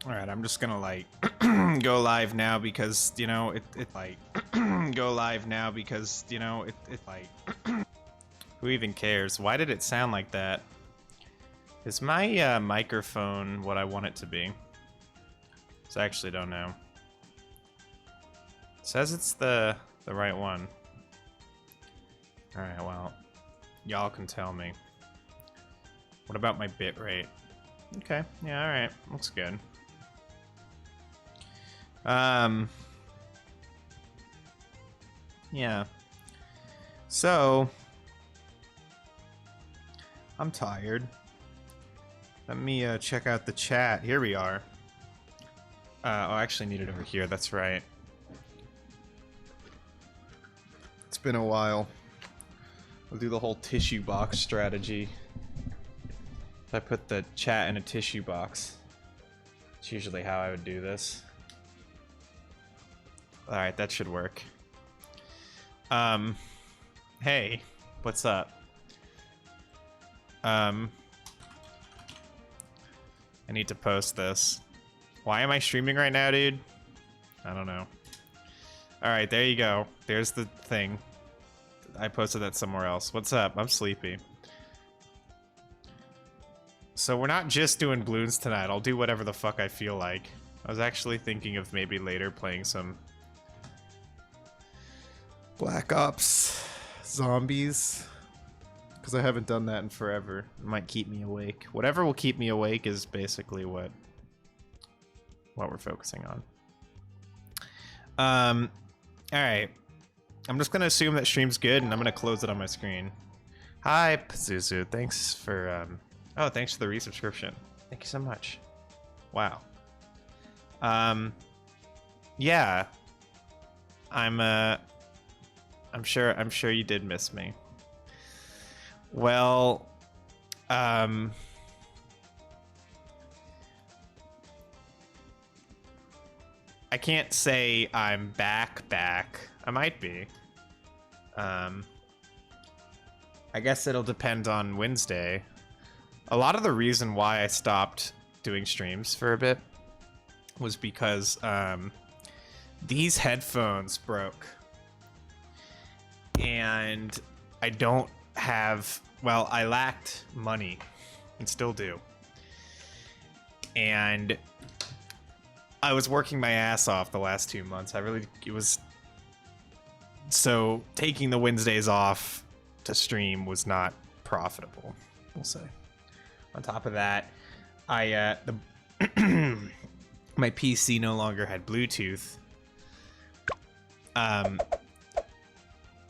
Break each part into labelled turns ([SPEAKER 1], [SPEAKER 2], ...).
[SPEAKER 1] Alright, I'm just gonna like go live now because, you know, it like go live now because, you know, it like who even cares? Why did it sound like that? Is my microphone what I want it to be? So I actually don't know. It says it's the right one. Alright, well, y'all can tell me. What about my bit rate? Okay, yeah, alright. Looks good. Yeah. So, I'm tired. Let me check out the chat. Here we are. Oh, I actually need it over here. That's right. It's been a while. We'll do the whole tissue box strategy. If I put the chat in a tissue box, it's usually how I would do this. Alright, that should work. Hey, what's up? I need to post this. Why am I streaming right now, dude? I don't know. Alright, there you go. There's the thing. I posted that somewhere else. What's up? I'm sleepy. So we're not just doing Bloons tonight. I'll do whatever the fuck I feel like. I was actually thinking of maybe later playing some Black Ops Zombies, because I haven't done that in forever. It might keep me awake. Whatever will keep me awake is basically what we're focusing on. Alright. I'm just gonna assume that stream's good, and I'm gonna close it on my screen. Hi, Pazuzu. Thanks for, oh, thanks for the resubscription. Thank you so much. Wow. Yeah. I'm sure you did miss me. Well, I can't say I'm back. I might be. I guess it'll depend on Wednesday. A lot of the reason why I stopped doing streams for a bit was because these headphones broke. And I don't have, well, I lacked money and still do. And I was working my ass off the last 2 months. It was, so taking the Wednesdays off to stream was not profitable, we'll say. On top of that, my PC no longer had Bluetooth.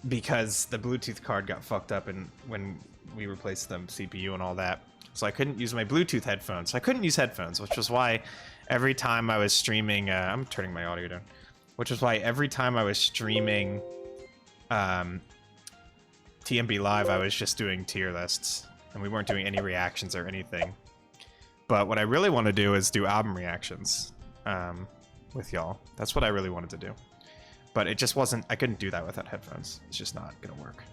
[SPEAKER 1] Because the Bluetooth card got fucked up and when we replaced the CPU and all that. So I couldn't use my Bluetooth headphones. So I couldn't use headphones, which was why every time I was streaming, I'm turning my audio down, which is why every time I was streaming TMB Live, I was just doing tier lists and we weren't doing any reactions or anything. But what I really want to do is do album reactions with y'all. That's what I really wanted to do. But it just wasn't, I couldn't do that without headphones. It's just not gonna work.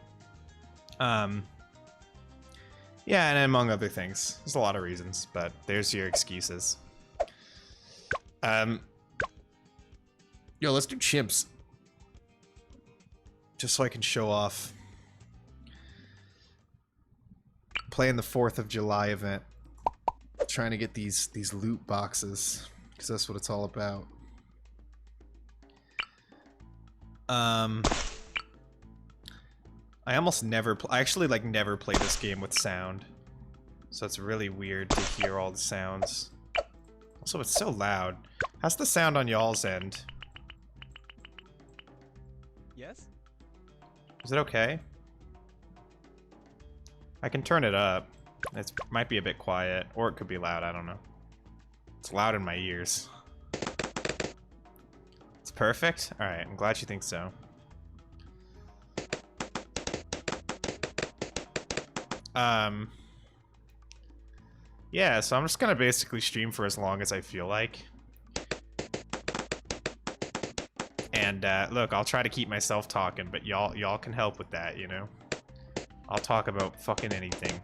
[SPEAKER 1] Yeah, and among other things. There's a lot of reasons, but there's your excuses. Yo, let's do chimps. Just so I can show off. Playing the 4th of July event. Trying to get these loot boxes, because that's what it's all about. I almost never I actually like never play this game with sound. So it's really weird to hear all the sounds. Also, it's so loud. How's the sound on y'all's end?
[SPEAKER 2] Yes?
[SPEAKER 1] Is it okay? I can turn it up. It might be a bit quiet, or it could be loud, I don't know. It's loud in my ears. It's perfect? Alright, I'm glad you think so. Yeah, so I'm just gonna basically stream for as long as I feel like. And, look, I'll try to keep myself talking, but y'all can help with that, you know? I'll talk about fucking anything.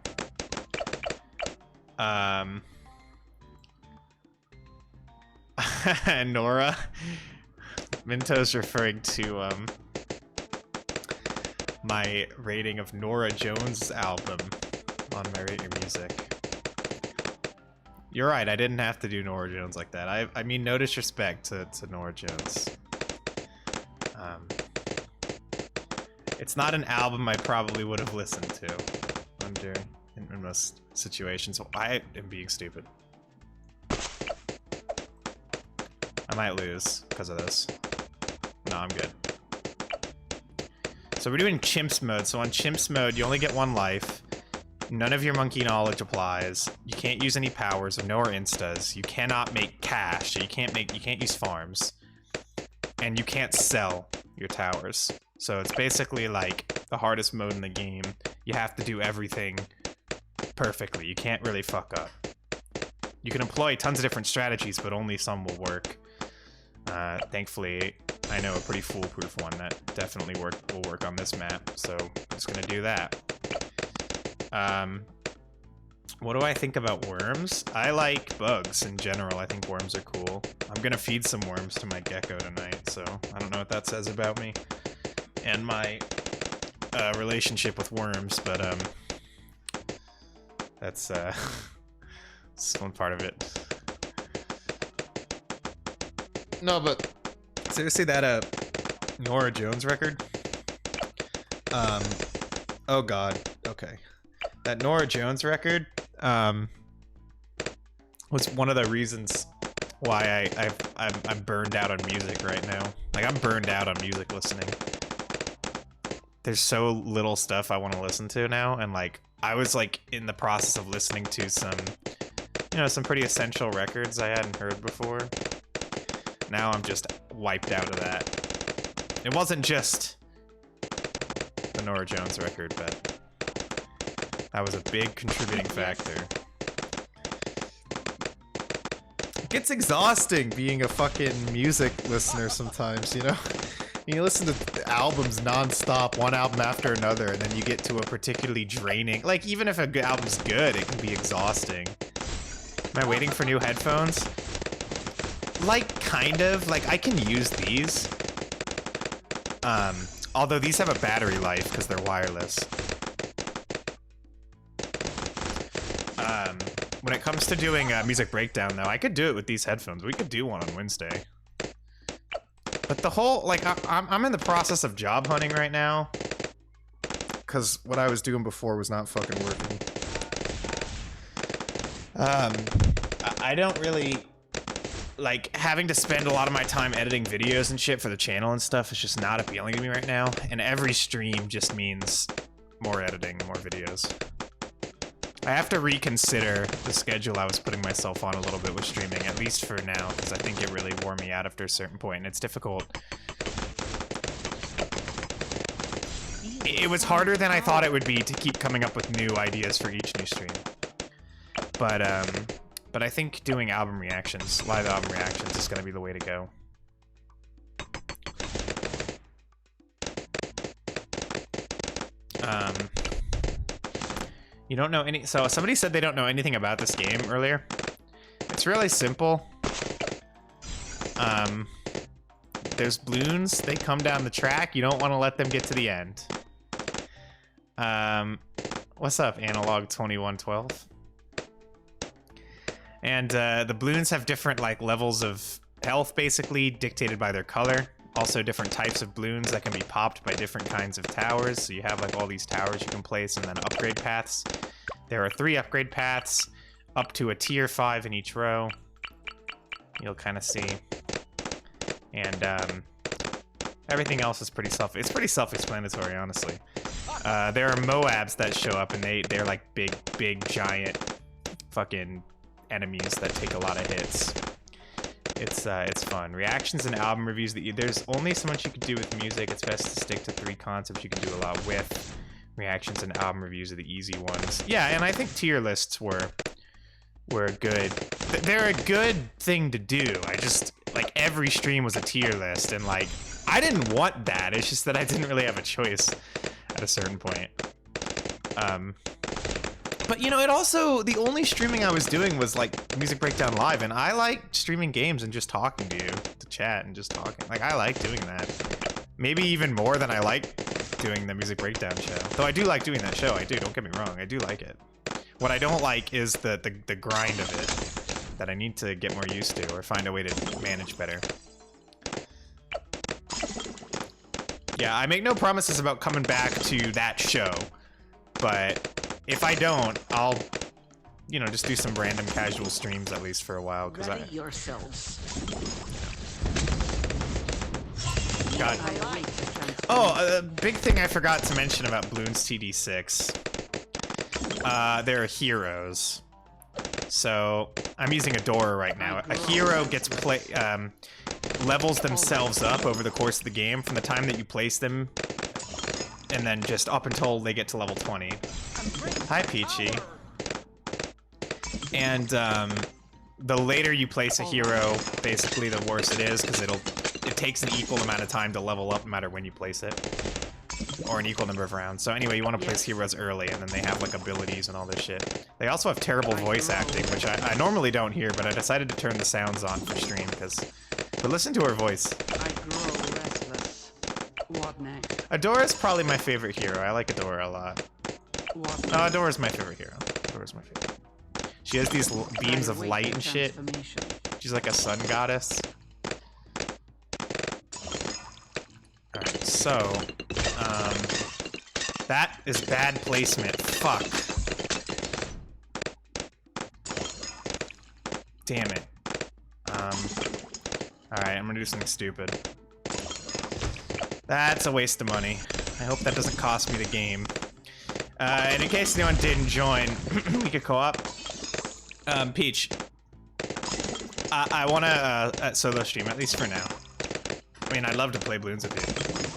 [SPEAKER 1] Nora. Minto's referring to my rating of Nora Jones' album on my Rate Your Music. You're right, I didn't have to do Nora Jones like that. I mean, no disrespect to Nora Jones. It's not an album I probably would have listened to in most situations. I am being stupid. I might lose because of this. No, I'm good. So we're doing Chimps mode. So on Chimps mode, you only get 1 life. None of your monkey knowledge applies. You can't use any powers, nor instas. You cannot make cash. You can't use farms. And you can't sell your towers. So it's basically like the hardest mode in the game. You have to do everything perfectly. You can't really fuck up. You can employ tons of different strategies, but only some will work. Thankfully, I know a pretty foolproof one that definitely will work on this map, so I'm just gonna do that. What do I think about worms? I like bugs in general. I think worms are cool. I'm gonna feed some worms to my gecko tonight, so I don't know what that says about me and my relationship with worms, but that's it's one part of it. No, but seriously, that Nora Jones record. Oh god. Okay. That Nora Jones record was one of the reasons why I'm burned out on music right now. Like, I'm burned out on music listening. There's so little stuff I want to listen to now, and like I was like in the process of listening to some, you know, some pretty essential records I hadn't heard before. Now I'm just wiped out of that. It wasn't just the Nora Jones record, but that was a big contributing factor. It gets exhausting being a fucking music listener sometimes, you know? You listen to albums non-stop, one album after another, and then you get to a particularly draining... Like, even if a good album's good, it can be exhausting. Am I waiting for new headphones? Like, kind of. Like, I can use these. Although these have a battery life because they're wireless. When it comes to doing music breakdown, though, I could do it with these headphones. We could do one on Wednesday. But the whole, like, I'm in the process of job hunting right now. Because what I was doing before was not fucking working. I don't really... Like, having to spend a lot of my time editing videos and shit for the channel and stuff is just not appealing to me right now. And every stream just means more editing, more videos. I have to reconsider the schedule I was putting myself on a little bit with streaming, at least for now, because I think it really wore me out after a certain point, and it's difficult. It was harder than I thought it would be to keep coming up with new ideas for each new stream. But I think doing album reactions, live album reactions, is going to be the way to go. You don't know any... So somebody said they don't know anything about this game earlier. It's really simple. There's Bloons. They come down the track. You don't want to let them get to the end. What's up, Analog 2112? And the Bloons have different like levels of health, basically, dictated by their color. Also different types of Bloons that can be popped by different kinds of towers. So you have like all these towers you can place and then upgrade paths. There are 3 upgrade paths, up to a tier 5 in each row. You'll kind of see. And everything else is pretty pretty self-explanatory, honestly. There are Moabs that show up, and they're like big giant fucking enemies that take a lot of hits. It's fun. Reactions and album reviews. There's only so much you can do with music. It's best to stick to 3 concepts you can do a lot with. Reactions and album reviews are the easy ones. Yeah, and I think tier lists were good. They're a good thing to do. I just, like, every stream was a tier list, and like, I didn't want that. It's just that I didn't really have a choice at a certain point. But you know, it also, the only streaming I was doing was like Music Breakdown Live, and I like streaming games and just talking to you, to chat and just talking. Like, I like doing that. Maybe even more than I like doing the Music Breakdown show. Though I do like doing that show, I do, don't get me wrong, I do like it. What I don't like is the grind of it, that I need to get more used to, or find a way to manage better. Yeah, I make no promises about coming back to that show, but if I don't, I'll, you know, just do some random casual streams at least for a while, because I...
[SPEAKER 2] yourselves.
[SPEAKER 1] God. Oh, a big thing I forgot to mention about Bloons TD6. They're heroes. So, I'm using a Dora right now. A hero gets levels themselves up over the course of the game from the time that you place them, and then just up until they get to level 20. Hi, Peachy. And, the later you place a hero, basically the worse it is, because it takes an equal amount of time to level up no matter when you place it. Or an equal number of rounds. So anyway, you want to place heroes early, and then they have, like, abilities and all this shit. They also have terrible voice acting, which I normally don't hear, but I decided to turn the sounds on for stream, because... But listen to her voice.
[SPEAKER 2] I grow restless. What next?
[SPEAKER 1] Adora's probably my favorite hero. I like Adora a lot.
[SPEAKER 2] What
[SPEAKER 1] No, Adora's my favorite hero. Adora's my favorite. She has these beams of light and shit. She's like a sun goddess. Alright, so... that is bad placement. Fuck. Damn it. Alright, I'm gonna do something stupid. That's a waste of money. I hope that doesn't cost me the game. And in case anyone didn't join, we could co-op. Peach. I wanna solo stream, at least for now. I mean, I'd love to play Bloons with you,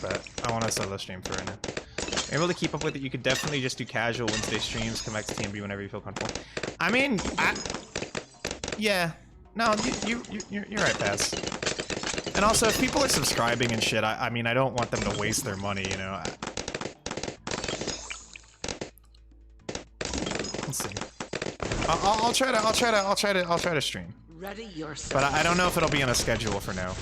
[SPEAKER 1] but I want to solo stream for right now. You're able to keep up with it, you could definitely just do casual Wednesday streams, come back to TMB whenever you feel comfortable. I mean, yeah. No, you're right, Paz. And also, if people are subscribing and shit, I mean, I don't want them to waste their money, you know. Let's see. I'll try to stream.
[SPEAKER 2] Ready yourself.
[SPEAKER 1] But I don't know if it'll be on a schedule for now.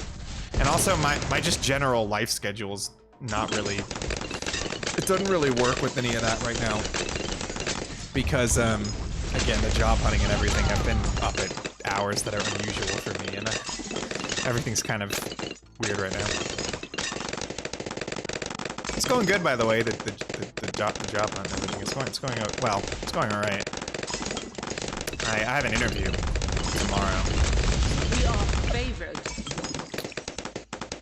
[SPEAKER 1] And also, my just general life schedule's not really... It doesn't really work with any of that right now. Because, again, the job hunting and everything, I've been up at hours that are unusual for me, and everything's kind of weird right now. It's going good, by the way, the job hunt and everything. It's going well. It's going alright. I have an interview tomorrow.
[SPEAKER 2] We are favored.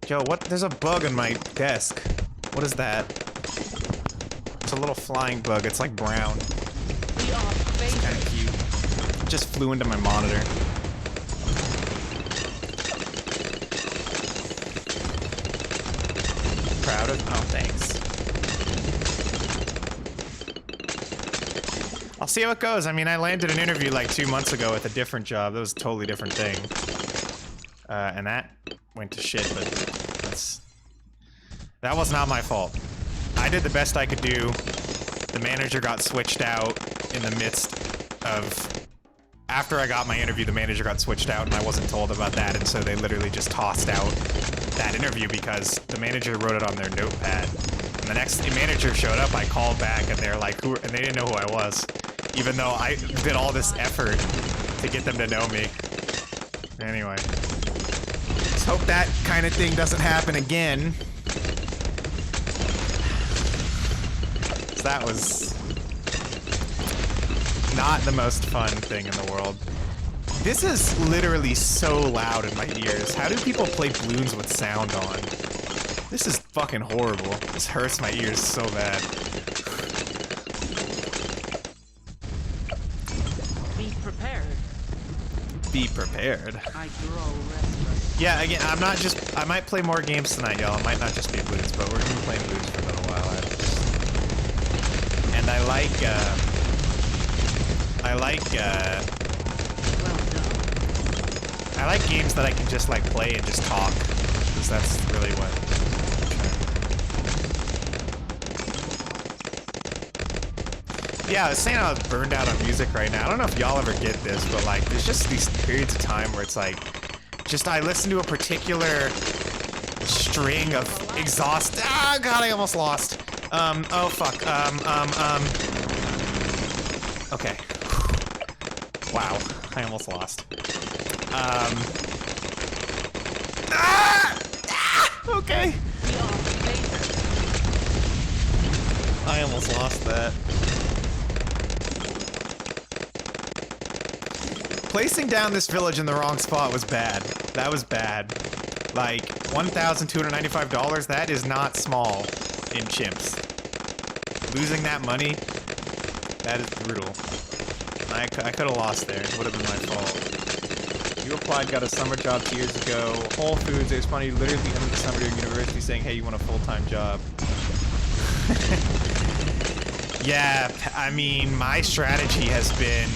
[SPEAKER 1] Yo, what? There's a bug on my desk. What is that? It's a little flying bug. It's like brown.
[SPEAKER 2] We are
[SPEAKER 1] It's kind of cute. It just flew into my monitor. Proud of? Oh, thanks. I'll see how it goes. I mean, I landed an interview like 2 months ago with a different job. That was a totally different thing. And that went to shit, but that was not my fault. I did the best I could do. The manager got switched out in the midst of... After I got my interview, the manager got switched out, and I wasn't told about that, and so they literally just tossed out that interview because the manager wrote it on their notepad. And the next manager showed up, I called back, and they're like, and they didn't know who I was. Even though I did all this effort to get them to know me. Anyway. Let's hope that kind of thing doesn't happen again. So that was not the most fun thing in the world. This is literally so loud in my ears. How do people play Bloons with sound on? This is fucking horrible. This hurts my ears so bad.
[SPEAKER 2] Be prepared.
[SPEAKER 1] Be prepared.
[SPEAKER 2] I grow restless.
[SPEAKER 1] Yeah, again, I'm not just... I might play more games tonight, y'all. It might not just be Bloons, but we're gonna be playing Bloons for a little while. And I like,
[SPEAKER 2] Well done.
[SPEAKER 1] I like games that I can just, like, play and just talk. Because that's really what... Yeah, I was saying I was burned out on music right now. I don't know if y'all ever get this, but like, there's just these periods of time where it's like, just I listen to a particular string of exhaust. Ah, God, I almost lost. Oh fuck. Okay. Wow, I almost lost. Okay. I almost lost that. Placing down this village in the wrong spot was bad. That was bad. Like, $1,295, that is not small in chimps. Losing that money, that is brutal. I could have lost there. It would have been my fault. You applied, got a summer job 2 years ago. Whole Foods, it was funny, literally at the end of the summer during university saying, hey, you want a full-time job? Yeah, I mean, my strategy has been,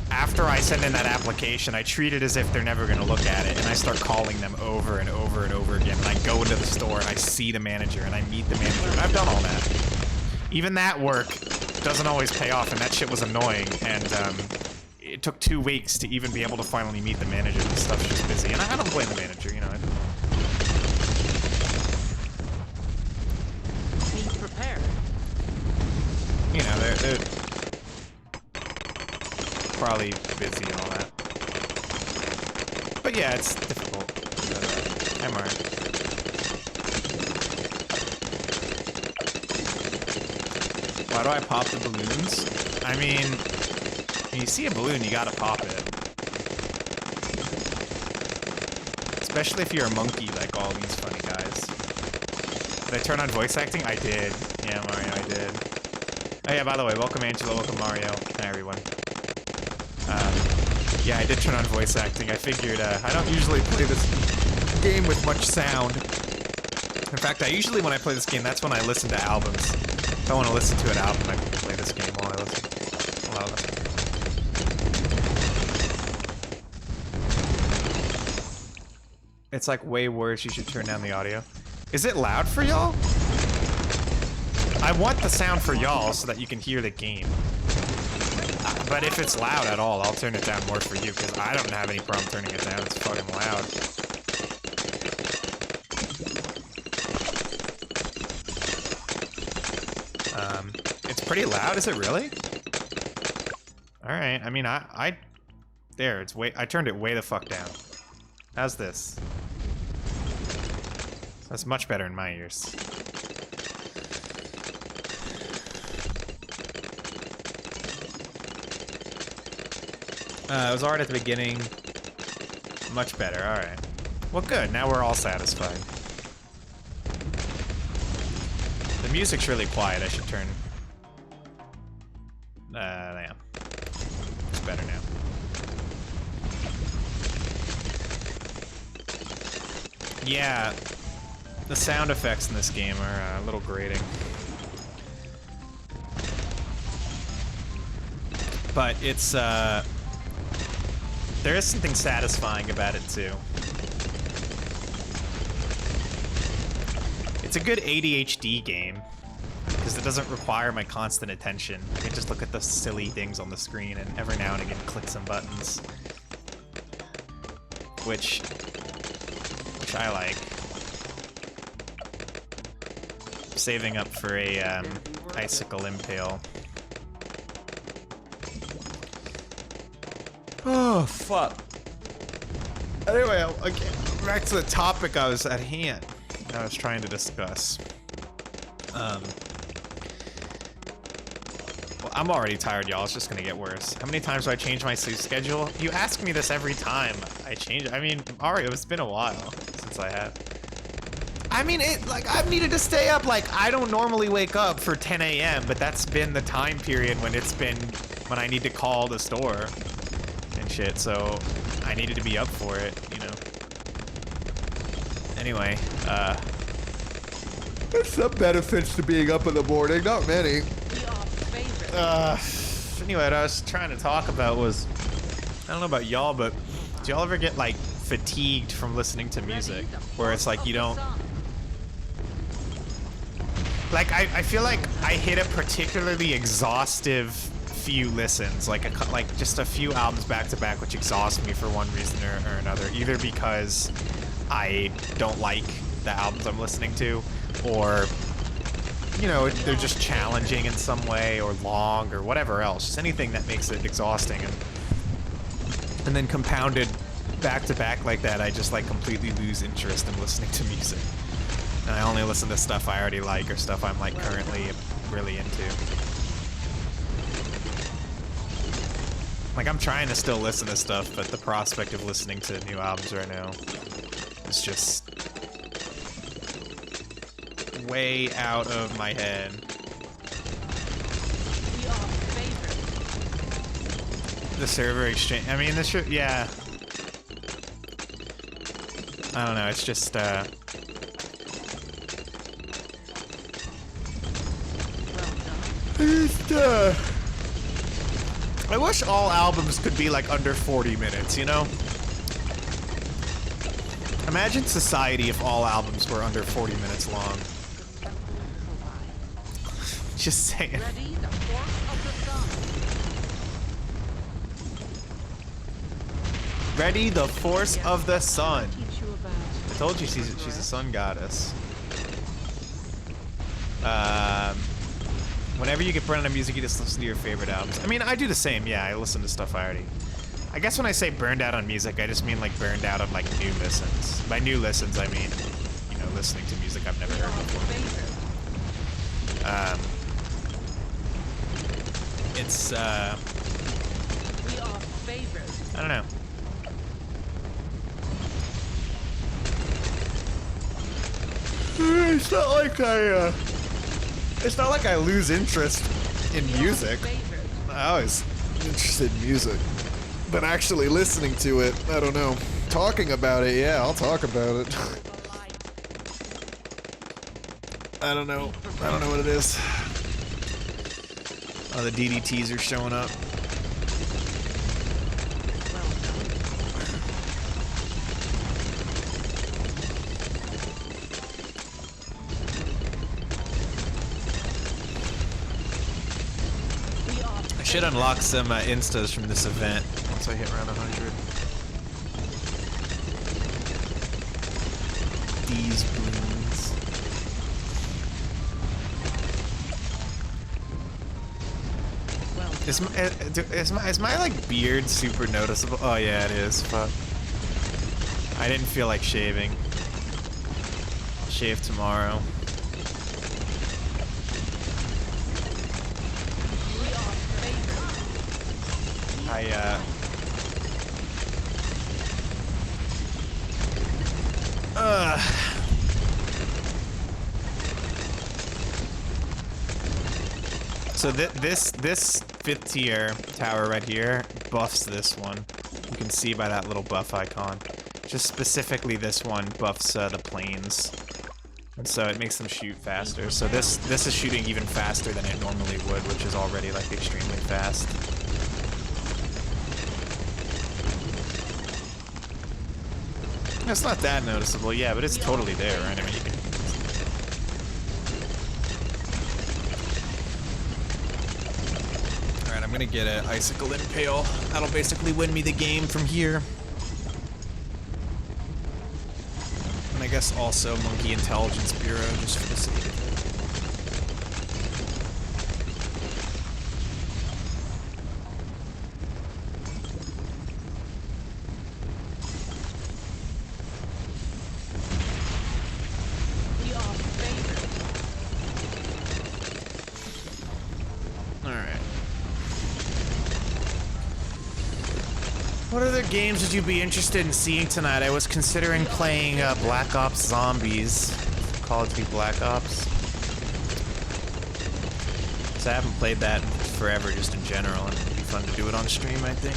[SPEAKER 1] after I send in that application, I treat it as if they're never going to look at it, and I start calling them over and over and over again. And I go into the store, and I see the manager, and I meet the manager, and I've done all that. Even that work doesn't always pay off, and that shit was annoying, and it took 2 weeks to even be able to finally meet the manager. This stuff's just busy, and I don't blame the manager, you know.
[SPEAKER 2] Be prepared.
[SPEAKER 1] You know, they're probably busy and all that. But yeah, it's difficult. I'm alright. Why do I pop the balloons? I mean, when you see a balloon, you gotta pop it. Especially if you're a monkey like all these funny guys. Did I turn on voice acting? I did. Yeah, Mario, I did. Oh yeah, by the way, welcome Angela, welcome Mario. Hi everyone. Yeah, I did turn on voice acting. I figured, I don't usually play this game with much sound. In fact, when I play this game, that's when I listen to albums. If I want to listen to an album, I play this game while I listen. It's like way worse, you should turn down the audio. Is it loud for y'all? I want the sound for y'all so that you can hear the game. But if it's loud at all, I'll turn it down more for you, because I don't have any problem turning it down. It's fucking loud. It's pretty loud, is it really? Alright, I mean, there, I turned it way the fuck down. How's this? That's much better in my ears. It was alright at the beginning. Much better, alright. Well, good, now we're all satisfied. The music's really quiet, I should turn... yeah. It's better now. Yeah, the sound effects in this game are a little grating. But it's, there is something satisfying about it, too. It's a good ADHD game, because it doesn't require my constant attention. I can just look at the silly things on the screen and every now and again click some buttons. Which I like. Saving up for a, icicle impale. Oh, fuck. Anyway, again, back to the topic I was at hand. I was trying to discuss. Well, I'm already tired, y'all. It's just gonna get worse. How many times do I change my sleep schedule? You ask me this every time I change. I mean, Mario, it's been a while since I have. I mean, I've needed to stay up. Like, I don't normally wake up for 10 a.m., but that's been the time period when when I need to call the store and shit, so I needed to be up for it, you know. Anyway,
[SPEAKER 3] There's some benefits to being up in the morning, not many.
[SPEAKER 1] Anyway, what I was trying to talk about was, I don't know about y'all, but do y'all ever get, like, fatigued from listening to music? Where it's like you don't... Like, I feel like I hit a particularly exhaustive few listens, like just a few albums back to back, which exhaust me for one reason or another. Either because I don't like the albums I'm listening to, or, you know, they're just challenging in some way, or long, or whatever else. Just anything that makes it exhausting. And then compounded back to back like that, I just like completely lose interest in listening to music. And I only listen to stuff I already like or stuff I'm like currently really into. Like, I'm trying to still listen to stuff, but the prospect of listening to new albums right now is just way out of my head. The server exchange, I mean, this should, yeah. I don't know, it's just, I wish all albums could be like under 40 minutes, you know? Imagine society if all albums were under 40 minutes long. Just saying. Ready the force of the sun. I told you she's a sun goddess. Whenever you get burned out of music, you just listen to your favorite albums. I mean, I do the same. Yeah, I listen to stuff I already. I guess when I say burned out on music, I just mean like burned out on like new listens. By new listens, I mean, you know, listening to music I've never heard before. It's I don't know. It's not like I lose interest in music.
[SPEAKER 3] I always interested in music, but actually listening to it, I don't know. Talking about it, yeah, I'll talk about it. I don't know what it is.
[SPEAKER 1] Oh, the DDTs are showing up. I should unlock some instas from this event once I hit around 100. These Bloons. Is my like beard super noticeable? Oh yeah, it is. Fuck. I didn't feel like shaving. I'll shave tomorrow. So this 5th tier tower right here buffs this one. You can see by that little buff icon. Just specifically this one buffs the planes. And so it makes them shoot faster. So this is shooting even faster than it normally would, which is already like extremely fast. It's not that noticeable, yeah, but it's totally there, right? I mean, you can... Alright, I'm gonna get an Icicle Impale. That'll basically win me the game from here. And I guess also Monkey Intelligence Bureau, just for the sake of it. What other games would you be interested in seeing tonight? I was considering playing Black Ops Zombies. Call of Duty Black Ops. So I haven't played that in forever, just in general, and it'd be fun to do it on stream, I think.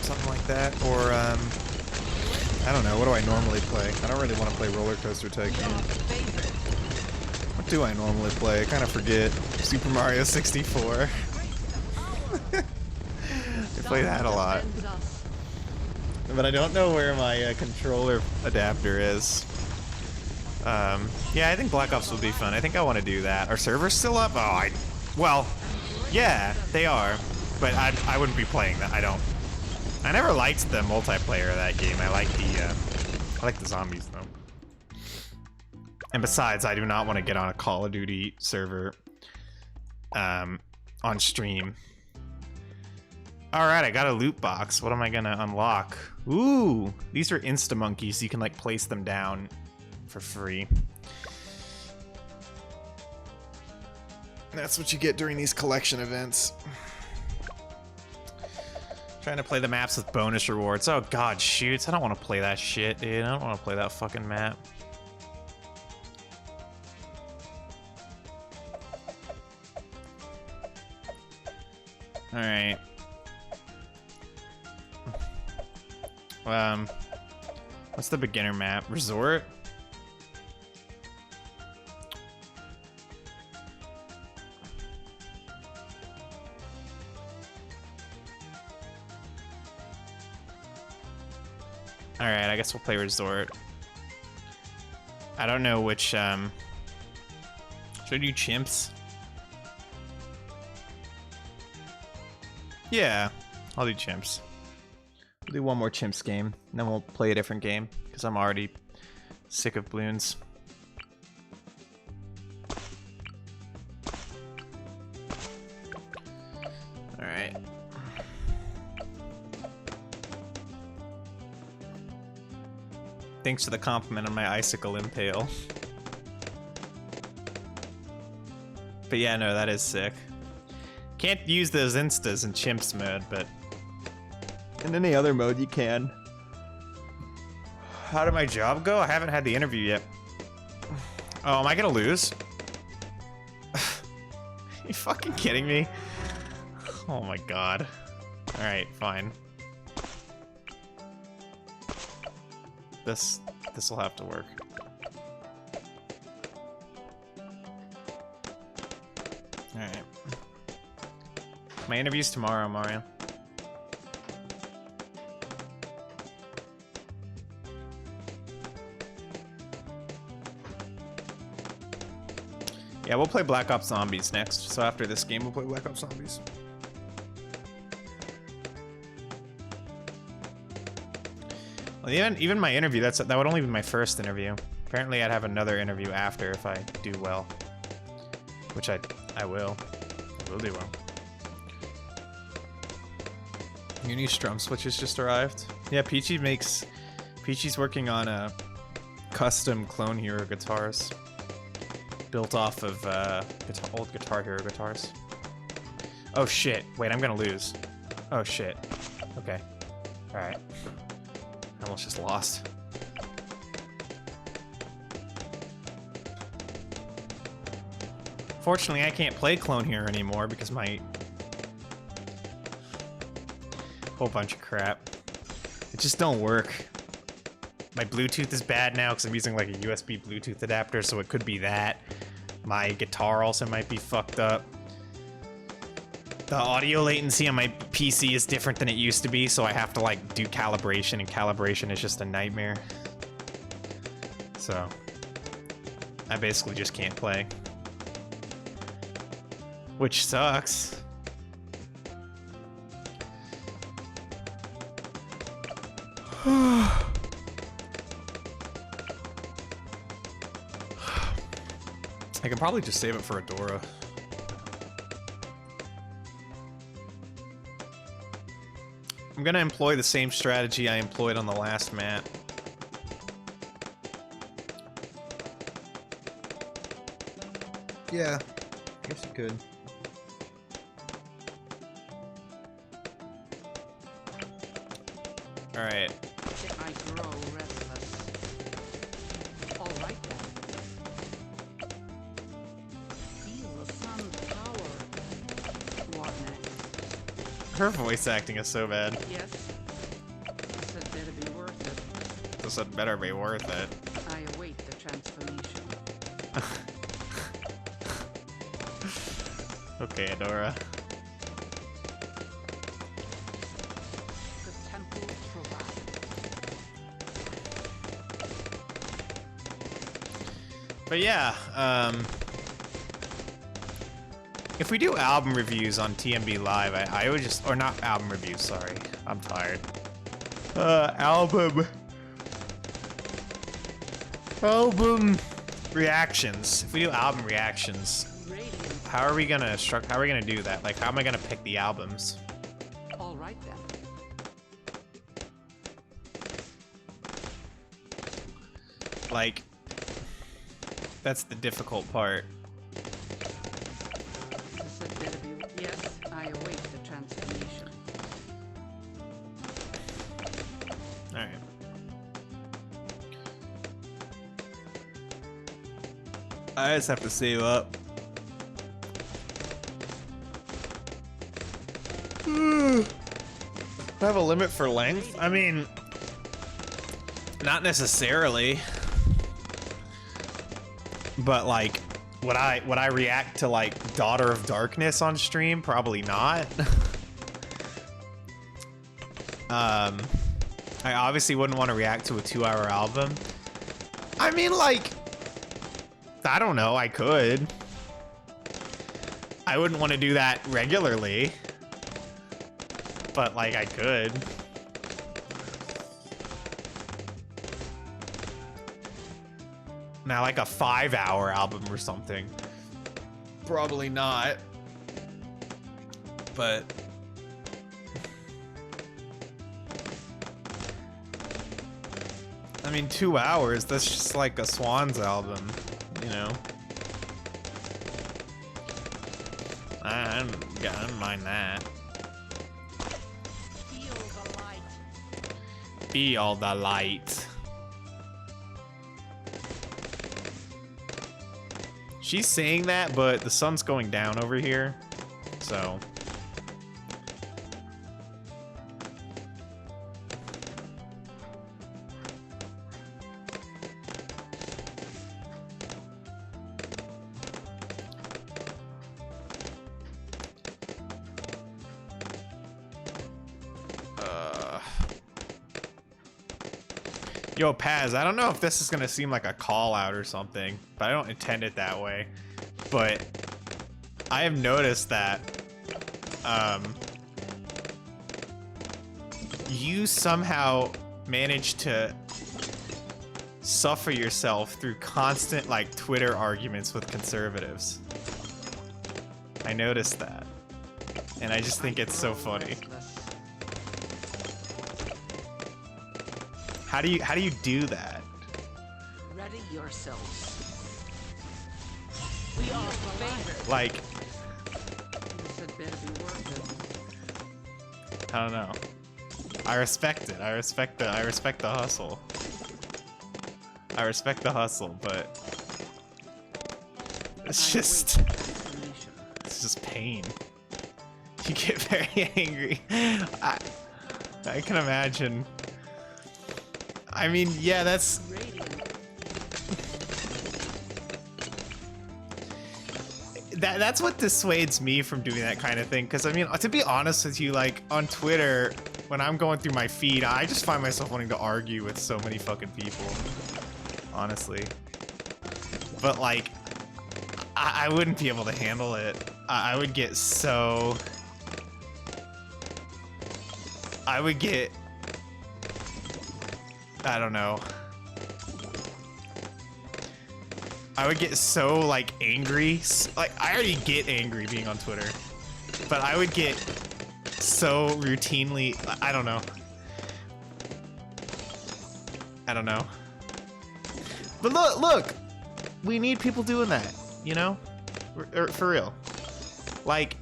[SPEAKER 1] Something like that. Or, I don't know, what do I normally play? I don't really want to play Roller Coaster Tycoon. What do I normally play? I kind of forget. Super Mario 64. I play that a lot. But I don't know where my controller adapter is. Yeah, I think Black Ops would be fun. I think I want to do that. Are servers still up? Oh, well, yeah, they are. But I wouldn't be playing that. I never liked the multiplayer of that game. I like the zombies though. And besides, I do not want to get on a Call of Duty server, on stream. All right, I got a loot box. What am I gonna unlock? Ooh, these are insta monkeys. You can like place them down for free.
[SPEAKER 3] That's what you get during these collection events.
[SPEAKER 1] Trying to play the maps with bonus rewards. Oh god, shoots. I don't want to play that shit, dude. I don't want to play that fucking map. Alright. What's the beginner map? Resort? Alright, I guess we'll play Resort. I don't know which, should I do Chimps? Yeah, I'll do Chimps. We'll do one more Chimps game, and then we'll play a different game, because I'm already sick of Bloons. Alright. Thanks for the compliment on my icicle impale. But yeah, no, that is sick. Can't use those instas in Chimps mode, but in any other mode you can. How did my job go? I haven't had the interview yet. Oh, am I gonna lose? Are you fucking kidding me? Oh my god. Alright, fine. This will have to work. Alright. My interview's tomorrow, Mario. Yeah, we'll play Black Ops Zombies next. So after this game, we'll play Black Ops Zombies. Well, even my interview, that would only be my first interview. Apparently, I'd have another interview after if I do well, which I will. I will do well. Your new strum switches just arrived. Yeah, Peachy's working on a custom Clone Hero guitars built off of old Guitar Hero guitars. Oh shit! Wait, I'm gonna lose. Oh shit. Okay. All right. I almost just lost. Fortunately, I can't play Clone Hero anymore because my whole bunch of crap. It just don't work. My Bluetooth is bad now because I'm using like a USB Bluetooth adapter, so it could be that. My guitar also might be fucked up. The audio latency on my PC is different than it used to be, so I have to like do calibration, and calibration is just a nightmare. So I basically just can't play. Which sucks. I can probably just save it for Adora. I'm gonna employ the same strategy I employed on the last map. Yeah, I guess you could. Alright.
[SPEAKER 2] I grow restless. All right then. Feel the sun's power. What next?
[SPEAKER 1] Her voice acting is so bad.
[SPEAKER 2] Yes. I said better be worth it.
[SPEAKER 1] This had better be worth it.
[SPEAKER 2] I await the transformation.
[SPEAKER 1] Okay, Adora.
[SPEAKER 2] The temple provides.
[SPEAKER 1] But yeah, if we do album reviews on TMB Live, I would just, or not album reviews, sorry, I'm tired. Album reactions. If we do album reactions, how are we gonna do that? Like, how am I gonna pick the albums?
[SPEAKER 2] All right then.
[SPEAKER 1] Like, that's the difficult part.
[SPEAKER 2] This had better be. Yes, I await the transformation.
[SPEAKER 1] All right. I just have to save up. I have a limit for length? I mean, not necessarily. But like, would I react to like Daughter of Darkness on stream? Probably not. I obviously wouldn't want to react to a 2-hour album. I mean, like, I don't know, I could. I wouldn't want to do that regularly. But like, I could. Now, like a 5-hour album or something. Probably not. But I mean, 2 hours, that's just like a Swans album, you know? I don't mind that.
[SPEAKER 2] Feel the light.
[SPEAKER 1] Feel the light. She's saying that, but the sun's going down over here, so. Yo, Paz, I don't know if this is gonna seem like a call out or something, but I don't intend it that way. But I have noticed that you somehow manage to suffer yourself through constant like Twitter arguments with conservatives. I noticed that, and I just think it's so funny. How do you do that?
[SPEAKER 2] Ready yourselves. We are favorite.
[SPEAKER 1] Like,
[SPEAKER 2] This had better be worth it.
[SPEAKER 1] I don't know. I respect it. I respect the hustle. I respect the hustle, but it's just pain. You get very angry. I can imagine. I mean, yeah, that's that's what dissuades me from doing that kind of thing. Because I mean, to be honest with you, like on Twitter, when I'm going through my feed, I just find myself wanting to argue with so many fucking people, honestly. But like, I wouldn't be able to handle it. I would get so. I would get. I don't know. I would get so like angry. Like I already get angry being on Twitter, but I would get so routinely. I don't know. I don't know. But look, we need people doing that. You know, for real. Like,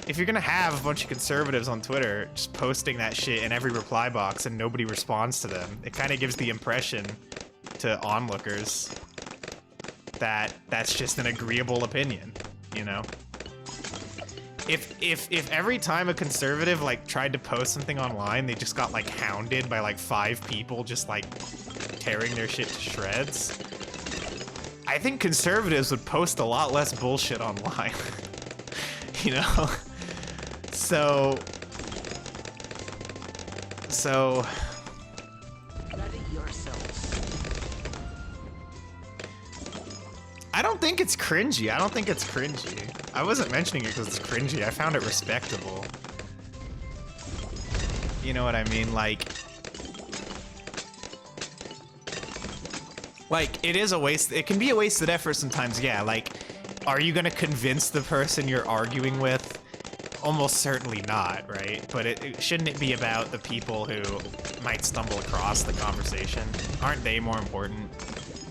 [SPEAKER 1] if you're gonna have a bunch of conservatives on Twitter just posting that shit in every reply box and nobody responds to them, it kind of gives the impression to onlookers that that's just an agreeable opinion, you know? If every time a conservative like tried to post something online, they just got like hounded by like 5 people just like tearing their shit to shreds, I think conservatives would post a lot less bullshit online. You know? So
[SPEAKER 2] Ready yourselves.
[SPEAKER 1] I don't think it's cringy. I don't think it's cringy. I wasn't mentioning it because it's cringy. I found it respectable. You know what I mean? Like, it is a waste. It can be a wasted effort sometimes, yeah. Like, are you gonna convince the person you're arguing with? Almost certainly not, right? But shouldn't it be about the people who might stumble across the conversation? Aren't they more important,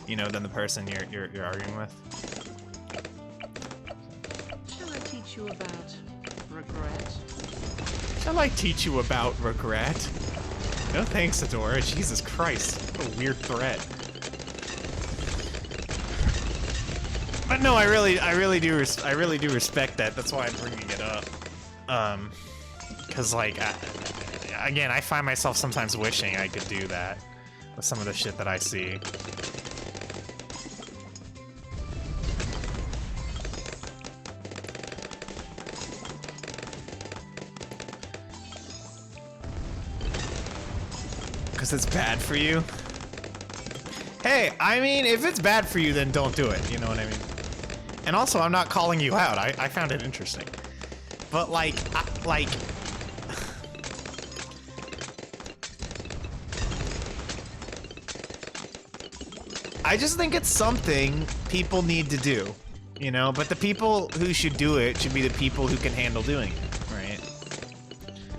[SPEAKER 1] you know, than the person you're arguing with?
[SPEAKER 2] Shall I teach you about regret?
[SPEAKER 1] Shall I teach you about regret? No thanks, Adora. Jesus Christ, what a weird threat. But no, I really do respect that. That's why I'm bringing it up. Cause like, again, I find myself sometimes wishing I could do that with some of the shit that I see. Cause it's bad for you. Hey, I mean, if it's bad for you, then don't do it. You know what I mean? And also, I'm not calling you out. I found it interesting. But like, I just think it's something people need to do, you know? But the people who should do it should be the people who can handle doing it, right?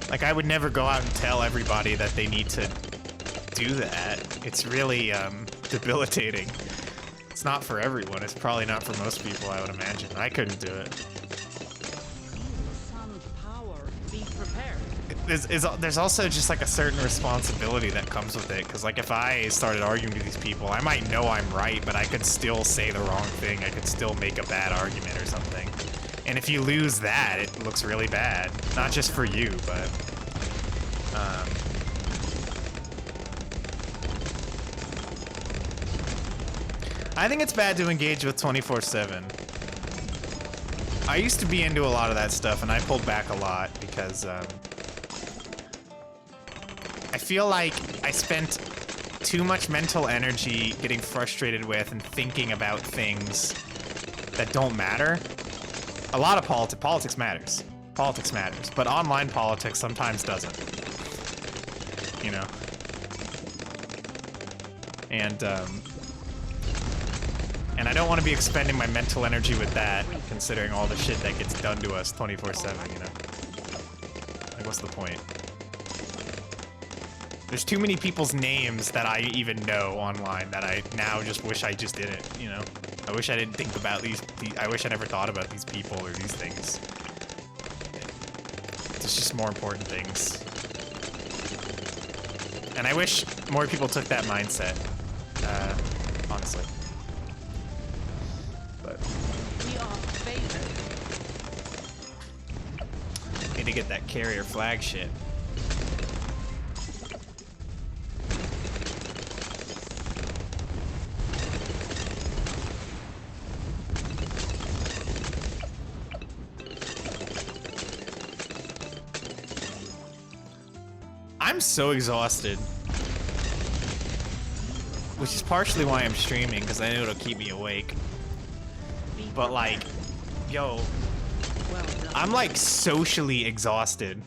[SPEAKER 1] Like, I would never go out and tell everybody that they need to do that. It's really debilitating. It's not for everyone. It's probably not for most people, I would imagine. I couldn't do it. There's also just like a certain responsibility that comes with it, because like if I started arguing with these people, I might know I'm right, but I could still say the wrong thing. I could still make a bad argument or something. And if you lose that, it looks really bad. Not just for you, but I think it's bad to engage with 24/7. I used to be into a lot of that stuff, and I pulled back a lot because I feel like I spent too much mental energy getting frustrated with and thinking about things that don't matter. A lot of politics matters. Politics matters, but online politics sometimes doesn't. You know? And I don't want to be expending my mental energy with that, considering all the shit that gets done to us 24/7, you know? Like, what's the point? There's too many people's names that I even know online that I now just wish I just didn't, you know? I wish I didn't think about these I wish I never thought about these people or these things. There's just more important things. And I wish more people took that mindset, honestly. But
[SPEAKER 2] We are favored.
[SPEAKER 1] need to get that carrier flag shit. I'm so exhausted. Which is partially why I'm streaming, because I know it'll keep me awake. But like, yo,
[SPEAKER 2] Well done.
[SPEAKER 1] I'm like socially exhausted.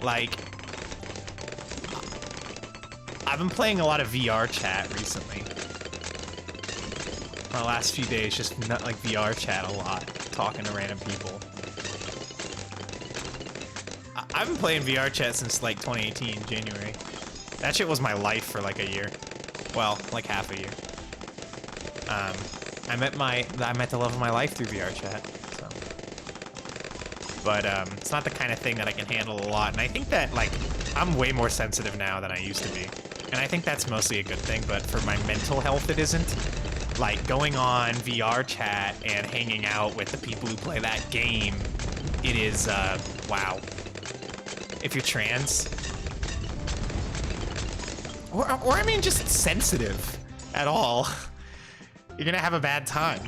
[SPEAKER 1] Like, I've been playing a lot of VR chat recently. The last few days, just not like VR chat a lot, talking to random people. I've been playing VR chat since like 2018, January. That shit was my life for like a year. Well, like half a year. I met the love of my life through VR chat. So. But it's not the kind of thing that I can handle a lot, and I think that like I'm way more sensitive now than I used to be, and I think that's mostly a good thing. But for my mental health, it isn't. Like going on VR chat and hanging out with the people who play that game, it is wow. If you're trans, or I mean just sensitive at all, you're gonna have a bad time.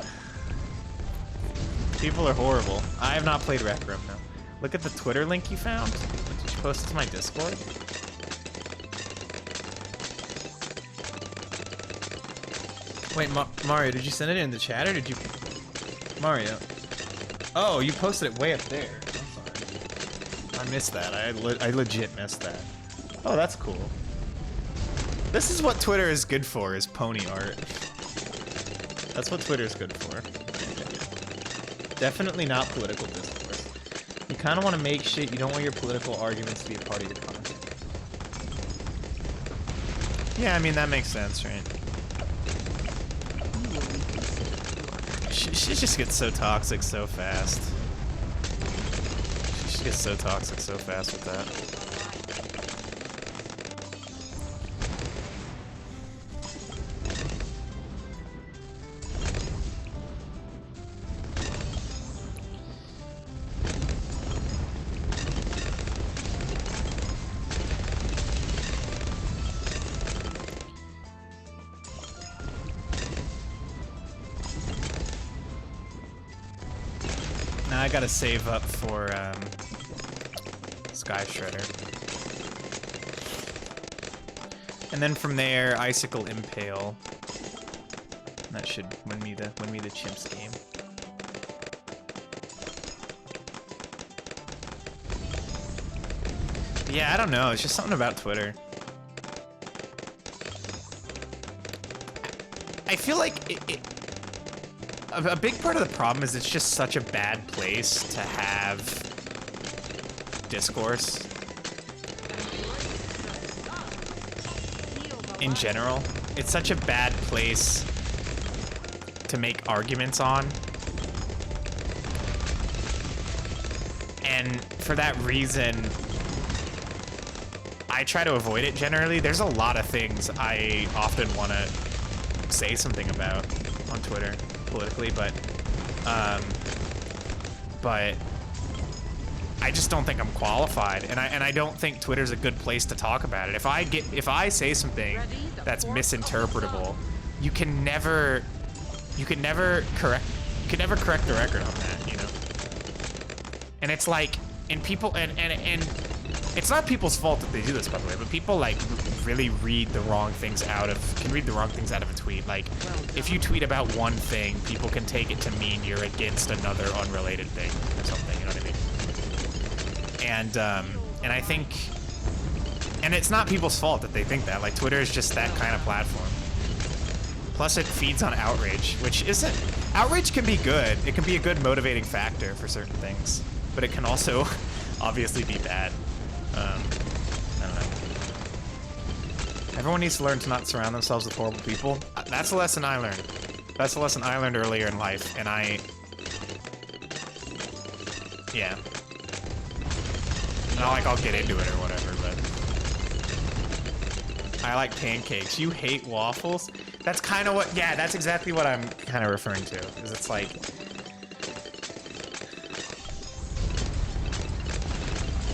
[SPEAKER 1] People are horrible. I have not played Rec Room, no. Look at the Twitter link you found. Did you post it to my Wait, Mario, did you send it in the chat or did you... Mario. Oh, you posted it way up there. I'm sorry. I missed that. I legit missed that. Oh, that's cool. This is what Twitter is good for, is pony art. That's what Twitter is good for. Definitely not political discourse. You kind of want to make shit, you don't want your political arguments to be a part of your content. Yeah, I mean, that makes sense, right? She just gets so toxic so fast. She gets so toxic so fast with that. Now I gotta save up for Sky Shredder. And then from there, Icicle Impale. That should win me the chimps game. But yeah, I don't know. It's just something about Twitter. I feel like a big part of the problem is it's just such a bad place to have discourse. In general, it's such a bad place to make arguments on. And for that reason, I try to avoid it generally. There's a lot of things I often want to say something about on Twitter politically, but I just don't think I'm qualified, and I don't think Twitter's a good place to talk about it. If I say something that's misinterpretable, you can never correct the record on that, you know. And it's like, and people and it's not people's fault that they do this, by the way, but people like really can read the wrong things out of a tweet. Like, if you tweet about one thing, people can take it to mean you're against another unrelated thing or something, you know what I mean? And I think, and it's not people's fault that they think that. Like, Twitter is just that kind of platform. Plus, it feeds on outrage, which isn't... Outrage can be good. It can be a good motivating factor for certain things, but it can also obviously be bad. I don't know. Everyone needs to learn to not surround themselves with horrible people. That's a lesson I learned. That's a lesson I learned earlier in life, and yeah. Not like I'll get into it or whatever, but... I like pancakes. You hate waffles? That's kind of what... Yeah, that's exactly what I'm kind of referring to. Is it's like...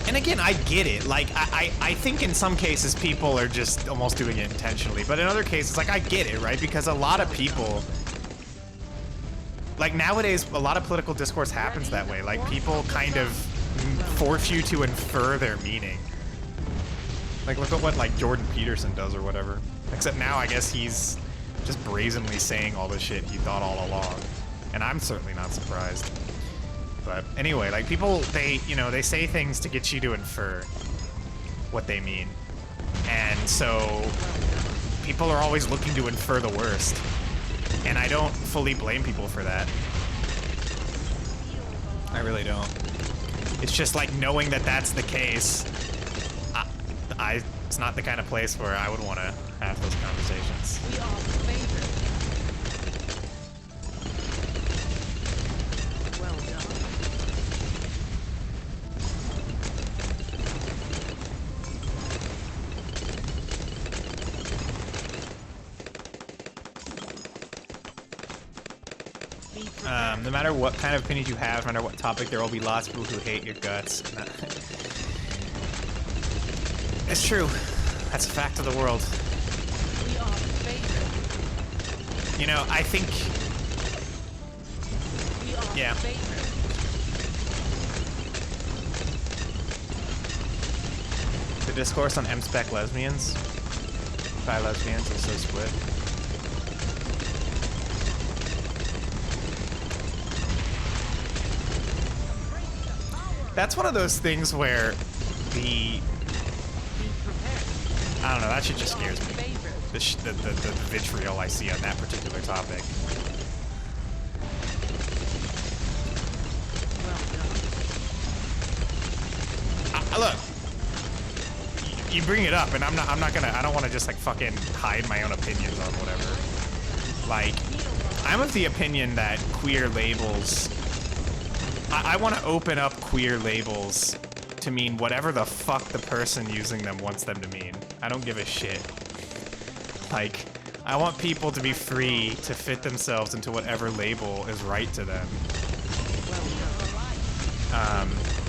[SPEAKER 1] And again, I get it. Like, I think in some cases people are just almost doing it intentionally. But in other cases, like, I get it, right? Because a lot of people... Like, nowadays, a lot of political discourse happens that way. Like, people kind of force you to infer their meaning. Like, look at what, like, Jordan Peterson does or whatever. Except now, I guess he's just brazenly saying all the shit he thought all along. And I'm certainly not surprised. But anyway, like, people, they say things to get you to infer what they mean. And so people are always looking to infer the worst. And I don't fully blame people for that. I really don't. It's just like knowing that that's the case, it's not the kind of place where I would want to have those conversations.
[SPEAKER 2] We are favorite. Well
[SPEAKER 1] done. No matter what kind of opinions you have, no matter what topic, there will be lots of people who hate your guts. It's true. That's a fact of the world.
[SPEAKER 2] We are favorite.
[SPEAKER 1] You know, I think...
[SPEAKER 2] We are
[SPEAKER 1] yeah.
[SPEAKER 2] favorite.
[SPEAKER 1] The discourse on M-spec lesbians by lesbians is so split. That's one of those things where the... I don't know, that shit just scares me. The vitriol I see on that particular topic. Look, you bring it up, and I'm not gonna. I don't want to just like fucking hide my own opinions on whatever. Like, I'm of the opinion that queer labels. I want to open up queer labels to mean whatever the fuck the person using them wants them to mean. I don't give a shit. Like, I want people to be free to fit themselves into whatever label is right to them.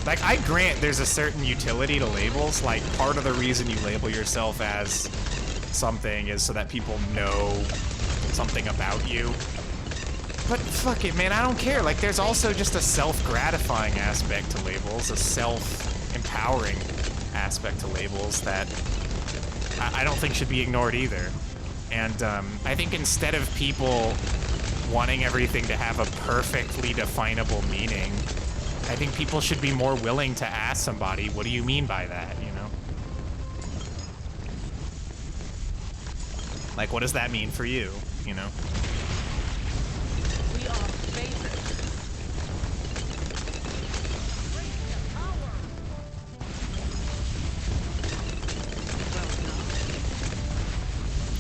[SPEAKER 1] Like, I grant there's a certain utility to labels. Like, part of the reason you label yourself as something is so that people know something about you. But fuck it, man, I don't care. Like, there's also just a self-gratifying aspect to labels, a self-empowering aspect to labels that I don't think should be ignored either. And I think instead of people wanting everything to have a perfectly definable meaning, I think people should be more willing to ask somebody, what do you mean by that, you know? Like, what does that mean for you, you know?
[SPEAKER 2] We are favorites.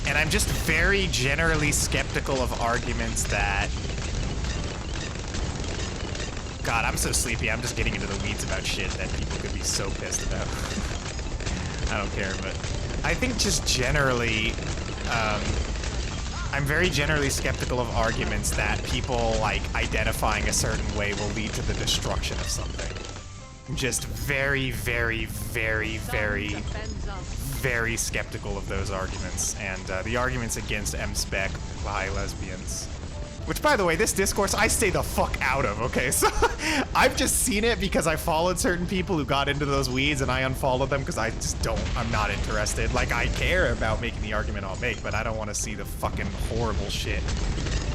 [SPEAKER 1] And I'm just very generally skeptical of arguments that... God, I'm so sleepy, I'm just getting into the weeds about shit that people could be so pissed about. I don't care, but... I think just generally, I'm very generally skeptical of arguments that people, like, identifying a certain way will lead to the destruction of something. I'm just very, very, very, very, very skeptical of those arguments, and the arguments against M-spec bi lesbians. Which, by the way, this discourse, I stay the fuck out of, okay? So, I've just seen it because I followed certain people who got into those weeds, and I unfollowed them because I just don't, I'm not interested. Like, I care about making the argument I'll make, but I don't want to see the fucking horrible shit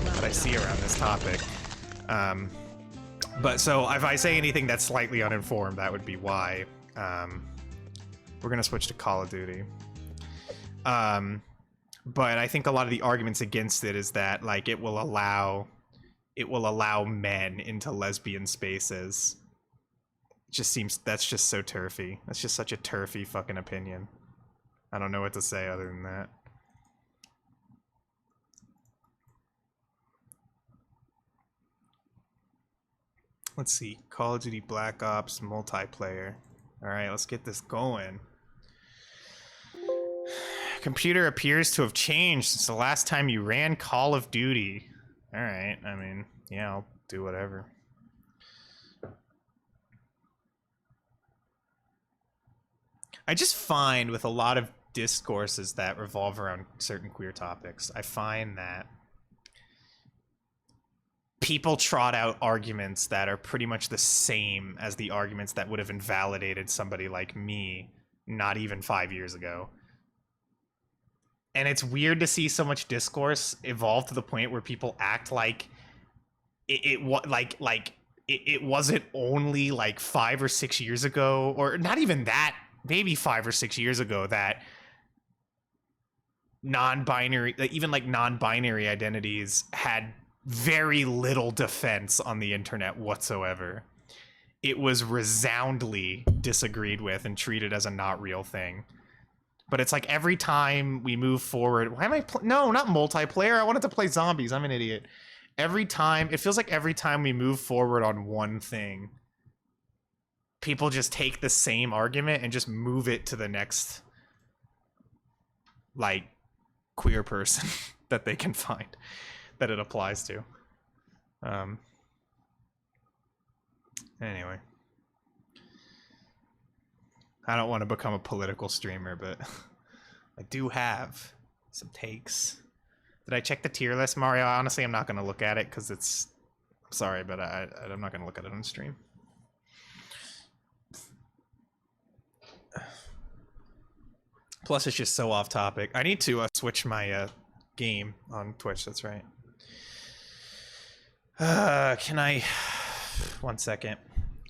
[SPEAKER 1] that I see around this topic. But so, if I say anything that's slightly uninformed, that would be why. We're gonna switch to Call of Duty. But I think a lot of the arguments against it is that, like, it will allow men into lesbian spaces. It just seems, that's just so turfy. That's just such a turfy fucking opinion. I don't know what to say other than that. Let's see, Call of Duty Black Ops multiplayer. All right, let's get this going. Computer appears to have changed since the last time you ran Call of Duty. All right, I mean, yeah, I'll do whatever. I just find with a lot of discourses that revolve around certain queer topics, I find that people trot out arguments that are pretty much the same as the arguments that would have invalidated somebody like me not even 5 years ago. And it's weird to see so much discourse evolve to the point where people act like it wasn't only like 5 or 6 years ago, or not even that, maybe 5 or 6 years ago, that non-binary, even like non-binary identities had very little defense on the internet whatsoever. It was resoundingly disagreed with and treated as a not real thing. But it's like every time we move forward, why am I no, not multiplayer. I wanted to play zombies. I'm an idiot. Every time, it feels like every time we move forward on one thing, people just take the same argument and just move it to the next, like, queer person that they can find that it applies to. Anyway. I don't want to become a political streamer, but I do have some takes. Did I check the tier list, Mario? Honestly, I'm not going to look at it because it's... I'm sorry, but I'm not going to look at it on stream. Plus, it's just so off topic. I need to switch my game on Twitch, that's right. Can I... 1 second.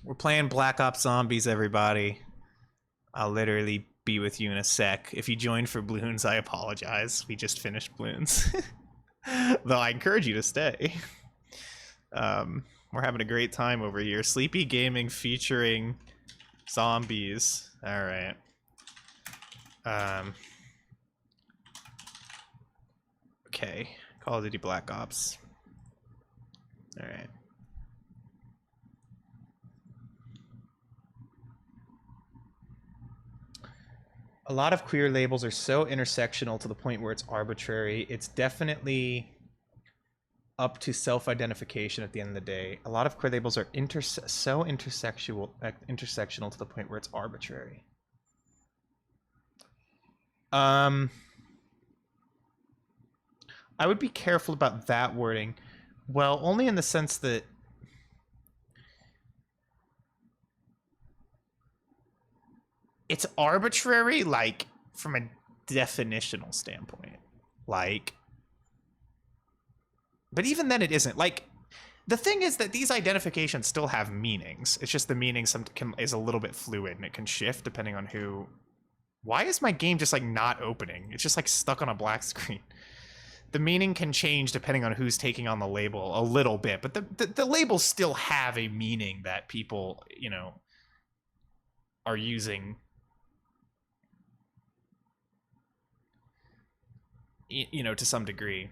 [SPEAKER 1] We're playing Black Ops Zombies, everybody. I'll literally be with you in a sec. If you joined for Bloons, I apologize. We just finished Bloons. Though I encourage you to stay. We're having a great time over here. Sleepy Gaming featuring zombies. Alright. Okay. Call of Duty Black Ops. Alright. A lot of queer labels are so intersectional to the point where it's arbitrary. It's definitely up to self-identification at the end of the day. A lot of queer labels are so intersectional to the point where it's arbitrary. I would be careful about that wording. Well, only in the sense that it's arbitrary, like, from a definitional standpoint. Like, but even then it isn't. Like, the thing is that these identifications still have meanings. It's just the meaning is a little bit fluid, and it can shift depending on who... Why is my game just, like, not opening? It's just, like, stuck on a black screen. The meaning can change depending on who's taking on the label a little bit, but the labels still have a meaning that people, you know, are using... you know, to some degree.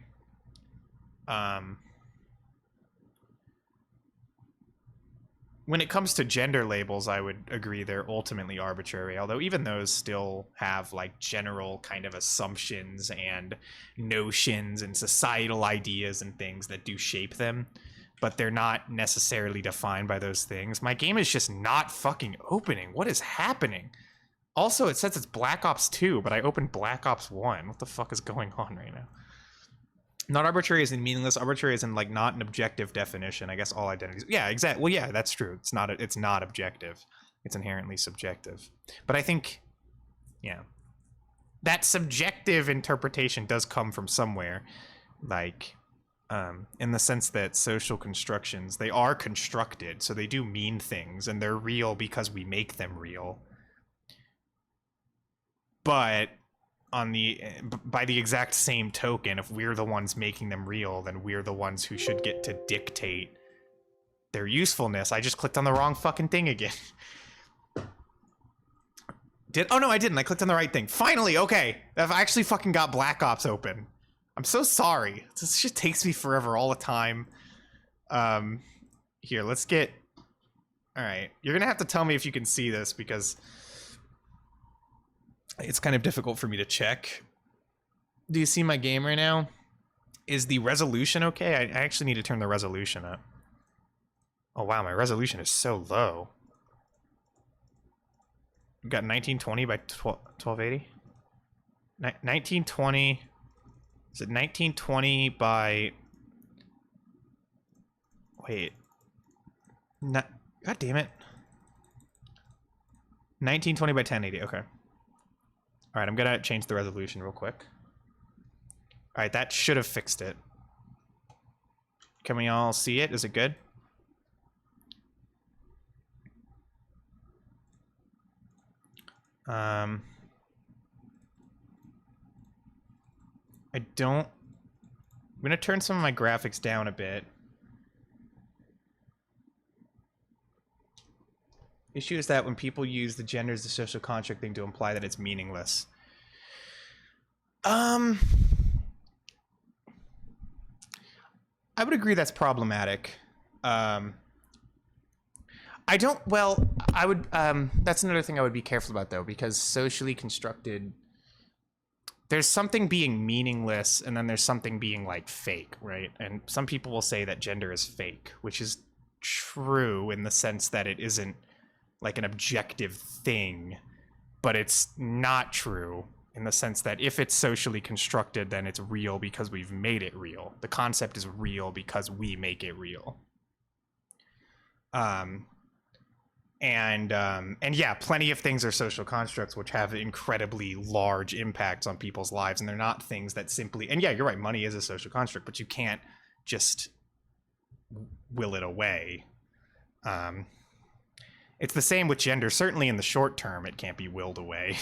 [SPEAKER 1] When it comes to gender labels, I would agree they're ultimately arbitrary, although even those still have, like, general kind of assumptions and notions and societal ideas and things that do shape them, but they're not necessarily defined by those things. My game is just not fucking opening. What is happening? Also, it says it's Black Ops 2, but I opened Black Ops 1. What the fuck is going on right now? Not arbitrary as in meaningless. Arbitrary as in, like, not an objective definition. I guess all identities... Yeah, exactly. Well, yeah, that's true. It's not objective. It's inherently subjective. But I think, yeah, that subjective interpretation does come from somewhere. Like, in the sense that social constructions, they are constructed, so they do mean things, and they're real because we make them real. But by the exact same token, if we're the ones making them real, then we're the ones who should get to dictate their usefulness. I just clicked on the wrong fucking thing again. Oh no, I didn't. I clicked on the right thing. Finally, okay. I've actually fucking got Black Ops open. I'm so sorry. This just takes me forever all the time. Here, let's get... Alright, you're gonna have to tell me if you can see this, because... it's kind of difficult for me to check. Do you see my game right now? Is the resolution okay? I actually need to turn the resolution up. Oh wow, my resolution is so low. We've got 1920 by 1280? 1920... Is it 1920 by... Wait. God damn it. 1920 by 1080, okay. Alright, I'm gonna change the resolution real quick. Alright, that should have fixed it. Can we all see it? Is it good? I'm gonna turn some of my graphics down a bit. Issue is that when people use the gender as the social construct thing to imply that it's meaningless. I would agree that's problematic. I would, that's another thing I would be careful about, though, because socially constructed, there's something being meaningless, and then there's something being, like, fake, right? And some people will say that gender is fake, which is true in the sense that it isn't like an objective thing, but it's not true in the sense that if it's socially constructed, then it's real because we've made it real. The concept is real because we make it real. And yeah, plenty of things are social constructs which have incredibly large impacts on people's lives, and they're not things that simply... And yeah, you're right, money is a social construct, but you can't just will it away. It's the same with gender. Certainly in the short term, it can't be willed away.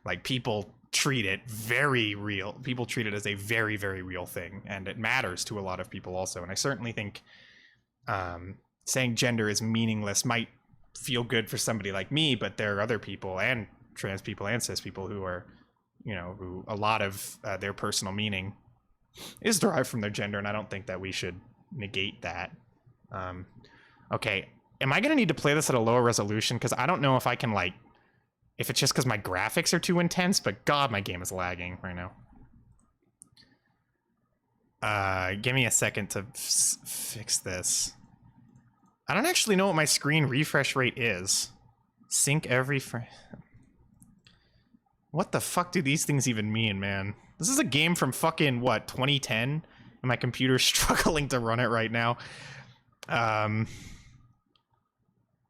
[SPEAKER 1] Like, people treat it very real. People treat it as a very, very real thing, and it matters to a lot of people also. And I certainly think saying gender is meaningless might feel good for somebody like me, but there are other people, and trans people and cis people, who are, you know, who a lot of their personal meaning is derived from their gender, and I don't think that we should negate that. Okay, am I gonna need to play this at a lower resolution? Because I don't know if I can, like, if it's just because my graphics are too intense, but God, my game is lagging right now. Give me a second to fix this. I don't actually know what my screen refresh rate is. Sync every frame. What the fuck do these things even mean, man? This is a game from fucking, what, 2010? And my computer's struggling to run it right now.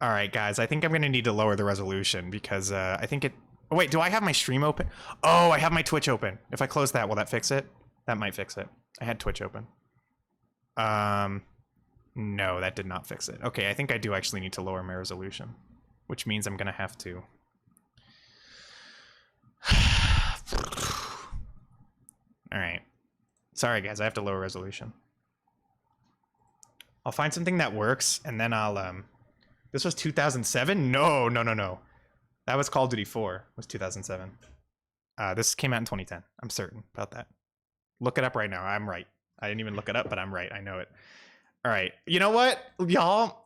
[SPEAKER 1] Alright, guys, I think I'm gonna need to lower the resolution because I think it... Oh, wait, do I have my stream open? Oh, I have my Twitch open. If I close that, will that fix it? That might fix it. I had Twitch open. No, that did not fix it. Okay, I think I do actually need to lower my resolution, which means I'm gonna have to... Alright. Sorry, guys, I have to lower resolution. I'll find something that works, and then I'll, This was 2007? No. That was Call of Duty 4. It was 2007. This came out in 2010. I'm certain about that. Look it up right now. I'm right. I didn't even look it up, but I'm right. I know it. All right. You know what, y'all?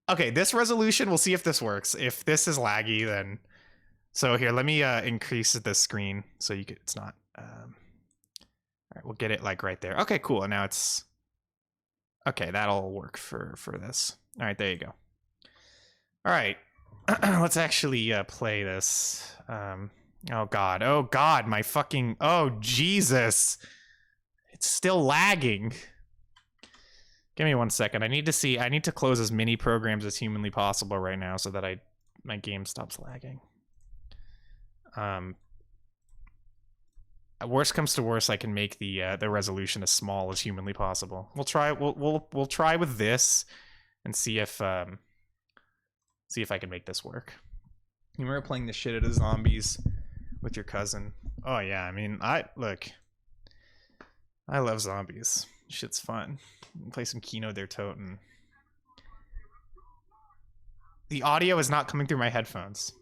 [SPEAKER 1] Okay, this resolution, we'll see if this works. If this is laggy, then... So here, let me increase the screen so you could... It's not... All right, we'll get it, like, right there. Okay, cool. And now it's... Okay, that'll work for this. All right, there you go. All right, let's actually play this. Oh God, my fucking, oh Jesus. It's still lagging. Give me 1 second. I need to close as many programs as humanly possible right now so that my game stops lagging. Worst comes to worst, I can make the resolution as small as humanly possible. We'll try with this and see if I can make this work. You remember playing the shit out of zombies with your cousin? Oh yeah, I mean, I love zombies. Shit's fun. Play some Kino der Toten. The audio is not coming through my headphones.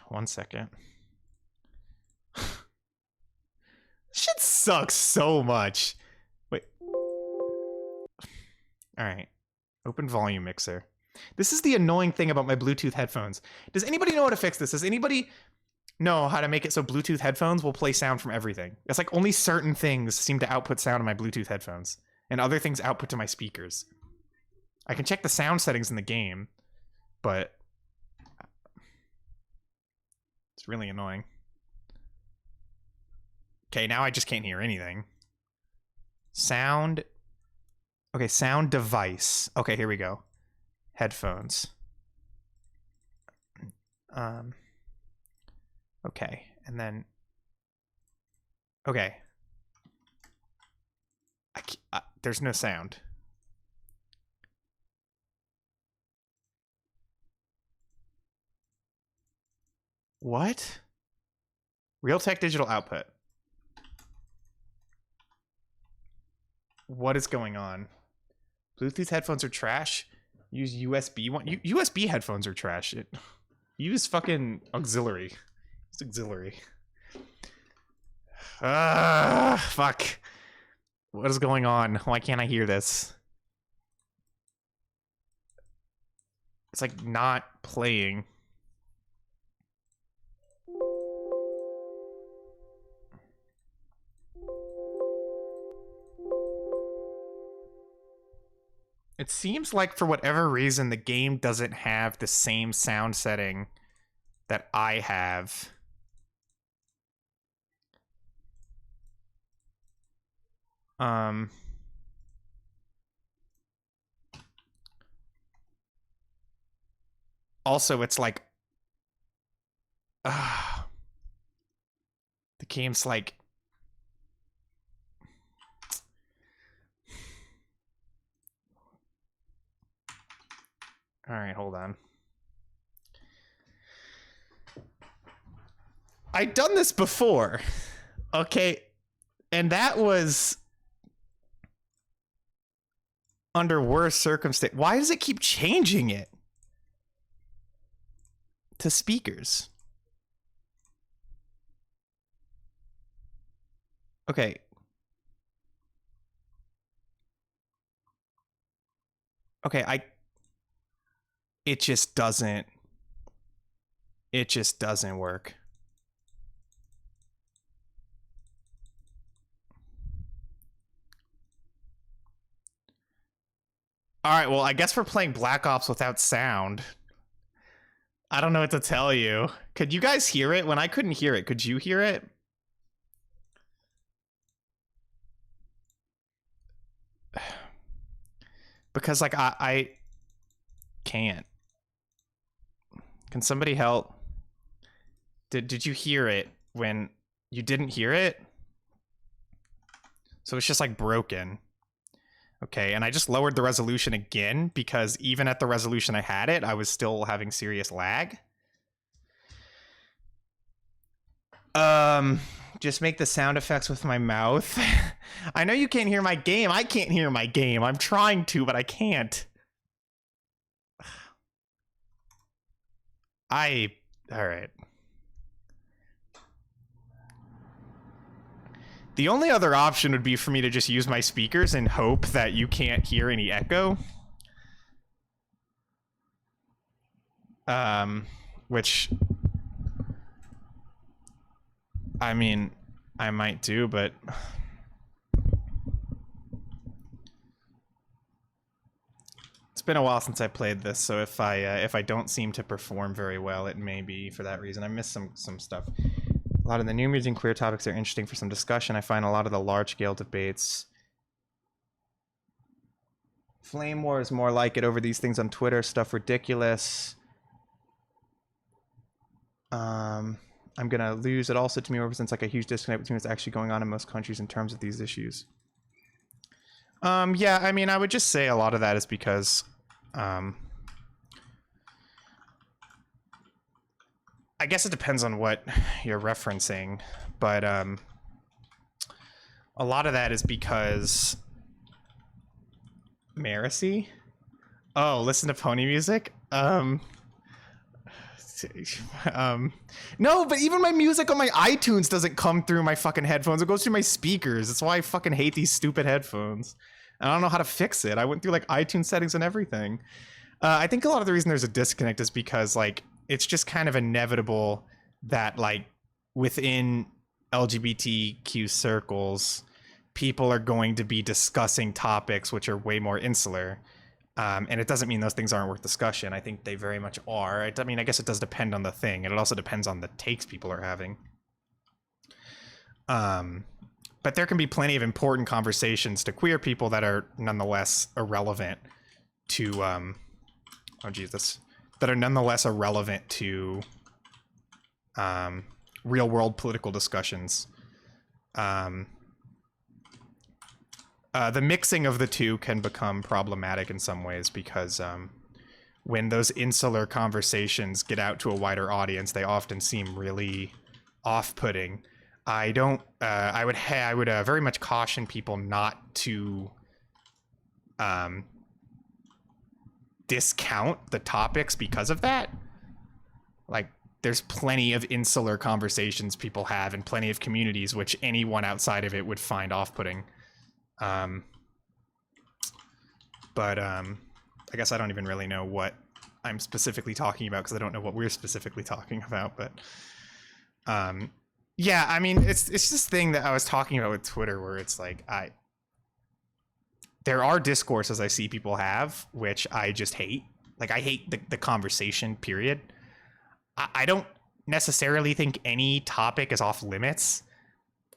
[SPEAKER 1] 1 second. Shit sucks so much. Wait. Alright. Open volume mixer. This is the annoying thing about my Bluetooth headphones. Does anybody know how to fix this? Does anybody know how to make it so Bluetooth headphones will play sound from everything? It's like only certain things seem to output sound in my Bluetooth headphones, and other things output to my speakers. I can check the sound settings in the game, but it's really annoying. Okay, now I just can't hear anything. Sound. Okay, sound device. Okay, here we go. Headphones. Okay, and then... Okay. There's no sound. What? Realtek digital output. What is going on? Bluetooth headphones are trash. Use USB one. USB headphones are trash. Use fucking auxiliary. It's auxiliary. Fuck. What is going on? Why can't I hear this? It's like not playing. It seems like for whatever reason the game doesn't have the same sound setting that I have. Also, it's like the game's like All right, hold on. I'd done this before, okay, and that was under worse circumstance. Why does it keep changing it to speakers? Okay. Okay, it just doesn't work. All right, well, I guess we're playing Black Ops without sound. I don't know what to tell you. Could you guys hear it? When I couldn't hear it, could you hear it? Because, like, I can't. Can somebody help? Did you hear it when you didn't hear it? So it's just, like, broken. Okay, and I just lowered the resolution again because even at the resolution I had it, I was still having serious lag. Just make the sound effects with my mouth. I know you can't hear my game. I can't hear my game. I'm trying to, but I can't. All right. The only other option would be for me to just use my speakers and hope that you can't hear any echo. Which, I mean, I might do, but it's been a while since I played this, so if I don't seem to perform very well, it may be for that reason. I missed some stuff. A lot of the new music and queer topics are interesting for some discussion. I find a lot of the large-scale debates. Flame War is more like it over these things on Twitter. Stuff ridiculous. I'm gonna lose. It also to me represents like a huge disconnect between what's actually going on in most countries in terms of these issues. Yeah, I mean, I would just say a lot of that is because I guess it depends on what you're referencing, but a lot of that is because Marcy? Oh, listen to pony music? No, but even my music on my iTunes doesn't come through my fucking headphones. It goes through my speakers. That's why I fucking hate these stupid headphones. I don't know how to fix it. I went through like iTunes settings and everything. I think a lot of the reason there's a disconnect is because like it's just kind of inevitable that like within LGBTQ circles, people are going to be discussing topics which are way more insular. And it doesn't mean those things aren't worth discussion. I think they very much are. I mean, I guess it does depend on the thing, and it also depends on the takes people are having. But there can be plenty of important conversations to queer people that are nonetheless irrelevant to, oh Jesus, that are nonetheless irrelevant to real world political discussions. The mixing of the two can become problematic in some ways because when those insular conversations get out to a wider audience, they often seem really off-putting. I would very much caution people not to discount the topics because of that. Like, there's plenty of insular conversations people have in plenty of communities which anyone outside of it would find off-putting. I guess I don't even really know what I'm specifically talking about because I don't know what we're specifically talking about, but yeah, I mean, it's this thing that I was talking about with Twitter where it's like there are discourses I see people have which I just hate. Like, I hate the conversation, period. I don't necessarily think any topic is off limits,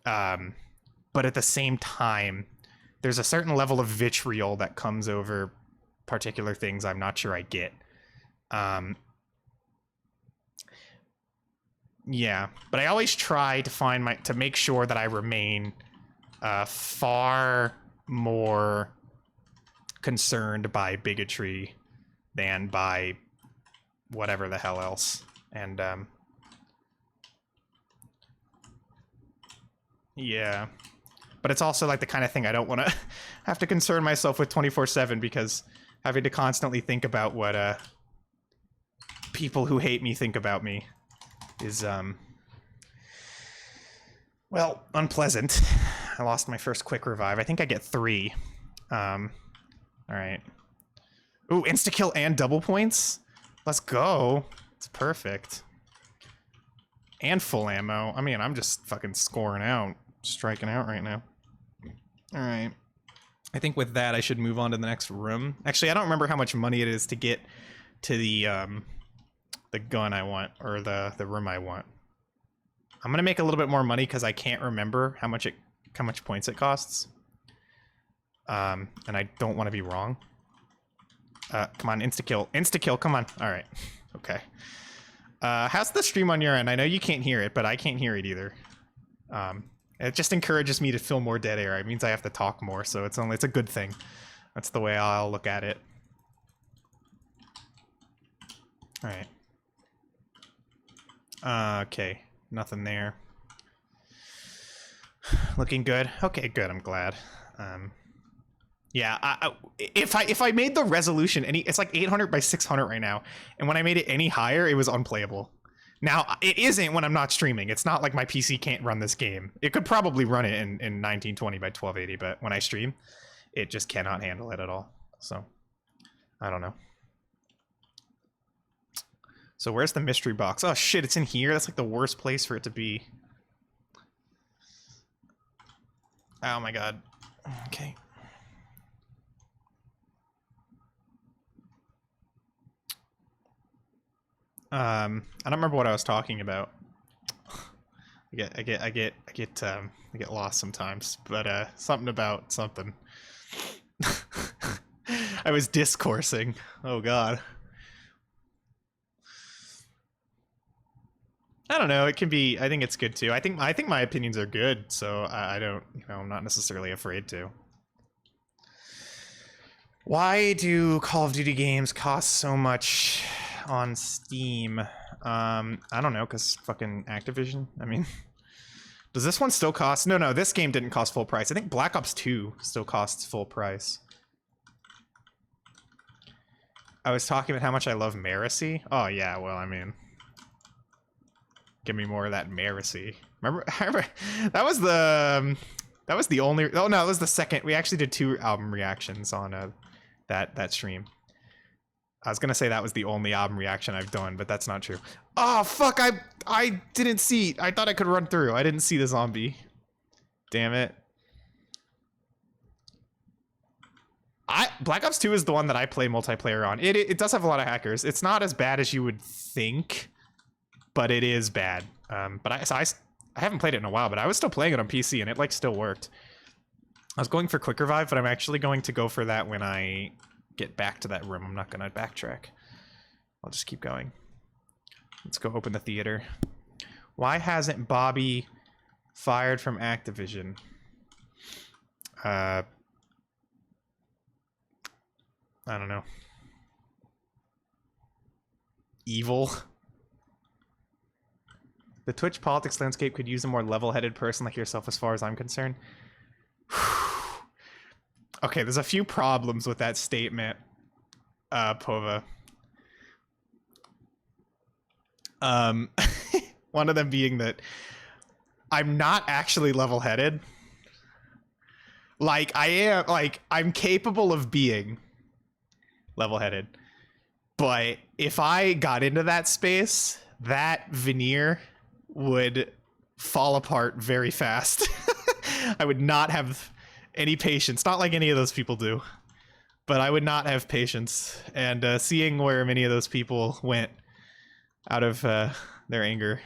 [SPEAKER 1] but at the same time, there's a certain level of vitriol that comes over particular things I'm not sure I get. Yeah, but I always try to to make sure that I remain far more concerned by bigotry than by whatever the hell else. And yeah, but it's also like the kind of thing I don't want to have to concern myself with 24/7, because having to constantly think about what people who hate me think about me is well, unpleasant. I lost my first quick revive. I think I get 3. All right. Ooh, insta-kill and double points? Let's go. It's perfect. And full ammo. I mean, I'm just fucking scoring out. Striking out right now. All right. I think with that, I should move on to the next room. Actually, I don't remember how much money it is to get to the gun I want, or the room I want. I'm gonna make a little bit more money because I can't remember how much points it costs. And I don't want to be wrong. Come on, insta-kill. Insta-kill, come on. All right. Okay. How's the stream on your end? I know you can't hear it, but I can't hear it either. It just encourages me to fill more dead air. It means I have to talk more, so it's a good thing. That's the way I'll look at it. All right. Okay. Nothing there. Looking good. Okay, good. I'm glad. Yeah, if I made the resolution it's like 800 by 600 right now, and when I made it any higher, it was unplayable. Now, it isn't when I'm not streaming. It's not like my PC can't run this game. It could probably run it in 1920 by 1280, but when I stream, it just cannot handle it at all. So, I don't know. So where's the mystery box? Oh shit, it's in here? That's like the worst place for it to be. Oh my god. Okay. I don't remember what I was talking about. I get lost sometimes, but something about something. I was discoursing. Oh god. I don't know. It can be. I think it's good too. I think my opinions are good, so I don't. I'm not necessarily afraid to. Why do Call of Duty games cost so much on Steam? I don't know, cause fucking Activision. I mean, does this one still cost? No, this game didn't cost full price. I think Black Ops 2 still costs full price. I was talking about how much I love Maracy. Oh yeah, well, I mean. Give me more of that Maracy. Remember that was the only. Oh no, it was the second. We actually did 2 album reactions on that stream. I was gonna say that was the only album reaction I've done, but that's not true. Oh fuck! I didn't see. I thought I could run through. I didn't see the zombie. Damn it. Black Ops 2 is the one that I play multiplayer on. It does have a lot of hackers. It's not as bad as you would think, but it is bad. But I haven't played it in a while, but I was still playing it on PC and it like still worked. I was going for quick revive, but I'm actually going to go for that when I get back to that room. I'm not gonna backtrack. I'll just keep going. Let's go open the theater. Why hasn't Bobby fired from Activision? I don't know. Evil. The Twitch politics landscape could use a more level-headed person like yourself as far as I'm concerned. Okay, there's a few problems with that statement, Pova. One of them being that I'm not actually level-headed. Like, I'm capable of being level-headed. But if I got into that space, that veneer would fall apart very fast. I would not have any patience, not like any of those people do, but I would not have patience. And seeing where many of those people went out of their anger,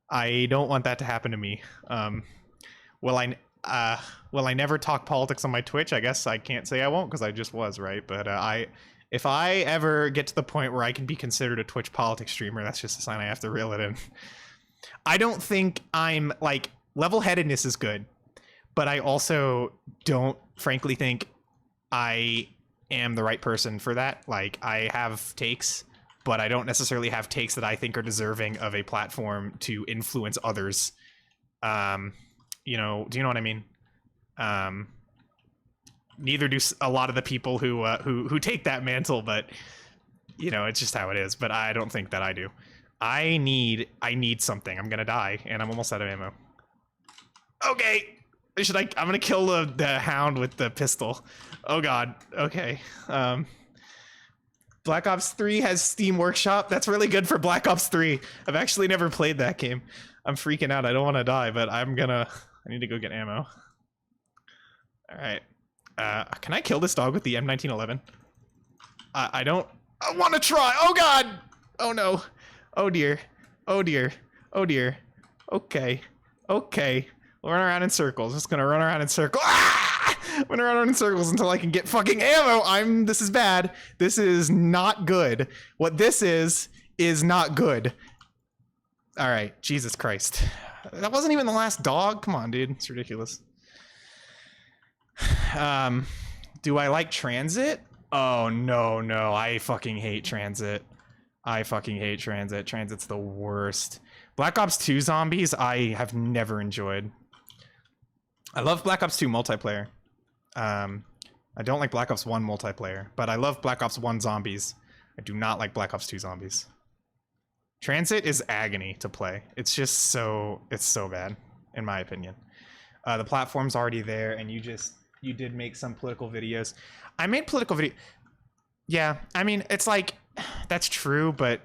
[SPEAKER 1] I don't want that to happen to me. Will I never talk politics on my Twitch? I guess I can't say I won't because I just was, right? But if I ever get to the point where I can be considered a Twitch politics streamer, that's just a sign I have to reel it in. I don't think I'm, like, level-headedness is good, but I also don't, frankly, think I am the right person for that. Like, I have takes, but I don't necessarily have takes that I think are deserving of a platform to influence others. You know, do you know what I mean? Neither do a lot of the people who take that mantle, but you know, it's just how it is. But I don't think that I do. I need something. I'm gonna die, and I'm almost out of ammo. Okay, I'm gonna kill the hound with the pistol. Oh god. Okay. Black Ops 3 has Steam Workshop. That's really good for Black Ops 3. I've actually never played that game. I'm freaking out. I don't want to die, but I need to go get ammo. All right. Can I kill this dog with the M1911? I want to try. Oh god. Oh no. Oh dear. Oh dear. Oh dear. Okay. Okay. We'll run around in circles. Just gonna run around in circles. Ah! I'm gonna run around in circles until I can get fucking ammo. This is bad. This is not good. What this is not good. All right. Jesus Christ. That wasn't even the last dog. Come on, dude. It's ridiculous. Do I like transit? Oh, no. I fucking hate transit. Transit's the worst. Black Ops 2 zombies, I have never enjoyed. I love Black Ops 2 multiplayer. I don't like Black Ops 1 multiplayer, but I love Black Ops 1 zombies. I do not like Black Ops 2 zombies. Transit is agony to play. It's so bad, in my opinion. The platform's already there, and you did make some political videos. I made political video. Yeah, I mean, it's like, that's true, but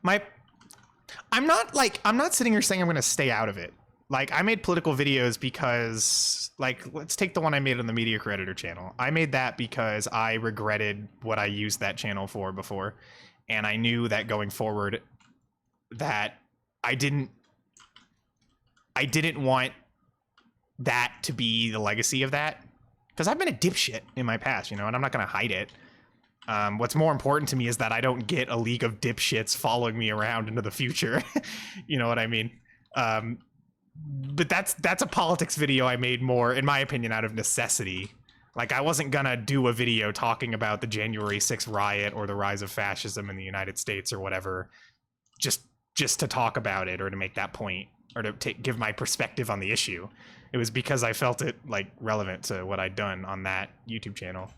[SPEAKER 1] I'm not sitting here saying I'm going to stay out of it. Like, I made political videos because, like, let's take the one I made on the Media Creditor channel. I made that because I regretted what I used that channel for before. And I knew that going forward that I didn't want that to be the legacy of that. Because I've been a dipshit in my past, you know, and I'm not going to hide it. What's more important to me is that I don't get a league of dipshits following me around into the future. You know what I mean? But that's a politics video I made more, in my opinion, out of necessity. Like, I wasn't gonna do a video talking about the January 6th riot or the rise of fascism in the United States or whatever, just to talk about it or to make that point or to give my perspective on the issue. It was because I felt it, like, relevant to what I'd done on that YouTube channel.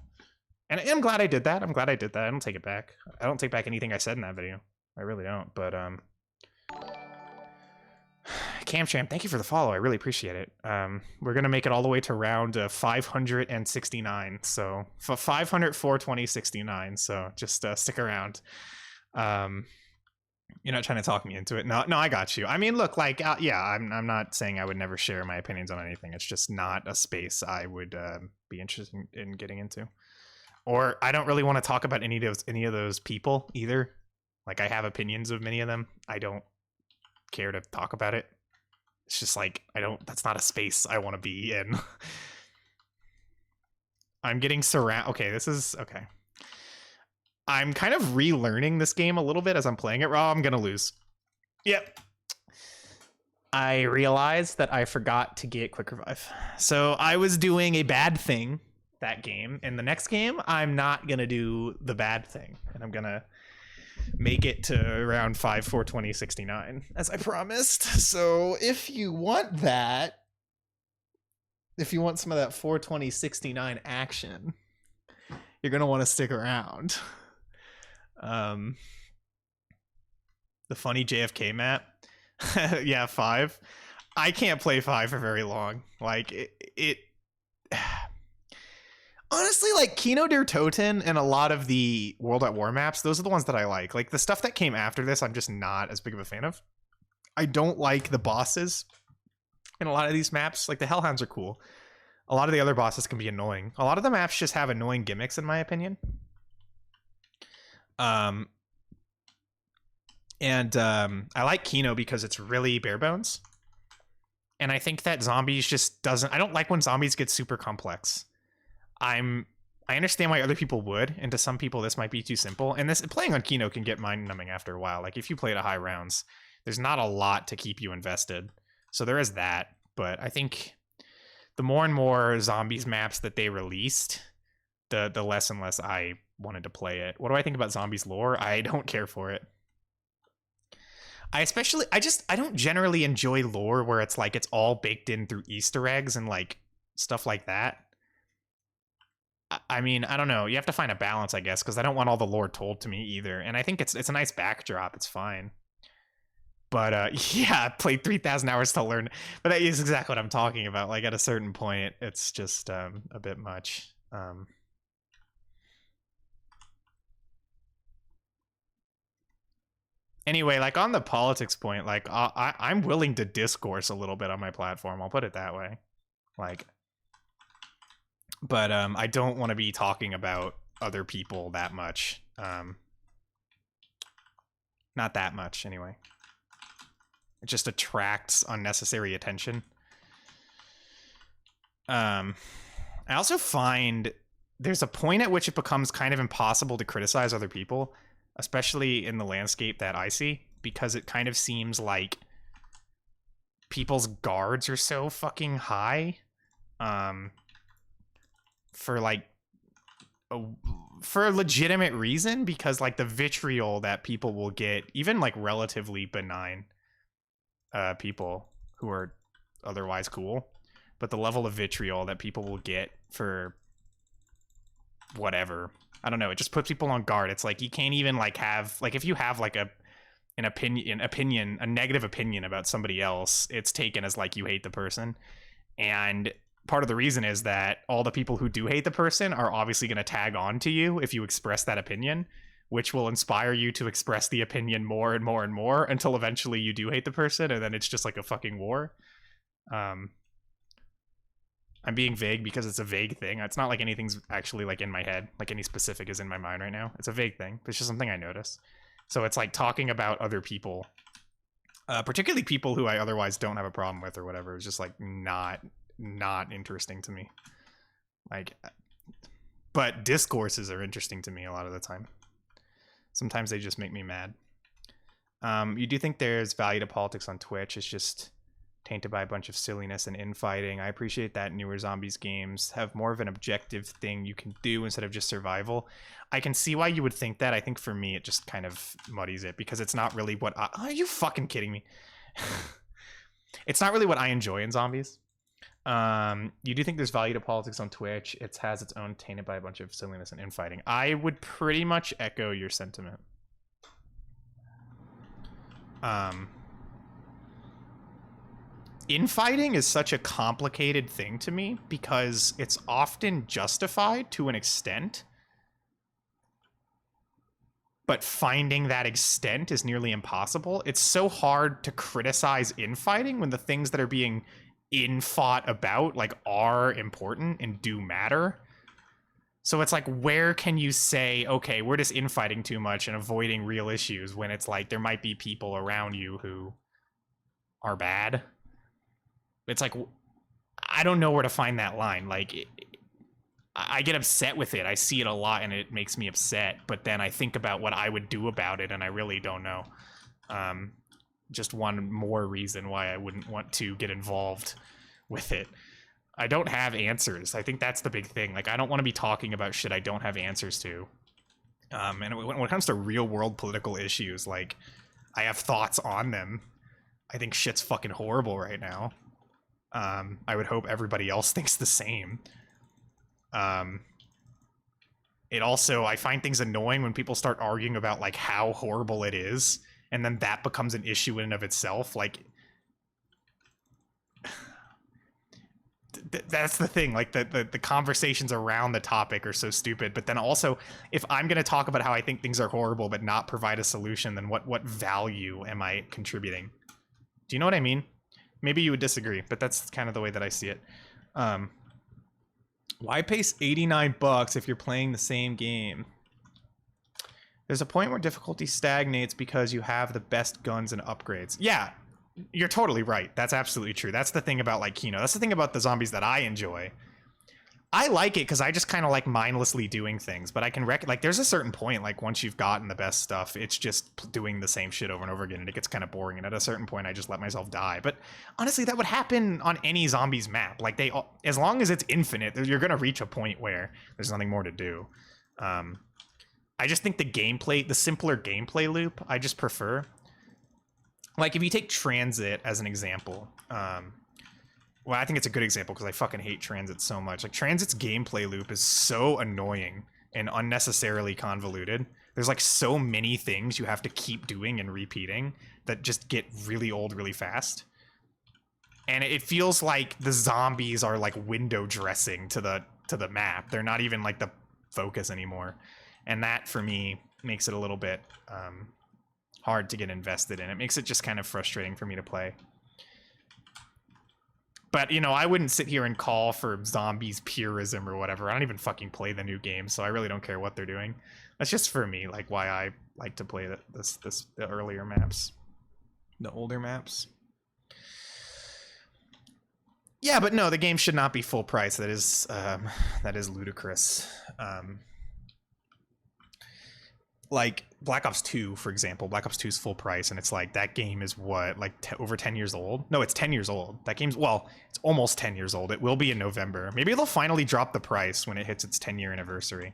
[SPEAKER 1] And I'm glad I did that. I don't take it back. I don't take back anything I said in that video. I really don't. But CamChamp, thank you for the follow. I really appreciate it. We're gonna make it all the way to round 569. So 500, 420, 69. So just stick around. You're not trying to talk me into it. No, I got you. I mean, look, like, yeah, I'm not saying I would never share my opinions on anything. It's just not a space I would be interested in getting into. Or I don't really want to talk about any of those people either. Like, I have opinions of many of them. I don't care to talk about it. It's just like, that's not a space I want to be in. I'm getting okay, okay. I'm kind of relearning this game a little bit as I'm playing it. I'm gonna lose. Yep. I realized that I forgot to get quick revive. So I was doing a bad thing that game. In the next game, I'm not gonna do the bad thing. And I'm gonna make it to around 5, 420, 69, as I promised. So if you want that, if you want some of that 420, 69 action, you're gonna want to stick around. The funny JFK map. Yeah, 5. I can't play 5 for very long. Like, it honestly, like, Kino der Toten and a lot of the World at War maps, those are the ones that I like. Like, the stuff that came after this, I'm just not as big of a fan of. I don't like the bosses in a lot of these maps. Like, the Hellhounds are cool. A lot of the other bosses can be annoying. A lot of the maps just have annoying gimmicks, in my opinion. I like Kino because it's really bare bones. And I think that zombies just doesn't... I don't like when zombies get super complex. I understand why other people would, and to some people this might be too simple. And playing on Kino can get mind-numbing after a while. Like, if you play at high rounds, there's not a lot to keep you invested. So there is that. But I think the more and more zombies maps that they released, the less and less I wanted to play it. What do I think about zombies lore? I don't care for it. I don't generally enjoy lore where it's like it's all baked in through Easter eggs and like stuff like that. I mean, I don't know. You have to find a balance, I guess, because I don't want all the lore told to me either. And I think it's a nice backdrop. It's fine. But yeah, I played 3,000 hours to learn. But that is exactly what I'm talking about. Like at a certain point, it's just a bit much. Anyway, like on the politics point, like I'm willing to discourse a little bit on my platform. I'll put it that way. Like, but I don't want to be talking about other people that much. Not that much, anyway. It just attracts unnecessary attention. I also find there's a point at which it becomes kind of impossible to criticize other people, especially in the landscape that I see, because it kind of seems like people's guards are so fucking high. For like for a legitimate reason, because like the vitriol that people will get, even like relatively benign people who are otherwise cool, but the level of vitriol that people will get for whatever, I don't know, it just puts people on guard. It's like you can't even like have like, if you have like a negative opinion about somebody else, it's taken as like you hate the person. And part of the reason is that all the people who do hate the person are obviously going to tag on to you if you express that opinion, which will inspire you to express the opinion more and more and more until eventually you do hate the person, and then it's just like a fucking war. I'm being vague because it's a vague thing. It's not like anything's actually like in my head, like any specific is in my mind right now. It's a vague thing, but it's just something I notice. So it's like talking about other people, particularly people who I otherwise don't have a problem with or whatever, is just like not interesting to me. Like, but discourses are interesting to me a lot of the time. Sometimes they just make me mad. You do think there's value to politics on Twitch? It's just tainted by a bunch of silliness and infighting. I appreciate that newer zombies games have more of an objective thing you can do instead of just survival. I can see why you would think that. I think for me, it just kind of muddies it because it's not really what are you fucking kidding me? It's not really what I enjoy in zombies. You do think there's value to politics on Twitch? It has its own tainted by a bunch of silliness and infighting. I would pretty much echo your sentiment. Infighting is such a complicated thing to me because it's often justified to an extent, but finding that extent is nearly impossible. It's so hard to criticize infighting when the things that are being in-fought about like are important and do matter. So it's like, where can you say, okay, we're just infighting too much and avoiding real issues when it's like there might be people around you who are bad? It's like, I don't know where to find that line. Like, I get upset with it. I see it a lot and it makes me upset. But then I think about what I would do about it and I really don't know. Just one more reason why I wouldn't want to get involved with it. I don't have answers. I think that's the big thing. Like, I don't want to be talking about shit I don't have answers to. And when it comes to real world political issues, like, I have thoughts on them. I think shit's fucking horrible right now. I would hope everybody else thinks the same. It also, I find things annoying when people start arguing about like how horrible it is, and then that becomes an issue in and of itself. Like, that's the thing. Like the conversations around the topic are so stupid. But then also, if I'm going to talk about how I think things are horrible but not provide a solution, then what value am I contributing? Do you know what I mean? Maybe you would disagree, but that's kind of the way that I see it. Why pay $89 if you're playing the same game? There's a point where difficulty stagnates because you have the best guns and upgrades. Yeah, you're totally right. That's absolutely true. That's the thing about like Kino. That's the thing about the zombies that I enjoy. I like it because I just kind of like mindlessly doing things, but I can like there's a certain point, like once you've gotten the best stuff, it's just doing the same shit over and over again, and it gets kind of boring. And at a certain point, I just let myself die. But honestly, that would happen on any zombies map. Like as long as it's infinite, you're gonna reach a point where there's nothing more to do. I just think the gameplay, the simpler gameplay loop, I just prefer. Like if you take Transit as an example, well, I think it's a good example because I fucking hate Transit so much. Like Transit's gameplay loop is so annoying and unnecessarily convoluted. There's like so many things you have to keep doing and repeating that just get really old really fast. And it feels like the zombies are like window dressing to the map. They're not even like the focus anymore. And that for me makes it a little bit hard to get invested in. It makes it just kind of frustrating for me to play. But, you know, I wouldn't sit here and call for zombies purism or whatever. I don't even fucking play the new game, so I really don't care what they're doing. That's just for me, like why I like to play the earlier maps, the older maps. Yeah, but no, the game should not be full price. That is ludicrous. Like Black Ops 2, for example. Black Ops 2 is full price, and it's like that game is what, like over 10 years old? No, it's 10 years old. That game's, well, it's almost 10 years old. It will be in November. Maybe they'll finally drop the price when it hits its 10-year anniversary.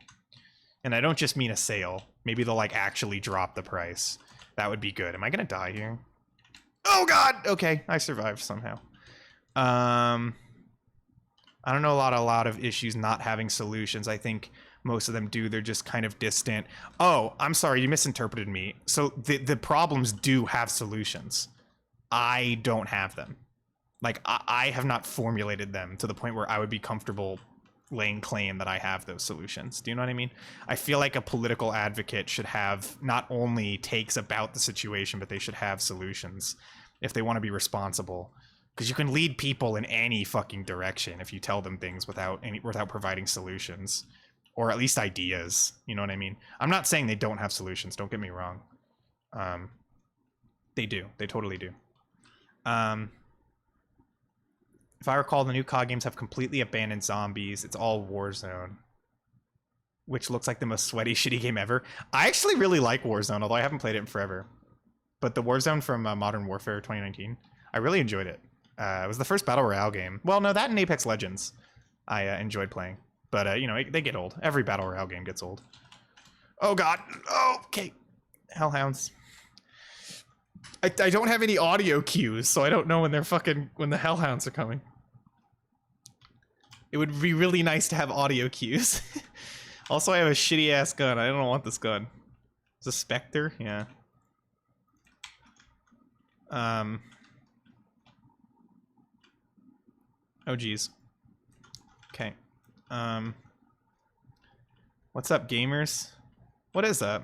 [SPEAKER 1] And I don't just mean a sale. Maybe they'll like actually drop the price. That would be good. Am I gonna die here? Oh god! Okay, I survived somehow. I don't know a lot of issues not having solutions. I think most of them do. They're just kind of distant. Oh, I'm sorry, you misinterpreted me. So the problems do have solutions. I don't have them. Like, I have not formulated them to the point where I would be comfortable laying claim that I have those solutions. Do you know what I mean? I feel like a political advocate should have not only takes about the situation, but they should have solutions if they want to be responsible. Because you can lead people in any fucking direction if you tell them things without providing solutions. Or at least ideas, you know what I mean? I'm not saying they don't have solutions, don't get me wrong. They do, they totally do. If I recall, the new COD games have completely abandoned zombies. It's all Warzone. Which looks like the most sweaty, shitty game ever. I actually really like Warzone, although I haven't played it in forever. But the Warzone from Modern Warfare 2019, I really enjoyed it. It was the first Battle Royale game. Well, no, that and Apex Legends I enjoyed playing. But, you know, they get old. Every Battle Royale game gets old. Oh, God. Oh, okay. Hellhounds. I don't have any audio cues, so I don't know when the Hellhounds are coming. It would be really nice to have audio cues. Also, I have a shitty-ass gun. I don't want this gun. It's a Spectre? Yeah. Oh, geez. Okay. What's up, gamers? What is up?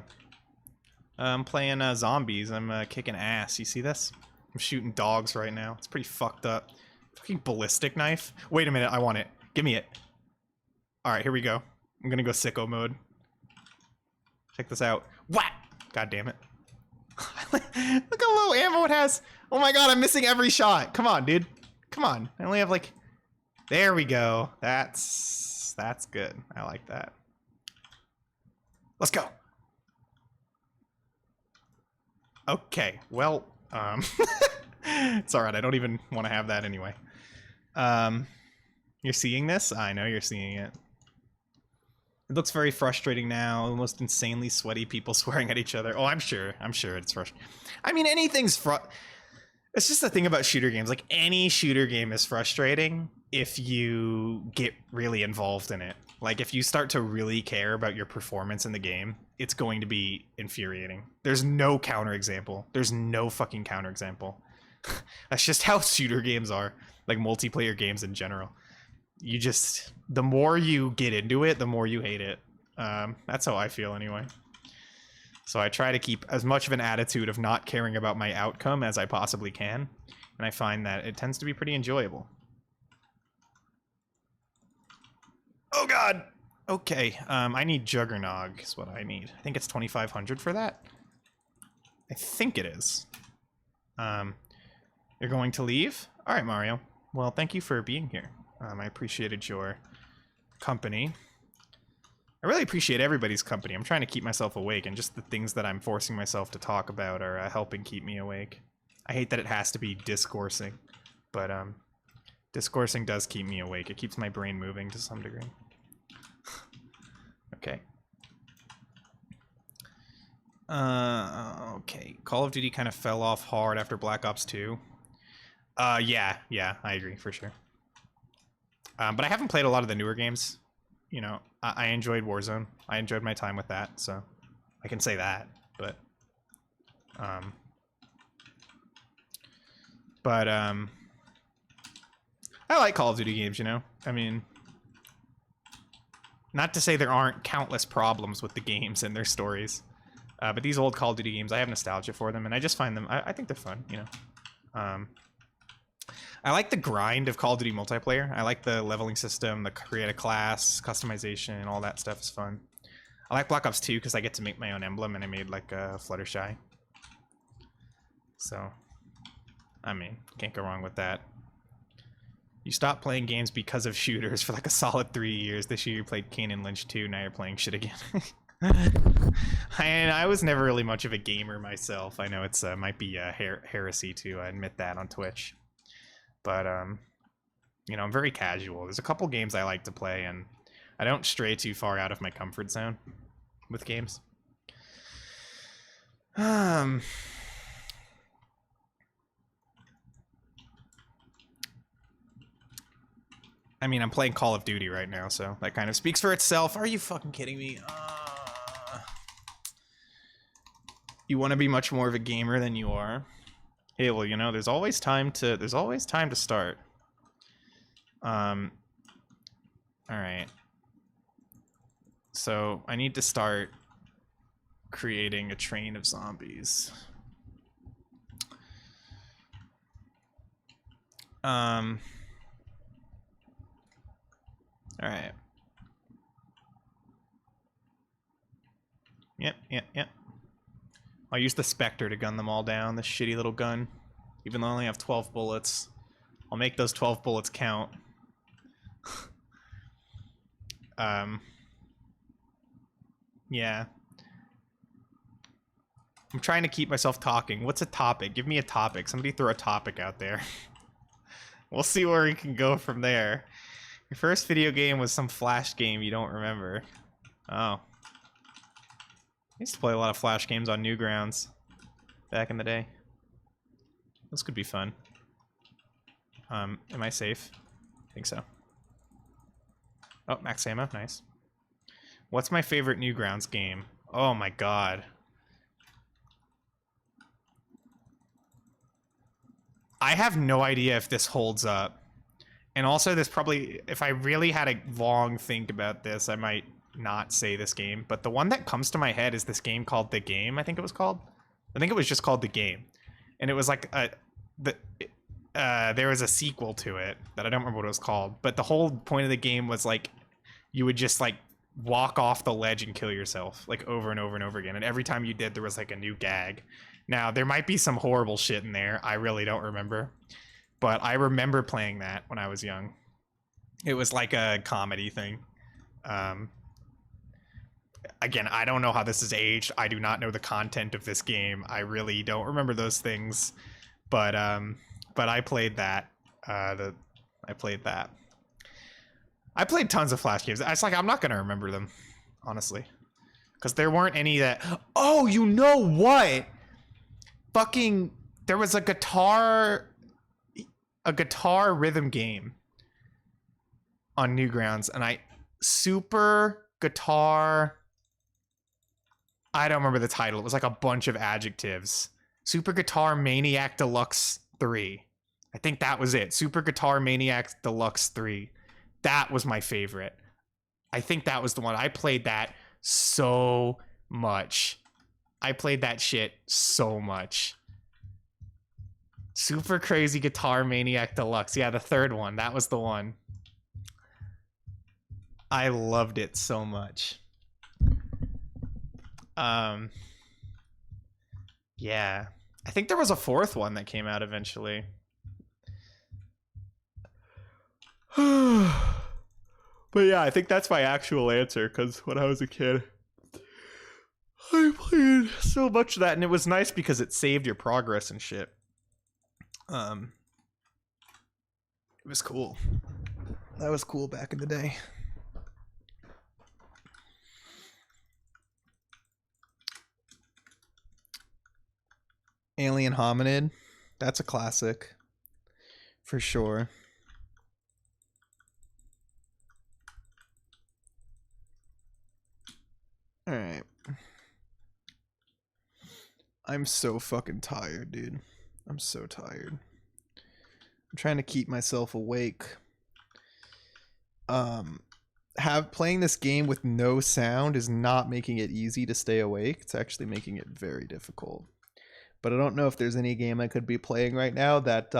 [SPEAKER 1] I'm playing zombies. I'm kicking ass. You see this? I'm shooting dogs right now. It's pretty fucked up. Fucking ballistic knife. Wait a minute. I want it. Give me it. All right, here we go. I'm gonna go sicko mode. Check this out. Whack! God damn it. Look how low ammo it has. Oh my god, I'm missing every shot. Come on, dude. Come on. I only have like... There we go. That's good. I like that. Let's go. Okay, well, it's alright. I don't even want to have that anyway. You're seeing this? I know you're seeing it. It looks very frustrating now. Almost insanely sweaty people swearing at each other. Oh, I'm sure it's frustrating. I mean, anything's it's just the thing about shooter games. Like, any shooter game is frustrating if you get really involved in it. Like, if you start to really care about your performance in the game, it's going to be infuriating. There's no counterexample. There's no fucking counterexample. That's just how shooter games are. Like, multiplayer games in general. You just... The more you get into it, the more you hate it. That's how I feel anyway. So I try to keep as much of an attitude of not caring about my outcome as I possibly can. And I find that it tends to be pretty enjoyable. Oh god! Okay, I need Juggernog is what I need. I think it's 2,500 for that. I think it is. You're going to leave? Alright, Mario. Well, thank you for being here. I appreciated your company. I really appreciate everybody's company. I'm trying to keep myself awake, and just the things that I'm forcing myself to talk about are helping keep me awake. I hate that it has to be discoursing, but discoursing does keep me awake. It keeps my brain moving to some degree. Okay. Okay. Call of Duty kind of fell off hard after Black Ops 2. Yeah, I agree, for sure. But I haven't played a lot of the newer games. You know, I enjoyed Warzone. I enjoyed my time with that, so I can say that. But I like Call of Duty games, you know? I mean, not to say there aren't countless problems with the games and their stories, but these old Call of Duty games, I have nostalgia for them, and I just find them, I think they're fun, you know? I like the grind of Call of Duty multiplayer. I like the leveling system, the create a class, customization, all that stuff is fun. I like Black Ops 2 because I get to make my own emblem, and I made like a Fluttershy. So, I mean, can't go wrong with that. You stopped playing games because of shooters for like a solid 3 years. This year you played Kane and Lynch 2, now you're playing shit again. I was never really much of a gamer myself. I know it's might be a heresy to admit that on Twitch. But, you know, I'm very casual. There's a couple games I like to play, and I don't stray too far out of my comfort zone with games. I mean, I'm playing Call of Duty right now, so that kind of speaks for itself. Are you fucking kidding me? You want to be much more of a gamer than you are? Hey, well, you know, there's always time to start. All right. So I need to start creating a train of zombies. All right. Yep. I'll use the Spectre to gun them all down, this shitty little gun. Even though I only have 12 bullets. I'll make those 12 bullets count. Yeah. I'm trying to keep myself talking. What's a topic? Give me a topic. Somebody throw a topic out there. We'll see where we can go from there. Your first video game was some Flash game you don't remember. Oh. I used to play a lot of Flash games on Newgrounds back in the day. Those could be fun. Am I safe? I think so. Oh, max ammo, nice. What's my favorite Newgrounds game? Oh my god. I have no idea if this holds up. And also this probably, if I really had a long think about this, I might not say this game, but the one that comes to my head is this game called The Game, I think it was called. I think it was just called The Game. And it was like there was a sequel to it that I don't remember what it was called, but the whole point of the game was like you would just like walk off the ledge and kill yourself like over and over and over again, and every time you did there was like a new gag. Now there might be some horrible shit in there, I really don't remember, but I remember playing that when I was young. It was like a comedy thing. Again, I don't know how this is aged. I do not know the content of this game. I really don't remember those things. But I played that. I played that. I played tons of Flash games. It's like I'm not gonna remember them, honestly, because there weren't any that. Oh, you know what? Fucking, there was a guitar rhythm game on Newgrounds, and Super Guitar. I don't remember the title. It was like a bunch of adjectives. Super Guitar Maniac Deluxe 3. I think that was it. Super Guitar Maniac Deluxe 3. That was my favorite. I think that was the one. I played that so much. I played that shit so much. Super Crazy Guitar Maniac Deluxe. Yeah, the third one. That was the one. I loved it so much. Yeah. I think there was a fourth one that came out eventually. But yeah, I think that's my actual answer, because when I was a kid, I played so much of that, and it was nice because it saved your progress and shit. It was cool. That was cool back in the day. Alien Hominid. That's a classic. For sure. Alright. I'm so fucking tired, dude. I'm so tired. I'm trying to keep myself awake. Playing this game with no sound is not making it easy to stay awake. It's actually making it very difficult. But I don't know if there's any game I could be playing right now that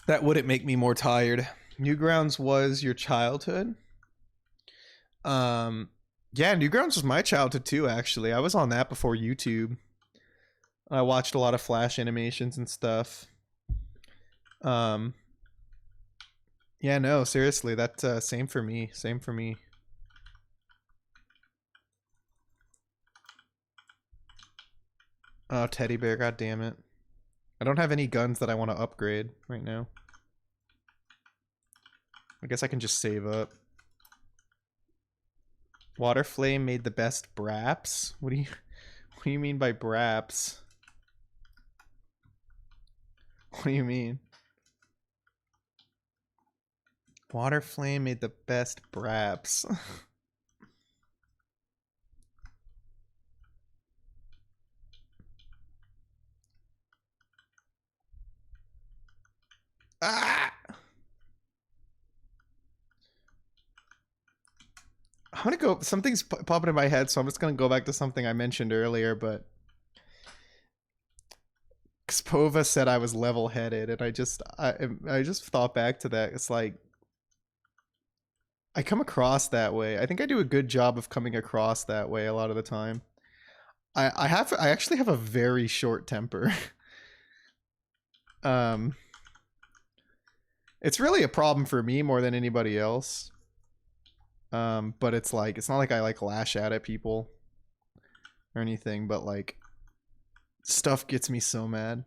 [SPEAKER 1] that wouldn't make me more tired. Newgrounds was your childhood? Yeah, Newgrounds was my childhood too, actually. I was on that before YouTube. I watched a lot of Flash animations and stuff. Yeah, no, seriously, that's same for me. Same for me. Oh, teddy bear, god damn it. I don't have any guns that I want to upgrade right now. I guess I can just save up. Waterflame made the best braps? What do you mean by braps? What do you mean? Waterflame made the best braps. Ah! I'm gonna go. Something's popping in my head, so I'm just gonna go back to something I mentioned earlier. But Xpova said I was level-headed, and I just thought back to that. It's like I come across that way. I think I do a good job of coming across that way a lot of the time. I actually have a very short temper. It's really a problem for me more than anybody else. But it's like, it's not like I like lash out at people or anything, but like stuff gets me so mad.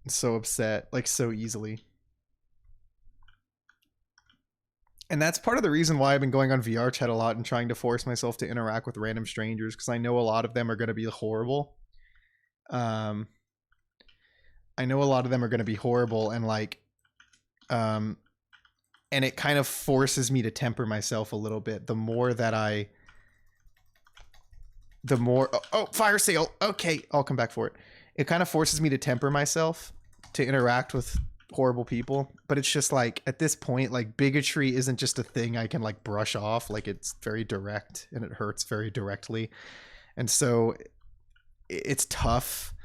[SPEAKER 1] So upset, like so easily. And that's part of the reason why I've been going on VR chat a lot and trying to force myself to interact with random strangers, because I know a lot of them are going to be horrible. I know a lot of them are going to be horrible, and like, and it kind of forces me to temper myself a little bit. The more that oh, fire sale. Okay, I'll come back for it. It kind of forces me to temper myself to interact with horrible people. But it's just like, at this point, like, bigotry isn't just a thing I can like brush off. Like, it's very direct and it hurts very directly. And so it's tough.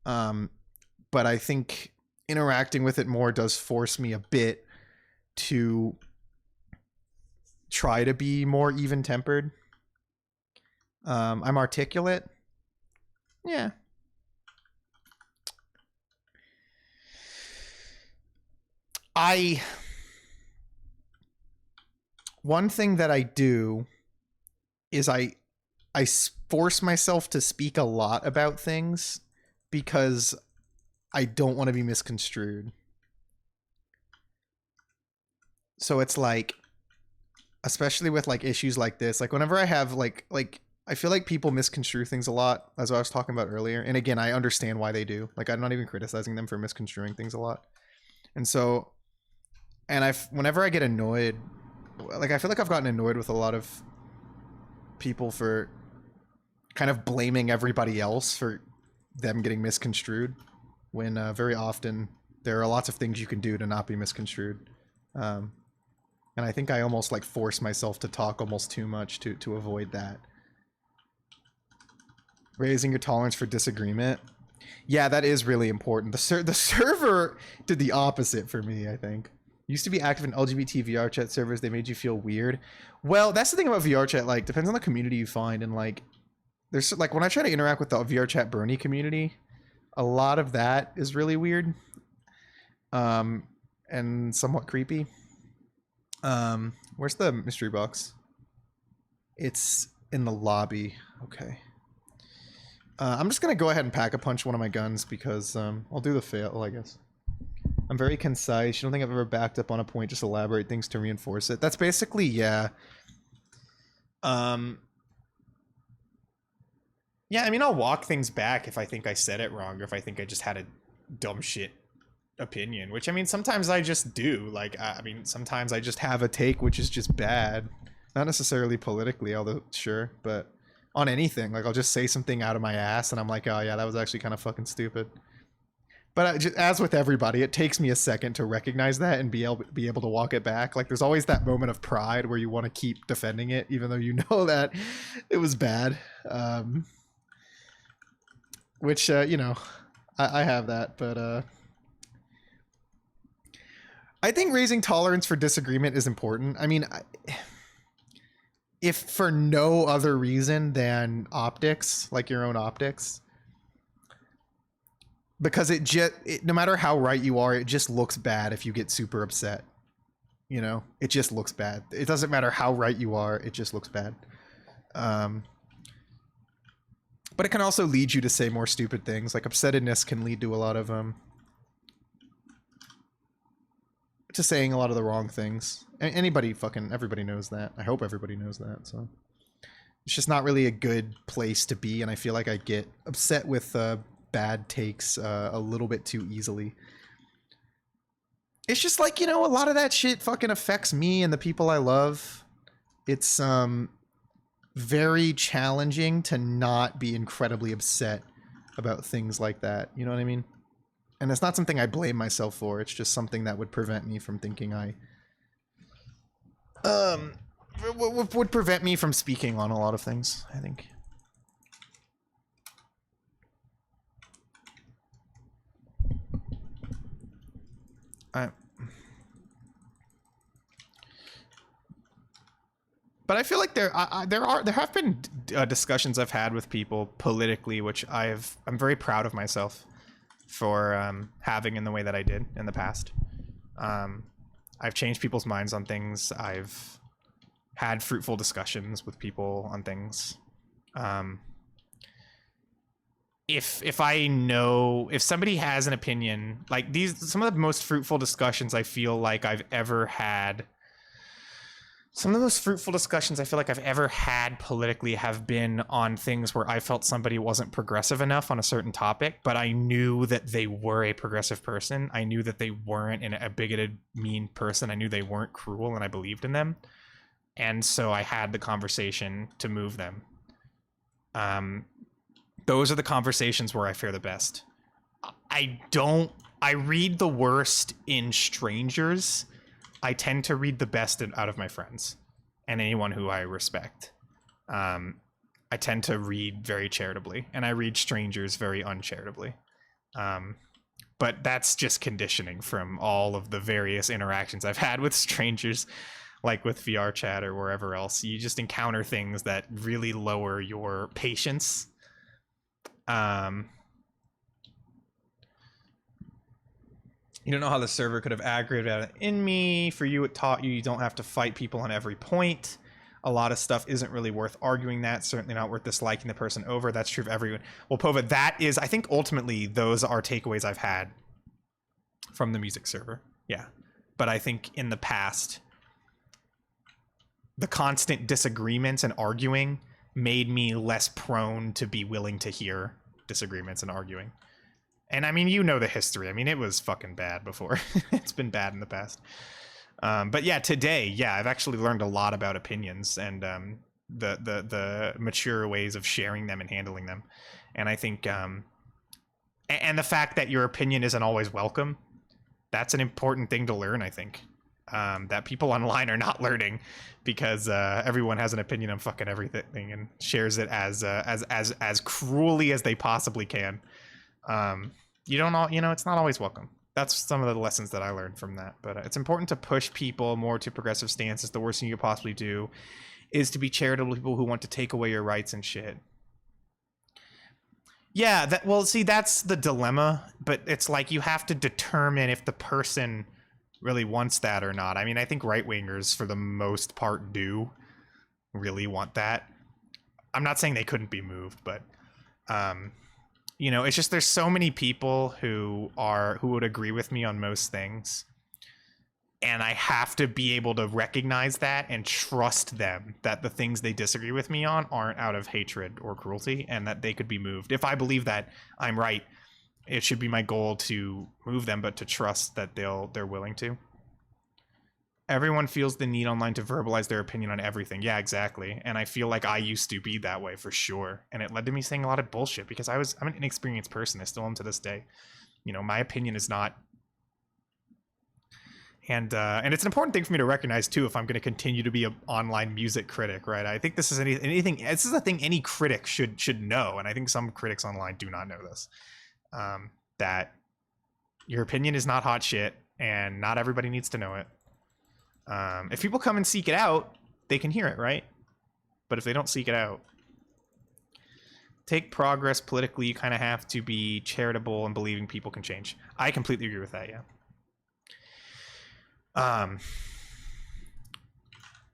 [SPEAKER 1] But I think interacting with it more does force me a bit to try to be more even-tempered. I'm articulate. Yeah. One thing that I do is I force myself to speak a lot about things because I don't want to be misconstrued. So it's like, especially with like issues like this, like whenever I have like I feel like people misconstrue things a lot, as I was talking about earlier. And again, I understand why they do. Like, I'm not even criticizing them for misconstruing things a lot. And so, and whenever I get annoyed, like I feel like I've gotten annoyed with a lot of people for kind of blaming everybody else for them getting misconstrued, when very often there are lots of things you can do to not be misconstrued. And I think I almost like force myself to talk almost too much to avoid that. Raising your tolerance for disagreement. Yeah, that is really important. The server did the opposite for me, I think. Used to be active in LGBT VR chat servers. They made you feel weird. Well, that's the thing about VR chat. Like, depends on the community you find. And like, there's like, when I try to interact with the VR chat Bernie community,
[SPEAKER 3] A lot of that is really weird, and somewhat creepy. Where's the mystery box? It's in the lobby. Okay. I'm just gonna go ahead and pack a punch one of my guns because I'll do the fail, I guess. I'm very concise. You don't think I've ever backed up on a point, just elaborate things to reinforce it. That's basically, yeah. Yeah, I mean, I'll walk things back if I think I said it wrong or if I think I just had a dumb shit opinion, which, I mean, sometimes I just do. Like, I mean, sometimes I just have a take which is just bad. Not necessarily politically, although sure, but on anything. Like, I'll just say something out of my ass and I'm like, oh yeah, that was actually kind of fucking stupid. But just, as with everybody, it takes me a second to recognize that and be able to walk it back. Like, there's always that moment of pride where you want to keep defending it, even though you know that it was bad. Which, you know, I have that, but I think raising tolerance for disagreement is important. I mean, if for no other reason than optics, like your own optics, because no matter how right you are, it just looks bad if you get super upset. You know, it just looks bad. It doesn't matter how right you are, it just looks bad. But it can also lead you to say more stupid things. Like, upsetness can lead to a lot of to saying a lot of the wrong things. Everybody knows that. I hope everybody knows that. So it's just not really a good place to be, and I feel like I get upset with bad takes a little bit too easily. It's just like, you know, a lot of that shit fucking affects me and the people I love. It's very challenging to not be incredibly upset about things like that. You know what I mean? And it's not something I blame myself for. It's just something that would prevent me from thinking would prevent me from speaking on a lot of things, I think. But I feel like there have been discussions I've had with people politically, which I'm very proud of myself for having in the way that I did in the past. I've changed people's minds on things. I've had fruitful discussions with people on things. If I know, if somebody has an opinion, like some of the most fruitful discussions I feel like I've ever had. Some of the most fruitful discussions I feel like I've ever had politically have been on things where I felt somebody wasn't progressive enough on a certain topic, but I knew that they were a progressive person. I knew that they weren't a bigoted, mean person. I knew they weren't cruel, and I believed in them. And so I had the conversation to move them. Those are the conversations where I fare the best. I read the worst in strangers. I tend to read the best out of my friends and anyone who I respect. I tend to read very charitably, and I read strangers very uncharitably. But that's just conditioning from all of the various interactions I've had with strangers, like with VR chat or wherever else. You just encounter things that really lower your patience. You don't know how the server could have aggravated it in me. For you, it taught you don't have to fight people on every point. A lot of stuff isn't really worth arguing that. Certainly not worth disliking the person over. That's true of everyone. Well, Pova, that is, I think ultimately those are takeaways I've had from the music server. Yeah. But I think in the past, the constant disagreements and arguing made me less prone to be willing to hear disagreements and arguing. And I mean, you know the history. I mean, it was fucking bad before. It's been bad in the past. But yeah, today, yeah, I've actually learned a lot about opinions and the mature ways of sharing them and handling them. And I think, and the fact that your opinion isn't always welcome, that's an important thing to learn, I think. That people online are not learning because everyone has an opinion on fucking everything and shares it as cruelly as they possibly can. You know, it's not always welcome. That's some of the lessons that I learned from that. But it's important to push people more to progressive stances. The worst thing you could possibly do is to be charitable to people who want to take away your rights and shit. Yeah, that, well, see, that's the dilemma, but it's like you have to determine if the person really wants that or not. I mean, I think right-wingers, for the most part, do really want that. I'm not saying they couldn't be moved, but, you know, it's just there's so many people who would agree with me on most things. And I have to be able to recognize that and trust them that the things they disagree with me on aren't out of hatred or cruelty and that they could be moved. If I believe that I'm right, it should be my goal to move them, but to trust that they're willing to. Everyone feels the need online to verbalize their opinion on everything. Yeah, exactly. And I feel like I used to be that way for sure. And it led to me saying a lot of bullshit because I'm an inexperienced person. I still am to this day. You know, my opinion is not. And it's an important thing for me to recognize too if I'm going to continue to be an online music critic, right? I think this is anything. This is a thing any critic should know, and I think some critics online do not know this. That your opinion is not hot shit, and not everybody needs to know it. If people come and seek it out, they can hear it, right? But if they don't seek it out, take progress politically. You kind of have to be charitable and believing people can change. I completely agree with that. Yeah.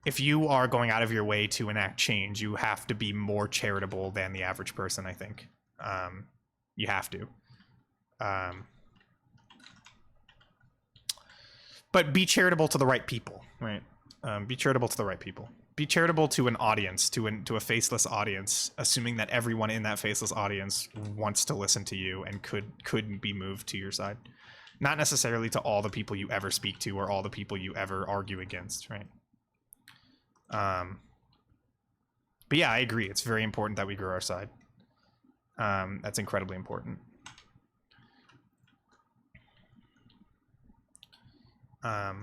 [SPEAKER 3] If you are going out of your way to enact change, you have to be more charitable than the average person, I think. You have to. But be charitable to the right people, right? Be charitable to the right people. Be charitable to an audience, to a faceless audience, assuming that everyone in that faceless audience wants to listen to you and could be moved to your side. Not necessarily to all the people you ever speak to or all the people you ever argue against, right? But yeah, I agree. It's very important that we grow our side. That's incredibly important. I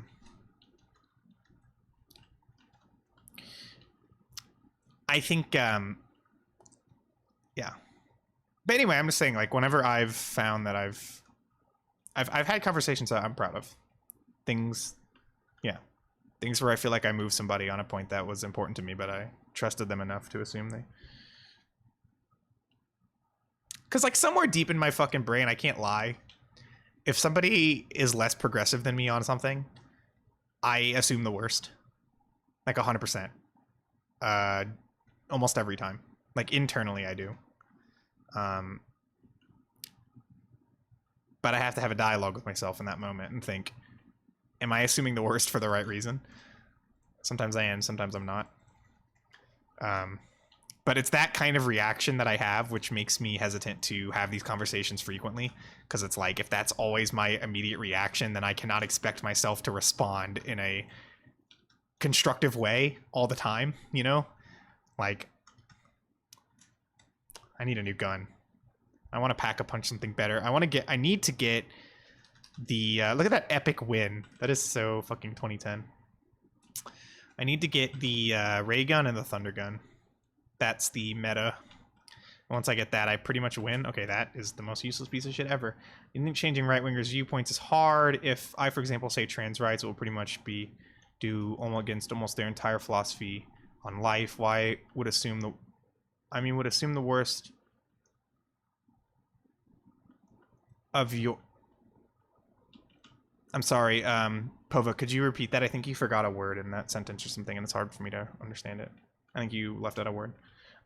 [SPEAKER 3] think, yeah. But anyway, I'm just saying, like, whenever I've found that I've had conversations that I'm proud of. Things, yeah. Things where I feel like I moved somebody on a point that was important to me, but I trusted them enough to assume they... Because, like, somewhere deep in my fucking brain, I can't lie. If somebody is less progressive than me on something, I assume the worst. Like, 100%. Almost every time. Like, internally, I do. But I have to have a dialogue with myself in that moment and think, am I assuming the worst for the right reason? Sometimes I am, sometimes I'm not. But it's that kind of reaction that I have which makes me hesitant to have these conversations frequently, because it's like, if that's always my immediate reaction, then I cannot expect myself to respond in a constructive way all the time, you know? Like, I need a new gun. I want to pack a punch something better. I need to get the, look at that epic win. That is so fucking 2010. I need to get the ray gun and the thunder gun. That's the meta. Once I get that, I pretty much win. Okay, that is the most useless piece of shit ever. You think changing right-wingers' viewpoints is hard? If I, for example, say trans rights, it will pretty much be against almost their entire philosophy on life. Why would assume the... I mean, would assume the worst of your... I'm sorry, Pova, could you repeat that? I think you forgot a word in that sentence or something, and it's hard for me to understand it. I think you left out a word.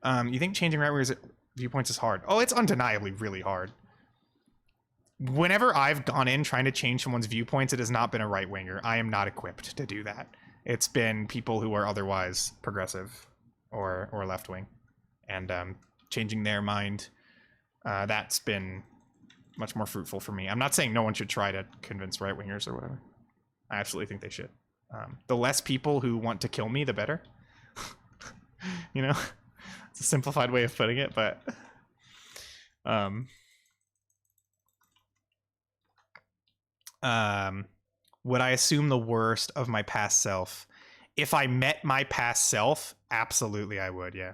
[SPEAKER 3] You think changing right-wingers' viewpoints is hard? Oh, it's undeniably really hard. Whenever I've gone in trying to change someone's viewpoints, it has not been a right-winger. I am not equipped to do that. It's been people who are otherwise progressive or left-wing. And changing their mind, that's been much more fruitful for me. I'm not saying no one should try to convince right-wingers or whatever. I absolutely think they should. The less people who want to kill me, the better. You know? It's a simplified way of putting it, but... would I assume the worst of my past self? If I met my past self, absolutely I would, yeah.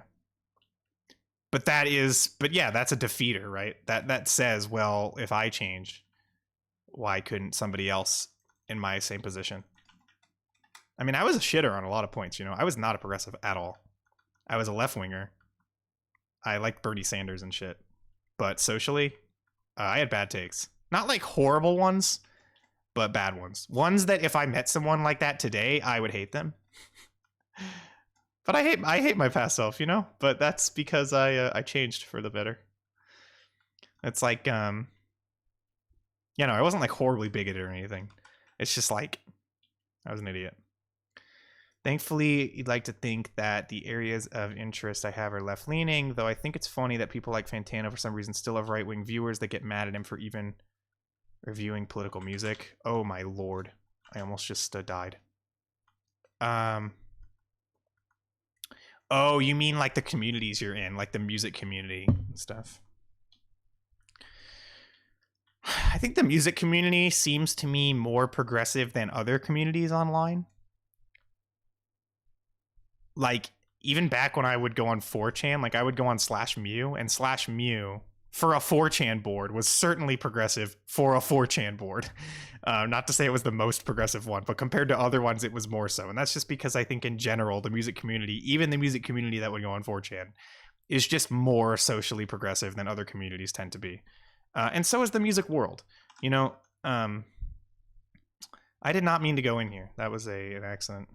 [SPEAKER 3] But yeah, that's a defeater, right? That says, well, if I changed, why couldn't somebody else in my same position? I mean, I was a shitter on a lot of points, you know? I was not a progressive at all. I was a left-winger. I liked Bernie Sanders and shit. but socially, I had bad takes. Not like horrible ones, but bad ones. Ones that if I met someone like that today, I would hate them. But I hate my past self, you know? But that's because I changed for the better. It's like I wasn't like horribly bigoted or anything. It's just like I was an idiot. Thankfully, you'd like to think that the areas of interest I have are left-leaning, though I think it's funny that people like Fantano for some reason still have right-wing viewers that get mad at him for even reviewing political music. Oh my lord. I almost just died. Oh, you mean like the communities you're in, like the music community and stuff. I think the music community seems to me more progressive than other communities online. Like, even back when I would go on 4chan, like I would go on /mu, and /mu for a 4chan board was certainly progressive for a 4chan board. Not to say it was the most progressive one, but compared to other ones, it was more so. And that's just because I think in general, the music community, even the music community that would go on 4chan, is just more socially progressive than other communities tend to be. And so is the music world. You know, I did not mean to go in here. That was an accident.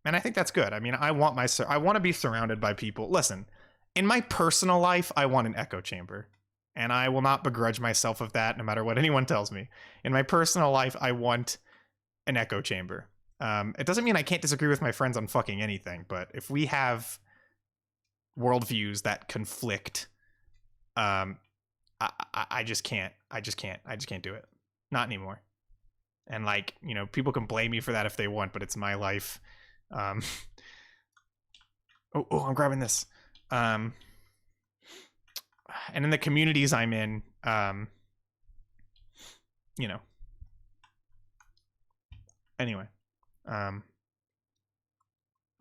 [SPEAKER 3] And I think that's good. I mean, I want to be surrounded by people. Listen, in my personal life, I want an echo chamber. And I will not begrudge myself of that no matter what anyone tells me. In my personal life, I want an echo chamber. It doesn't mean I can't disagree with my friends on fucking anything, but if we have worldviews that conflict, I just can't. I just can't do it. Not anymore. And like, you know, people can blame me for that if they want, but it's my life. I'm grabbing this. And in the communities I'm in, you know. Anyway, I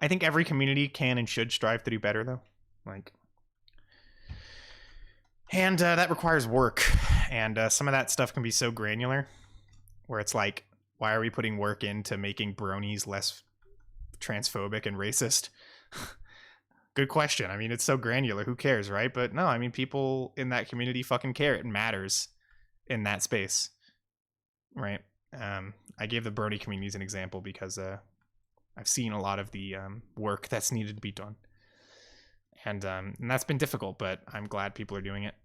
[SPEAKER 3] think every community can and should strive to do better, though. Like, and that requires work, and some of that stuff can be so granular, where it's like, why are we putting work into making bronies less transphobic and racist? Good question. I mean, it's so granular. Who cares, right? But no, I mean, people in that community fucking care. It matters in that space, right? I gave the brony community as an example because I've seen a lot of the work that's needed to be done. And that's been difficult, but I'm glad people are doing it.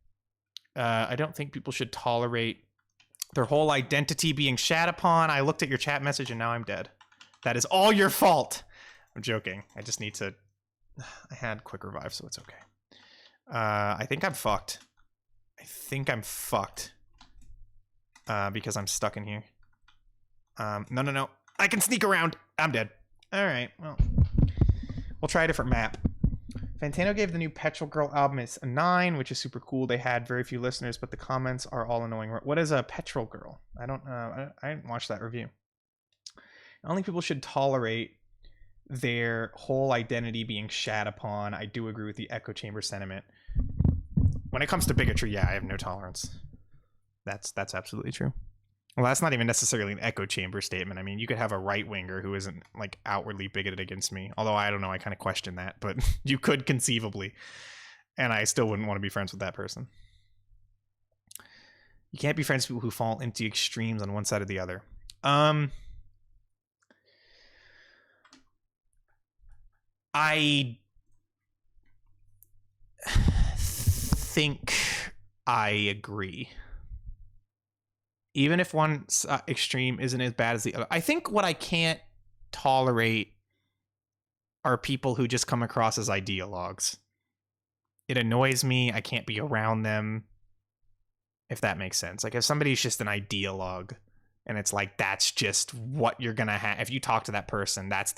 [SPEAKER 3] I don't think people should tolerate their whole identity being shat upon. I looked at your chat message and now I'm dead. That is all your fault. I'm joking. I just need to... I had quick revive, so it's okay. I think I'm fucked. Because I'm stuck in here. No. I can sneak around. I'm dead. All right, well. We'll try a different map. Fantano gave the new Petrol Girl album a 9, which is super cool. They had very few listeners, but the comments are all annoying. What is a Petrol Girl? I don't know. I didn't watch that review. I don't think people should tolerate their whole identity being shat upon. I do agree with the echo chamber sentiment. When it comes to bigotry, yeah, I have no tolerance. That's absolutely true. Well, that's not even necessarily an echo chamber statement. I mean, you could have a right-winger who isn't, like, outwardly bigoted against me. Although, I don't know, I kind of question that. But you could conceivably. And I still wouldn't want to be friends with that person. You can't be friends with people who fall into extremes on one side or the other. I think I agree. Even if one extreme isn't as bad as the other. I think what I can't tolerate are people who just come across as ideologues. It annoys me. I can't be around them, if that makes sense. Like, if somebody's just an ideologue, and it's like, that's just what you're gonna have. If you talk to that person, that's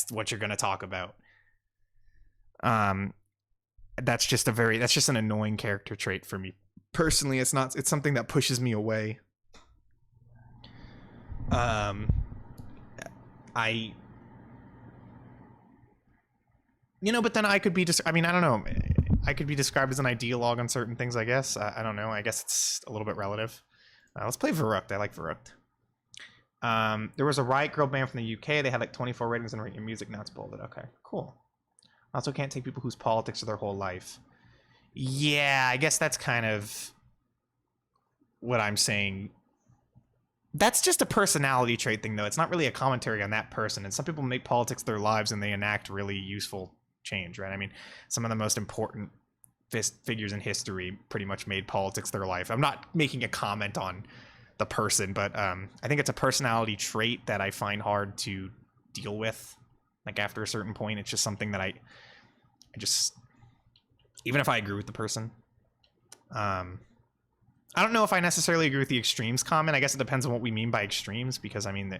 [SPEAKER 3] what you're gonna talk about. That's just an annoying character trait for me. Personally, it's something that pushes me away. But then I could be I don't know. I could be described as an ideologue on certain things, I guess. I don't know. I guess it's a little bit relative. Let's play Verrucht. I like Verrucht. There was a Riot Girl band from the UK. They had like 24 ratings and rating music. Now it's bolded. Okay, cool. Also can't take people whose politics are their whole life. Yeah, I guess that's kind of what I'm saying. That's just a personality trait thing, though. It's not really a commentary on that person. And some people make politics their lives and they enact really useful change, right? I mean, some of the most important figures in history pretty much made politics their life. I'm not making a comment on the person, but I think it's a personality trait that I find hard to deal with. Like after a certain point, it's just something that I just, even if I agree with the person, I don't know if I necessarily agree with the extremes comment. I guess it depends on what we mean by extremes, because I mean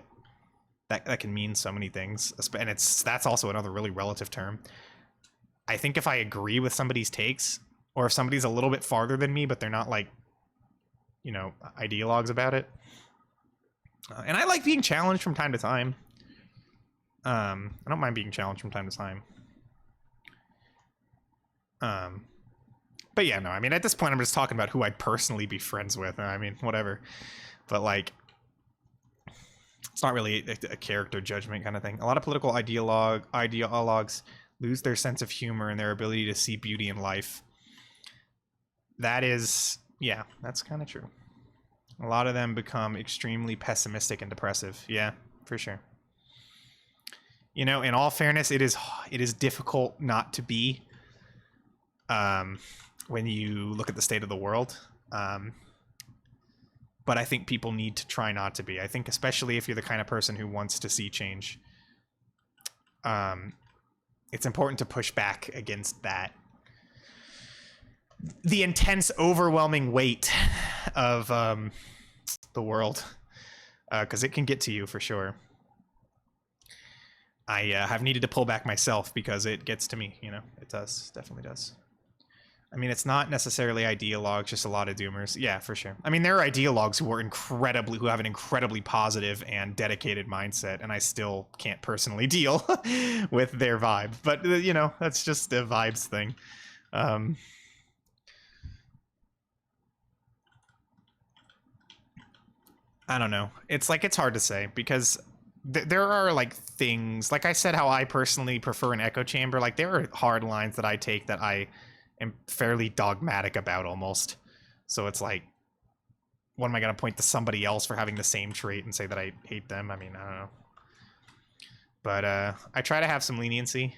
[SPEAKER 3] that can mean so many things, and that's also another really relative term. I think if I agree with somebody's takes, or if somebody's a little bit farther than me, but they're not like, you know, ideologues about it, and I like being challenged from time to time. I don't mind being challenged from time to time. But yeah, no, I mean, at this point, I'm just talking about who I'd personally be friends with. I mean, whatever. But, like, it's not really a character judgment kind of thing. A lot of political ideologues lose their sense of humor and their ability to see beauty in life. That is, yeah, that's kind of true. A lot of them become extremely pessimistic and depressive. Yeah, for sure. You know, in all fairness, it is difficult not to be. When you look at the state of the world. But I think people need to try not to be. I think especially if you're the kind of person who wants to see change, it's important to push back against that. The intense, overwhelming weight of the world, because it can get to you for sure. I have needed to pull back myself because it gets to me, you know? It does, definitely does. I mean, it's not necessarily ideologues, just a lot of doomers. Yeah, for sure. I mean, there are ideologues who have an incredibly positive and dedicated mindset, and I still can't personally deal with their vibe. But, you know, that's just a vibes thing. I don't know. It's like, it's hard to say because there are like things, like I said, how I personally prefer an echo chamber. Like there are hard lines that I take that I am fairly dogmatic about almost. So it's like, what am I going to point to somebody else for having the same trait and say that I hate them? I mean, I don't know. But I try to have some leniency.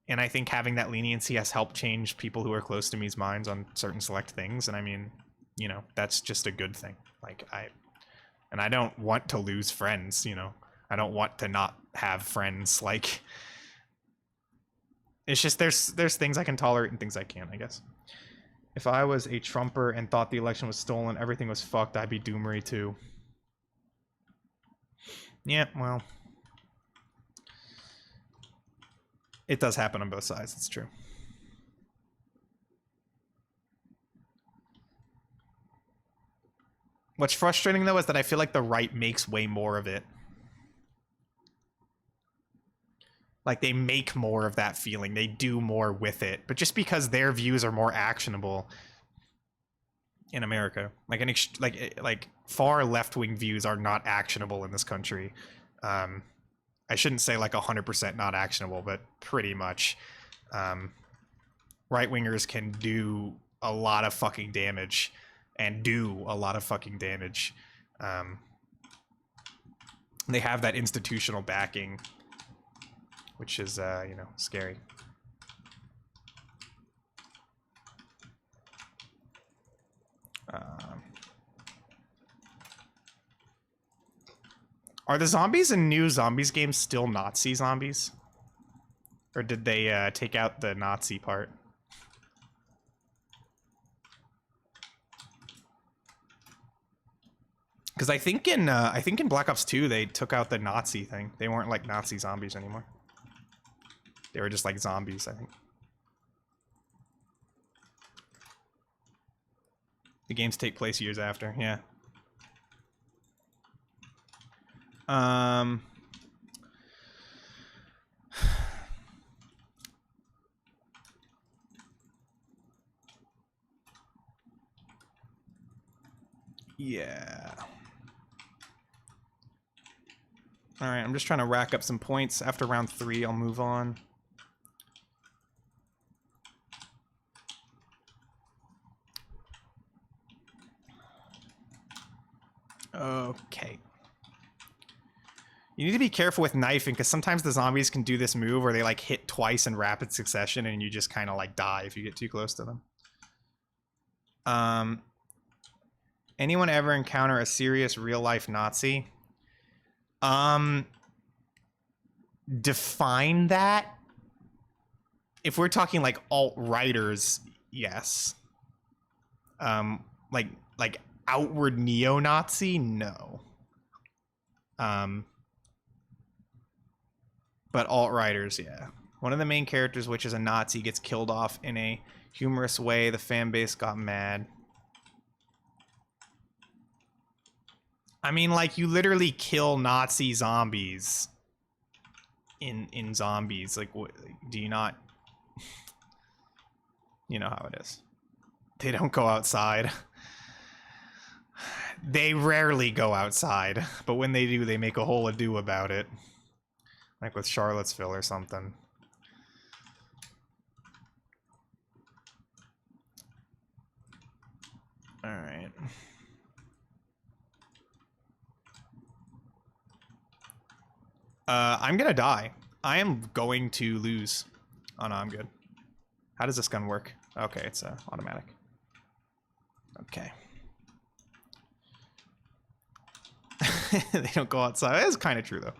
[SPEAKER 3] And I think having that leniency has helped change people who are close to me's minds on certain select things. And I mean, you know, that's just a good thing. Like I don't want to lose friends, you know. I don't want to not have friends. Like, it's just there's things I can tolerate and things I can't, I guess. If I was a Trumper and thought the election was stolen, everything was fucked, I'd be Doomery too. Yeah, well, it does happen on both sides, it's true. What's frustrating, though, is that I feel like the right makes way more of it. Like, they make more of that feeling. They do more with it. But just because their views are more actionable in America, like far left-wing views are not actionable in this country. I shouldn't say like 100% not actionable, but pretty much. Right-wingers can do a lot of fucking damage and do a lot of fucking damage. They have that institutional backing, which is, you know, scary. Are the zombies in new zombies games still Nazi zombies? Or did they take out the Nazi part? Because I think in Black Ops 2 they took out the Nazi thing. They weren't like Nazi zombies anymore. They were just like zombies, I think. The games take place years after, yeah. Yeah. All right, I'm just trying to rack up some points. After round 3, I'll move on. Okay. You need to be careful with knifing because sometimes the zombies can do this move where they like hit twice in rapid succession and you just kind of like die if you get too close to them. Anyone ever encounter a serious real life Nazi? Define that. If we're talking like alt-righters, yes. Like outward neo-Nazi, no. But alt-righters, yeah. One of the main characters, which is a Nazi, gets killed off in a humorous way. The fan base got mad. I mean, like, you literally kill Nazi zombies in zombies. Like, what, do you not... You know how it is. They don't go outside. They rarely go outside, but when they do, they make a whole ado about it. Like with Charlottesville or something. Alright. I'm gonna die. I am going to lose. Oh no, I'm good. How does this gun work? Okay, it's automatic. Okay. They don't go outside. That's kind of true, though.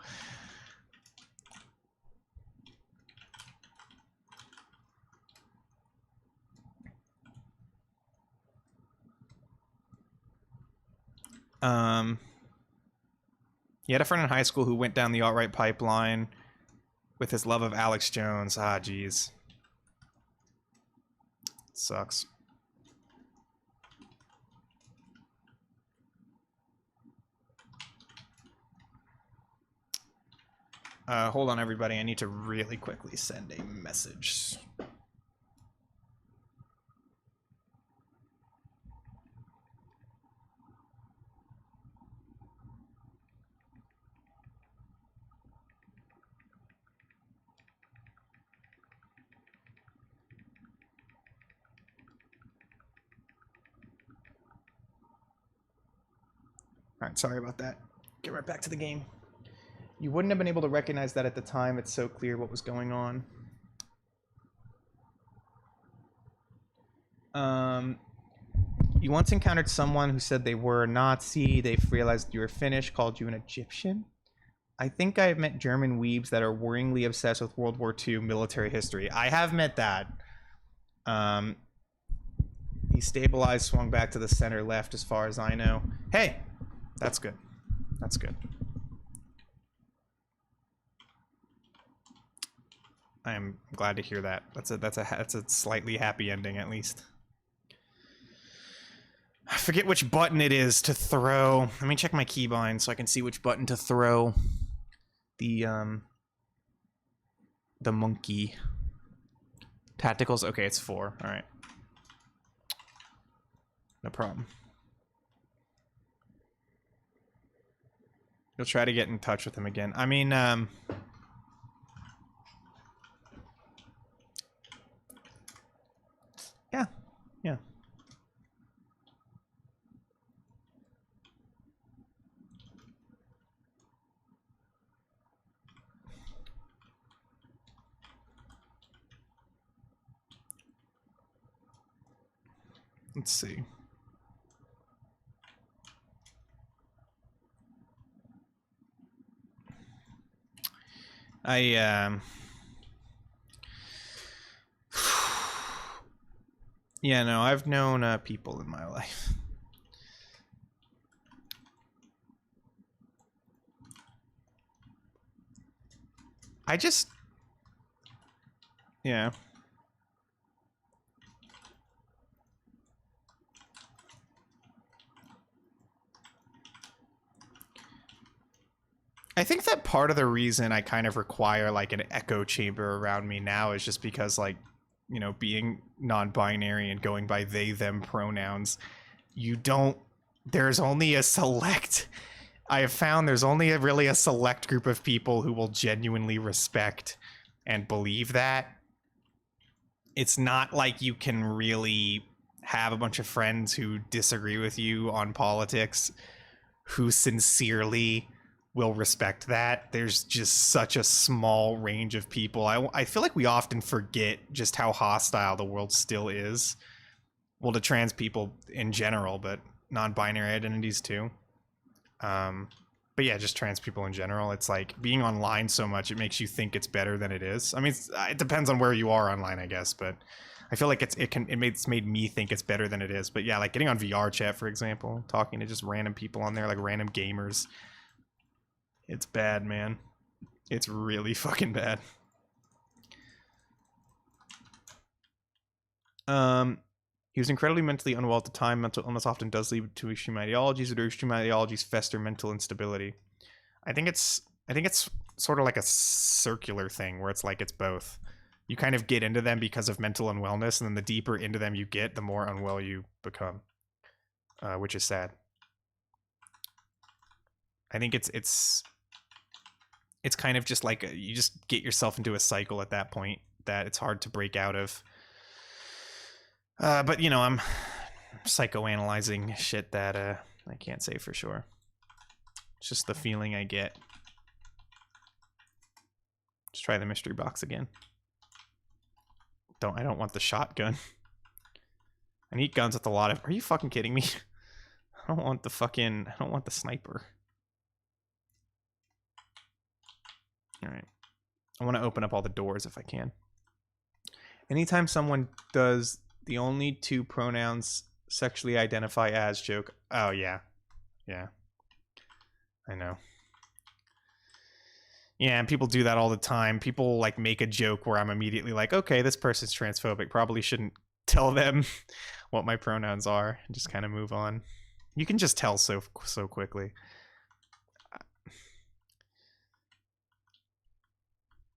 [SPEAKER 3] He had a friend in high school who went down the alt-right pipeline with his love of Alex Jones. Ah, jeez. Sucks. Hold on, everybody. I need to really quickly send a message. Alright, sorry about that. Get right back to the game. You wouldn't have been able to recognize that at the time. It's so clear what was going on. You once encountered someone who said they were a Nazi, they realized you were Finnish, called you an Egyptian. I think I've met German weebs that are worryingly obsessed with World War II military history. I have met that. He stabilized, swung back to the center left as far as I know. Hey! That's good. That's good. I am glad to hear that. That's a slightly happy ending, at least. I forget which button it is to throw. Let me check my keybind so I can see which button to throw the monkey. Tacticals? Okay, it's 4. All right. No problem. You'll try to get in touch with him again. I mean, yeah. Let's see. Yeah, no, I've known people in my life. Yeah. I think that part of the reason I kind of require like an echo chamber around me now is just because, like, you know, being non-binary and going by they them pronouns, there's only a select, I have found there's only really a select group of people who will genuinely respect and believe that. It's not like you can really have a bunch of friends who disagree with you on politics who sincerely will respect that. There's just such a small range of people. I feel like we often forget just how hostile the world still is. Well, to trans people in general, but non-binary identities too. But yeah, just trans people in general. It's like being online so much, it makes you think it's better than it is. I mean, it depends on where you are online, I guess, but I feel like it's made me think it's better than it is. But yeah, like getting on VR chat, for example, talking to just random people on there, like random gamers. It's bad, man. It's really fucking bad. He was incredibly mentally unwell at the time. Mental illness often does lead to extreme ideologies, or extreme ideologies fester mental instability. I think it's sort of like a circular thing where it's like it's both. You kind of get into them because of mental unwellness, and then the deeper into them you get, the more unwell you become, which is sad. I think it's kind of just like you just get yourself into a cycle at that point that it's hard to break out of. But you know, I'm psychoanalyzing shit that I can't say for sure. It's just the feeling I get. Let's try the mystery box again. I don't want the shotgun. I need guns with a lot of... Are you fucking kidding me? I don't want the sniper. Alright. I want to open up all the doors if I can. Anytime someone does the only two pronouns sexually identify as joke... Oh, yeah. Yeah. I know. Yeah, and people do that all the time. People like make a joke where I'm immediately like, okay, this person's transphobic. Probably shouldn't tell them what my pronouns are and just kind of move on. You can just tell so quickly.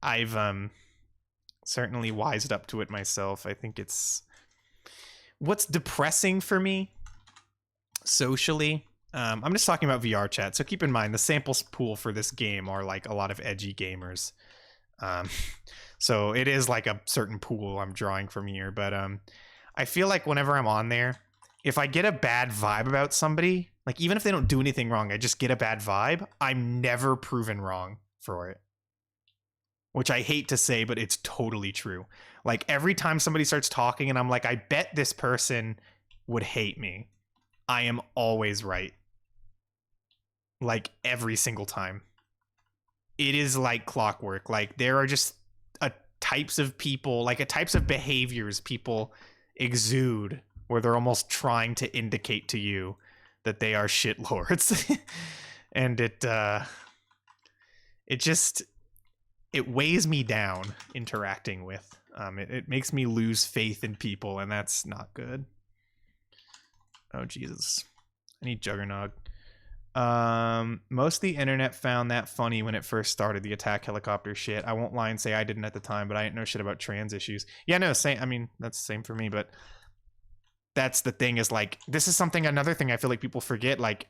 [SPEAKER 3] I've certainly wised up to it myself. I think it's what's depressing for me socially. I'm just talking about VR chat, so keep in mind the sample pool for this game are like a lot of edgy gamers. So it is like a certain pool I'm drawing from here, but I feel like whenever I'm on there, if I get a bad vibe about somebody, like even if they don't do anything wrong, I just get a bad vibe, I'm never proven wrong for it. Which I hate to say, but it's totally true. Like every time somebody starts talking and I'm like, I bet this person would hate me, I am always right. Like every single time. It is like clockwork. Like there are just types of people, like types of behaviors people exude where they're almost trying to indicate to you that they are shitlords. And it weighs me down interacting with. It makes me lose faith in people, and that's not good. Oh Jesus. I need Juggernog. Most of the internet found that funny when it first started, the attack helicopter shit. I won't lie and say I didn't at the time, but I didn't know shit about trans issues. Yeah, no, same. I mean, that's the same for me, but that's the thing is like, this is another thing I feel like people forget. Like,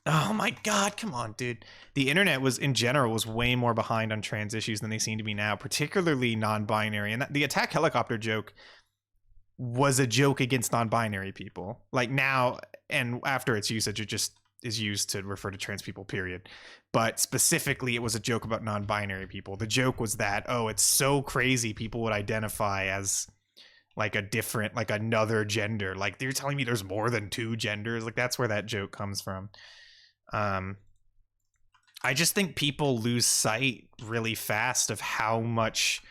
[SPEAKER 3] oh my God, come on, dude. The internet in general was way more behind on trans issues than they seem to be now, particularly non-binary. And the attack helicopter joke was a joke against non-binary people. Like now, and after its usage, it just is used to refer to trans people, period. But specifically, it was a joke about non-binary people. The joke was that, oh, it's so crazy people would identify as like a different, like another gender. Like you're telling me there's more than two genders? Like that's where that joke comes from. I just think people lose sight really fast of how much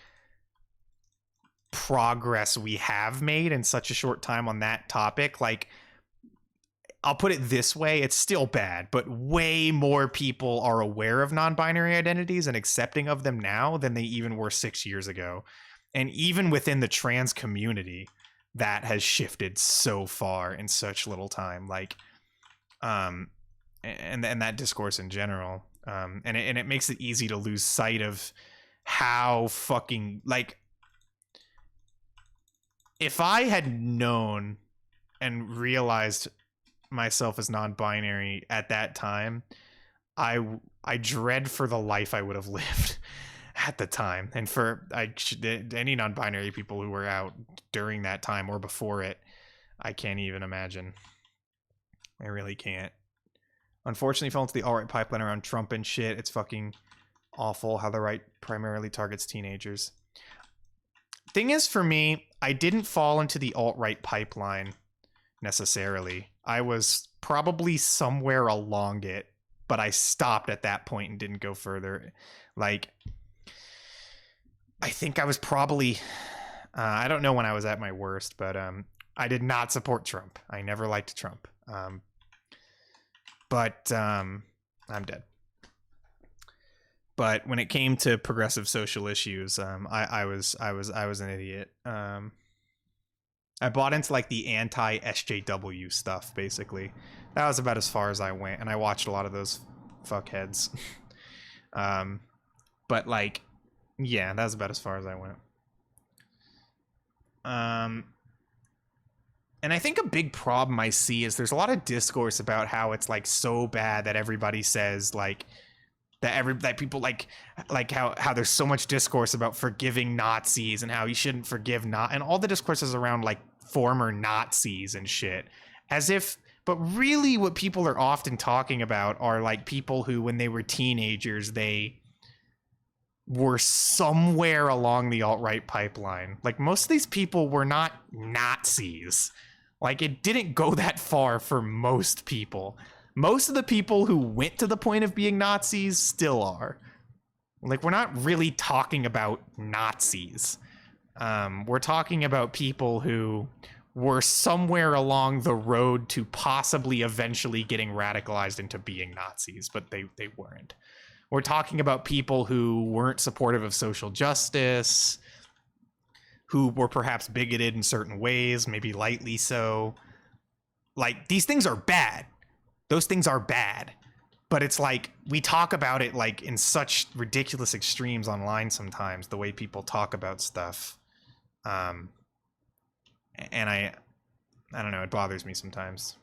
[SPEAKER 3] progress we have made in such a short time on that topic. Like, I'll put it this way, it's still bad, but way more people are aware of non-binary identities and accepting of them now than they even were 6 years ago. And even within the trans community, that has shifted so far in such little time. Like, and that discourse in general, and it makes it easy to lose sight of how fucking, like, if I had known and realized myself as non-binary at that time, I dread for the life I would have lived at the time. And for any non-binary people who were out during that time or before it, I can't even imagine. I really can't. Unfortunately, fell into the alt-right pipeline around Trump and shit. It's fucking awful how the right primarily targets teenagers. Thing is, for me, I didn't fall into the alt-right pipeline necessarily. I was probably somewhere along it, but I stopped at that point and didn't go further. Like, I think I was probably... I don't know when I was at my worst, but I did not support Trump. I never liked Trump. But I'm dead. But when it came to progressive social issues, I was an idiot. I bought into like the anti-SJW stuff, basically. That was about as far as I went, and I watched a lot of those fuckheads. But like, yeah, that was about as far as I went. And I think a big problem I see is there's a lot of discourse about how it's like so bad that everybody says like that people like how there's so much discourse about forgiving Nazis and how you shouldn't forgive and all the discourses around like former Nazis and shit, as if, but really what people are often talking about are like people who when they were teenagers they were somewhere along the alt-right pipeline. Like most of these people were not Nazis. Like it didn't go that far for most people. Most of the people who went to the point of being Nazis still are. Like we're not really talking about Nazis. We're talking about people who were somewhere along the road to possibly eventually getting radicalized into being Nazis, but they weren't. We're talking about people who weren't supportive of social justice, who were perhaps bigoted in certain ways, maybe lightly so. Like, these things are bad. Those things are bad. But it's like, we talk about it like in such ridiculous extremes online sometimes, the way people talk about stuff. And I don't know, it bothers me sometimes.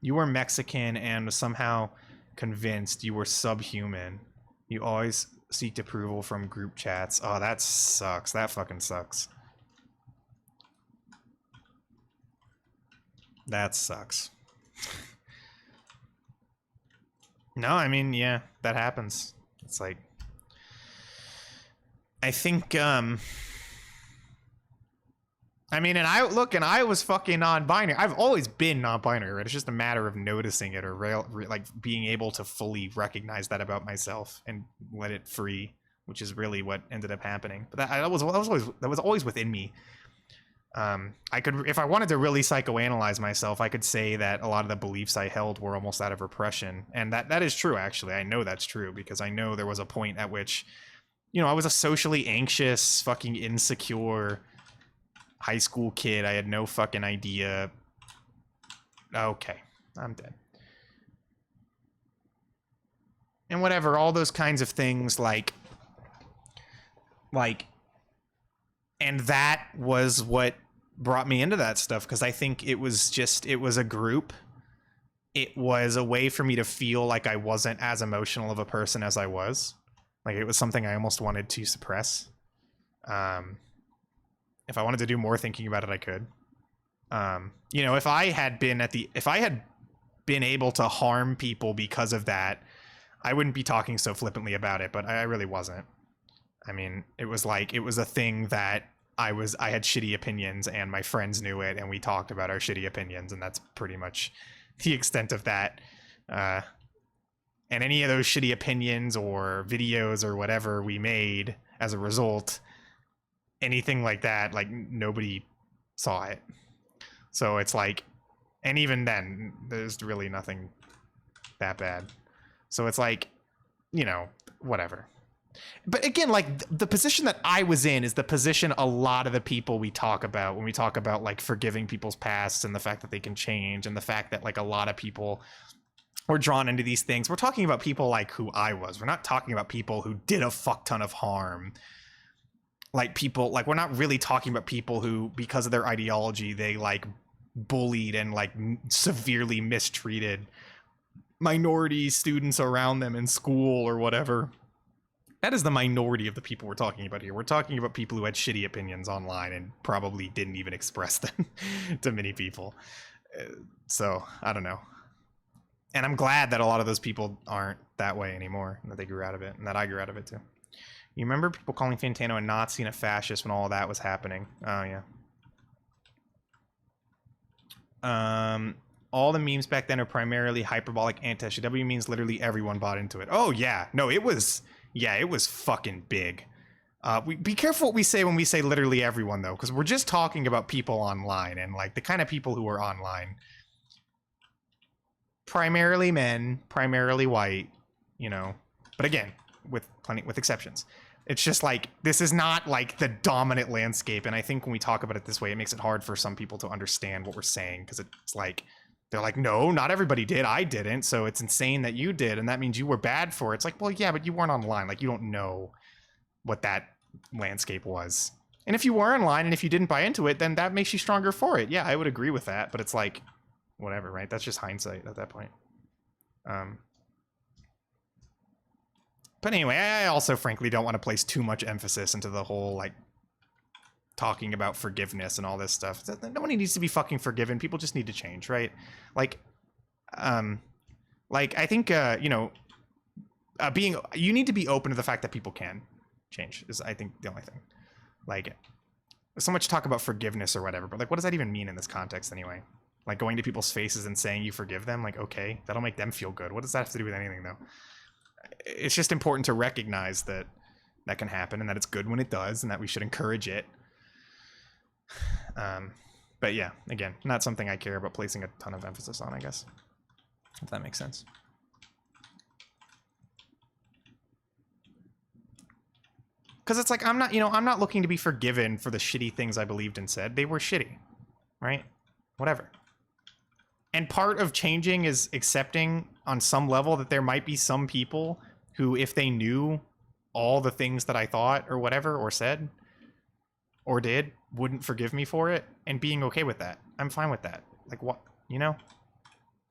[SPEAKER 3] You were Mexican and was somehow convinced you were subhuman. You always seeked approval from group chats. Oh, that sucks. That fucking sucks. That sucks. No, I mean, yeah, that happens. It's like, I think, I mean, and I was fucking non-binary. I've always been non-binary, right? It's just a matter of noticing it or like being able to fully recognize that about myself and let it free, which is really what ended up happening. But that was always within me. I could, if I wanted to really psychoanalyze myself, I could say that a lot of the beliefs I held were almost out of repression, and that is true. Actually, I know that's true because I know there was a point at which, you know, I was a socially anxious, fucking insecure high school kid. I had no fucking idea. Okay, I'm dead. And whatever, all those kinds of things, like, and that was what brought me into that stuff, because I think it was a group. It was a way for me to feel like I wasn't as emotional of a person as I was. Like, it was something I almost wanted to suppress. If I wanted to do more thinking about it, I could. You know, if I had been able to harm people because of that, I wouldn't be talking so flippantly about it, but I really wasn't. I mean, it was a thing that I had shitty opinions and my friends knew it and we talked about our shitty opinions, and that's pretty much the extent of that. And any of those shitty opinions or videos or whatever we made as a result, anything like that, like nobody saw it. So it's like, and even then, there's really nothing that bad. So it's like, you know, whatever. But again, like the position that I was in is the position a lot of the people we talk about when we talk about like forgiving people's pasts and the fact that they can change and the fact that like a lot of people were drawn into these things. We're talking about people like who I was. We're not talking about people who did a fuck ton of harm. Like people, like we're not really talking about people who, because of their ideology, they like bullied and like severely mistreated minority students around them in school or whatever. That is the minority of the people we're talking about here. We're talking about people who had shitty opinions online and probably didn't even express them to many people. So, I don't know. And I'm glad that a lot of those people aren't that way anymore, and that they grew out of it, and that I grew out of it too. You remember people calling Fantano a Nazi and a fascist when all that was happening? Oh, yeah. All the memes back then are primarily hyperbolic anti-SJW memes. Literally everyone bought into it. Oh, yeah. No, it was fucking big. Be careful what we say when we say literally everyone, though, because we're just talking about people online, and like the kind of people who are online. Primarily men, primarily white, you know, but again, with exceptions. It's just like, this is not like the dominant landscape. And I think when we talk about it this way, it makes it hard for some people to understand what we're saying, because it's like, they're like, no, not everybody did. I didn't. So it's insane that you did. And that means you were bad for it. It's like, well, yeah, but you weren't online. Like, you don't know what that landscape was. And if you were online and if you didn't buy into it, then that makes you stronger for it. Yeah, I would agree with that. But it's like, whatever, right? That's just hindsight at that point. But anyway, I also frankly don't want to place too much emphasis into the whole like talking about forgiveness and all this stuff. Nobody needs to be fucking forgiven. People just need to change, right? Like I think you know, you need to be open to the fact that people can change is I think the only thing. Like, so much talk about forgiveness or whatever, but like, what does that even mean in this context anyway? Like going to people's faces and saying you forgive them, like, okay, that'll make them feel good. What does that have to do with anything, though? It's just important to recognize that that can happen and that it's good when it does and that we should encourage it. But yeah, again, not something I care about placing a ton of emphasis on, I guess, if that makes sense. Because it's like, I'm not looking to be forgiven for the shitty things I believed and said. They were shitty, right? Whatever. And part of changing is accepting on some level that there might be some people who, if they knew all the things that I thought or whatever, or said, or did, wouldn't forgive me for it, and being okay with that. I'm fine with that. Like, what, you know?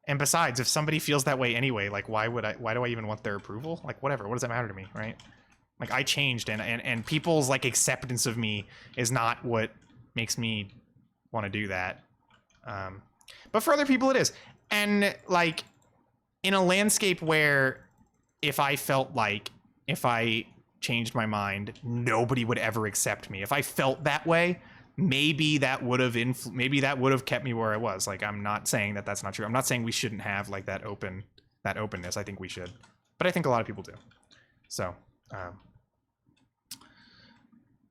[SPEAKER 3] And besides, if somebody feels that way anyway, like, why do I even want their approval? Like, whatever, what does that matter to me, right? Like, I changed, and people's, like, acceptance of me is not what makes me want to do that. But for other people, it is. And, like, in a landscape where if I felt like if I changed my mind, nobody would ever accept me. If I felt that way, maybe that would have kept me where I was. Like, I'm not saying that that's not true. I'm not saying we shouldn't have, like, that openness. I think we should. But I think a lot of people do. So,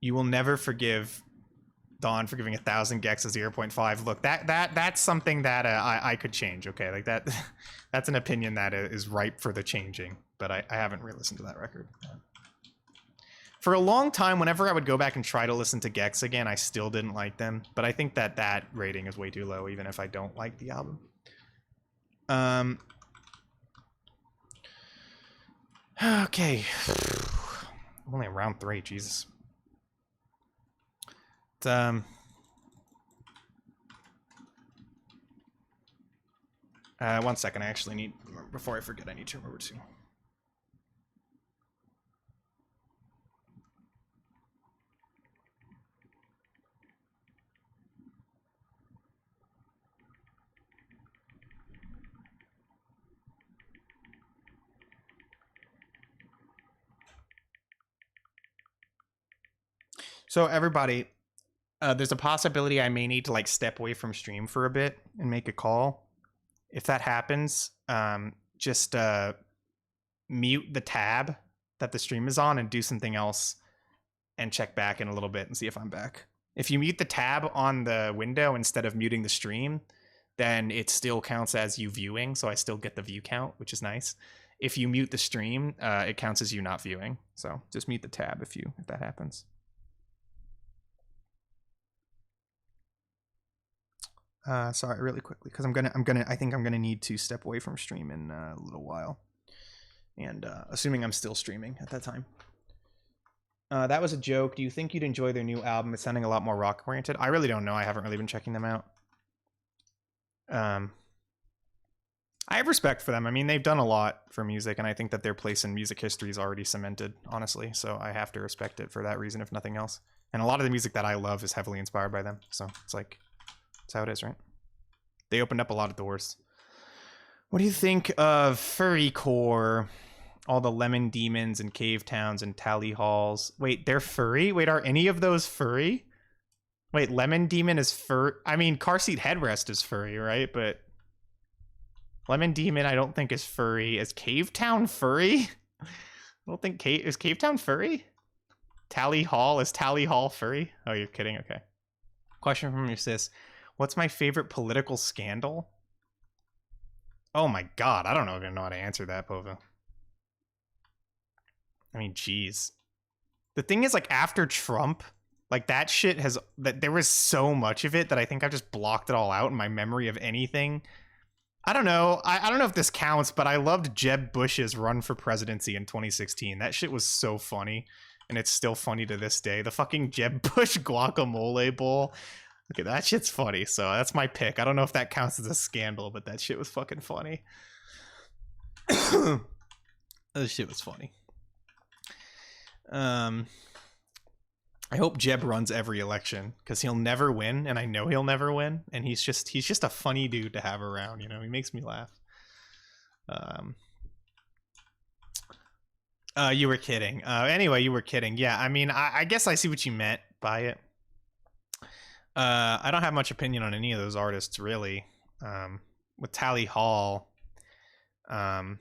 [SPEAKER 3] you will never forgive Dawn for giving 1,000 Gex a 0.5. Look, that's something that I could change. Okay, like that's an opinion that is ripe for the changing. But I haven't re-listened to that record. For a long time, whenever I would go back and try to listen to Gex again, I still didn't like them. But I think that rating is way too low, even if I don't like the album. Okay, only round 3. Jesus. 1 second. I actually need, before I forget, I need to remember to. So everybody, there's a possibility I may need to like step away from stream for a bit and make a call. If that happens, just mute the tab that the stream is on and do something else and check back in a little bit and see if I'm back. If you mute the tab on the window instead of muting the stream, then it still counts as you viewing, so I still get the view count, which is nice. If you mute the stream, it counts as you not viewing. So just mute the tab if that happens. Sorry, really quickly, because I think I'm gonna need to step away from stream in a little while, and assuming I'm still streaming at that time. That was a joke. Do you think you'd enjoy their new album? It's sounding a lot more rock oriented. I really don't know. I haven't really been checking them out. I have respect for them. I mean, they've done a lot for music, and I think that their place in music history is already cemented, honestly. So I have to respect it for that reason, if nothing else. And a lot of the music that I love is heavily inspired by them. So it's like, that's how it is, right? They opened up a lot of doors.
[SPEAKER 1] What do you think of Furry Core? All the lemon demons and cave towns and tally halls. Wait, they're furry? Wait, are any of those furry? Wait, lemon demon is fur. I mean, car seat headrest is furry, right? But lemon demon, I don't think is furry. Is cave town furry? I don't think is cave town furry. Tally hall is tally hall furry? Oh, you're kidding. Okay. Question from your sis: what's my favorite political scandal? Oh my god, I don't even know how to answer that, Pova. I mean, geez. The thing is, like, after Trump, like, that shit has... that there was so much of it that I think I just blocked it all out in my memory of anything. I don't know. I don't know if this counts, but I loved Jeb Bush's run for presidency in 2016. That shit was so funny, and it's still funny to this day. The fucking Jeb Bush guacamole bowl. Okay, that shit's funny, so that's my pick. I don't know if that counts as a scandal, but that shit was fucking funny. That shit was funny. I hope Jeb runs every election because he'll never win, and I know he'll never win. And he's just a funny dude to have around. You know, he makes me laugh. You were kidding. Anyway, you were kidding. Yeah, I mean, I guess I see what you meant by it. I don't have much opinion on any of those artists really. With Tally Hall, I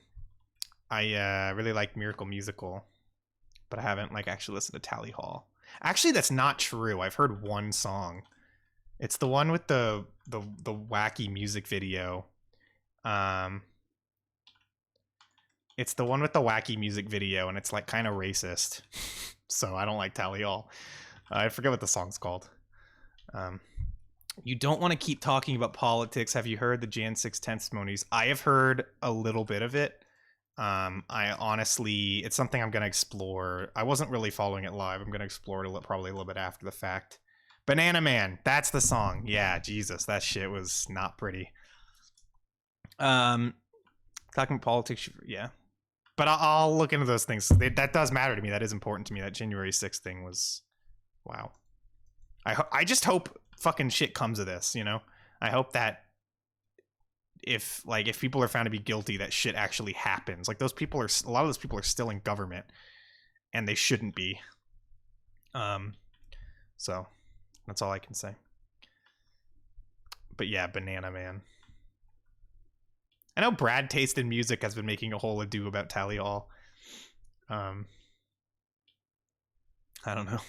[SPEAKER 1] really like Miracle Musical. But I haven't like actually listened to Tally Hall. Actually, that's not true. I've heard one song. It's the one with the wacky music video. It's the one with the wacky music video, and it's like kind of racist. So I don't like Tally Hall. I forget what the song's called. You don't want to keep talking about politics. Have you heard the Jan 6 testimonies? I have heard a little bit of it. I honestly, it's something I'm gonna explore. I wasn't really following it live. I'm gonna explore it probably a little bit after the fact. Banana Man, that's the song. Yeah, Jesus, that shit was not pretty. Talking politics, yeah. But I'll look into those things. That does matter to me. That is important to me. That January 6th thing was, wow. I just hope fucking shit comes of this, you know? I hope that if people are found to be guilty, that shit actually happens. Like, those people are, a lot of those people are still in government, and they shouldn't be. So that's all I can say. But yeah, Banana Man. I know Brad Taste in Music has been making a whole ado about Tally Hall. I don't know.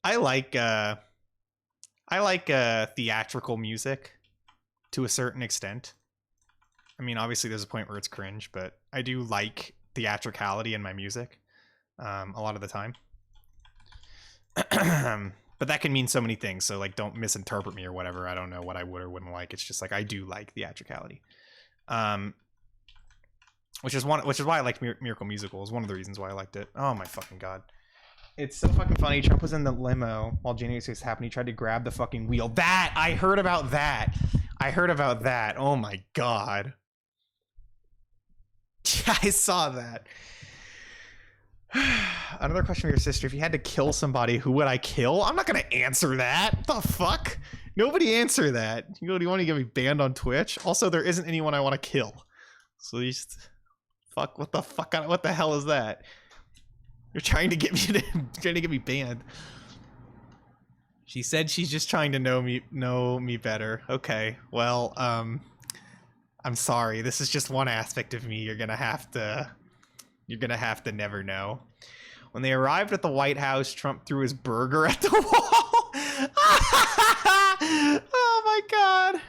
[SPEAKER 1] I like theatrical music to a certain extent. I mean, obviously there's a point where it's cringe, but I do like theatricality in my music a lot of the time. But that can mean so many things, so like don't misinterpret me or whatever. I don't know what I would or wouldn't like. It's just like I do like theatricality. Which is why I like Miracle Musical. Is one of the reasons why I liked it. Oh my fucking god. It's so fucking funny. Trump was in the limo while January 6th happened. He tried to grab the fucking wheel. That! I heard about that. Oh my god. I saw that. Another question for your sister. If you had to kill somebody, who would I kill? I'm not going to answer that. What the fuck? Nobody answer that. Do you want to get me banned on Twitch? Also, there isn't anyone I want to kill. So you just... Fuck, what the fuck? What the hell is that? You're trying to get me banned. She said she's just trying to know me better. Okay, well, I'm sorry. This is just one aspect of me. You're gonna have to never know. When they arrived at the White House, Trump threw his burger at the wall. Oh my god.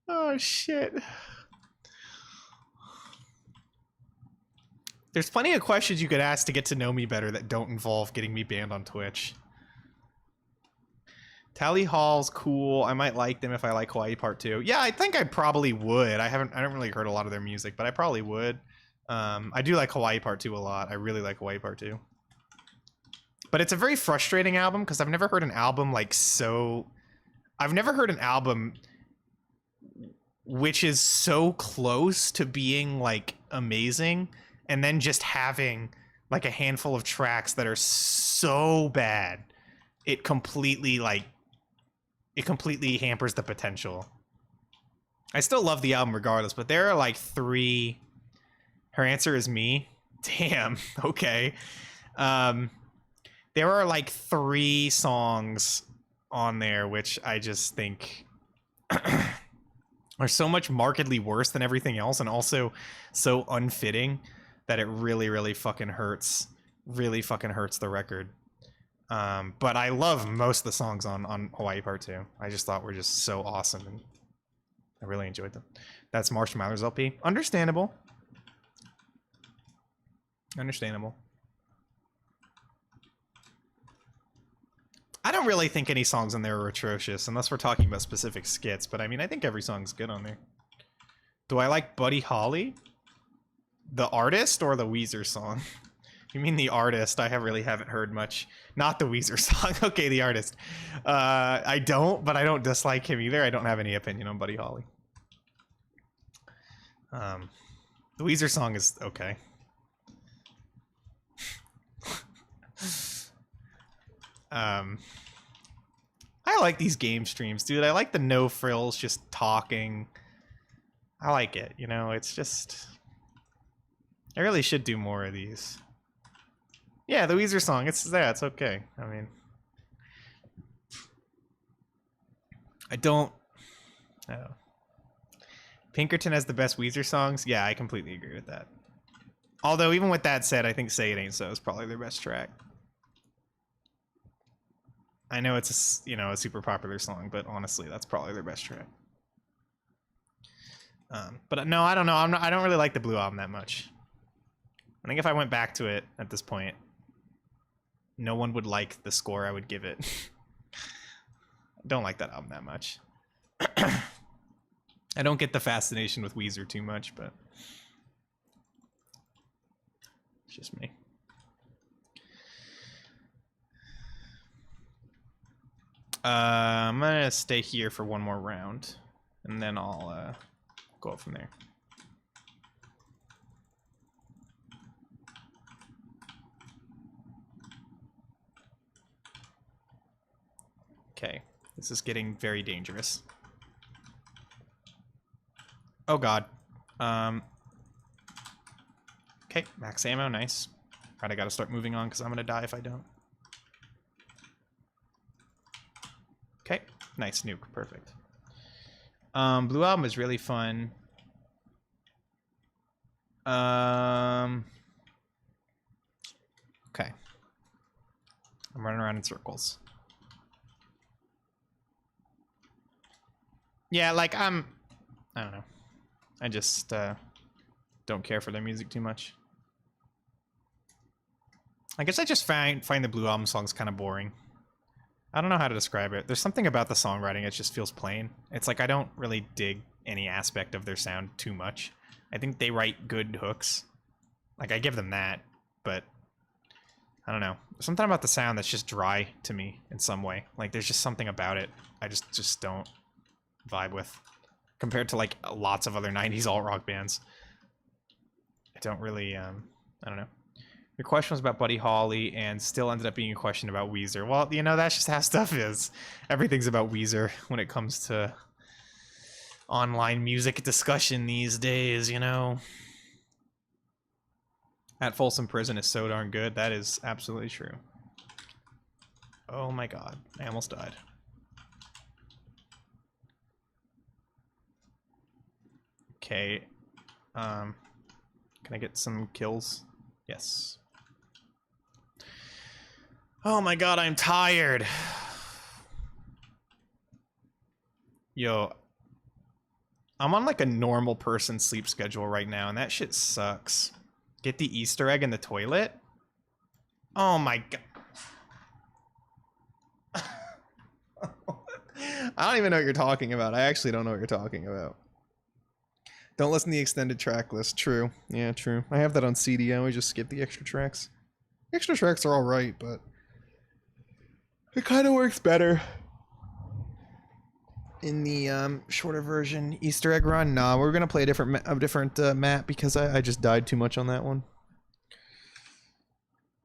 [SPEAKER 1] Oh shit. There's plenty of questions you could ask to get to know me better that don't involve getting me banned on Twitch. Tally Hall's cool. I might like them if I like Hawaii Part 2. Yeah, I think I probably would. I don't really heard a lot of their music, but I probably would. I do like Hawaii Part 2 a lot. I really like Hawaii Part 2. But it's a very frustrating album because I've never heard an album like so... I've never heard an album which is so close to being like amazing and then just having like a handful of tracks that are so bad it completely like
[SPEAKER 3] it completely hampers the potential. I still love the album regardless, but there are like 3. Her answer is me. Damn. Okay. There are like 3 songs on there which I just think are so much markedly worse than everything else, and also so unfitting that it really, really fucking hurts. Really fucking hurts the record. But I love most of the songs on Hawaii Part 2. I just thought were just so awesome, and I really enjoyed them. That's Marshmallows LP. Understandable. Understandable. I don't really think any songs on there are atrocious, unless we're talking about specific skits, but I mean, I think every song's good on there. Do I like Buddy Holly? The artist or the Weezer song? You mean the artist? I really haven't heard much. Not the Weezer song. Okay, the artist. I don't, but I don't dislike him either. I don't have any opinion on Buddy Holly. The Weezer song is okay. I like these game streams, dude. I like the no frills, just talking. I like it, you know, it's just... I really should do more of these. Yeah, the Weezer song, it's okay. I mean... I don't... Oh. Pinkerton has the best Weezer songs? Yeah, I completely agree with that. Although, even with that said, I think Say It Ain't So is probably their best track. I know it's a super popular song, but honestly, that's probably their best track. But no, I don't know. I don't really like the Blue album that much. I think if I went back to it at this point, no one would like the score I would give it. Don't like that album that much. I don't get the fascination with Weezer too much, but it's just me. I'm gonna stay here for one more round, and then I'll go up from there. Okay, this is getting very dangerous. Oh god. Okay, max ammo, nice. Alright, I gotta start moving on because I'm gonna die if I don't. Okay, nice nuke, perfect. Blue album is really fun. Okay. I'm running around in circles. Yeah, like I don't know. I just don't care for their music too much. I guess I just find the Blue album songs kind of boring. I don't know how to describe it. There's something about the songwriting, it just feels plain. It's like I don't really dig any aspect of their sound too much. I think they write good hooks. Like, I give them that, but I don't know. There's something about the sound that's just dry to me in some way. Like, there's just something about it I just don't vibe with. Compared to, like, lots of other 90s alt-rock bands. I don't really, I don't know. Your question was about Buddy Holly and still ended up being a question about Weezer. Well, you know, that's just how stuff is. Everything's about Weezer when it comes to online music discussion these days, you know. At Folsom Prison is so darn good. That is absolutely true. Oh my god. I almost died. Okay. Can I get some kills? Yes. Oh my god, I'm tired. Yo, I'm on like a normal person sleep schedule right now, and that shit sucks. Get the Easter egg in the toilet? Oh my god. I don't even know what you're talking about. I actually don't know what you're talking about. Don't listen to the extended track list. True. Yeah, true. I have that on CD. I always just skip the extra tracks. Extra tracks are alright, but it kind of works better in the shorter version. Easter egg run? Nah, we're gonna play a different map because I just died too much on that one.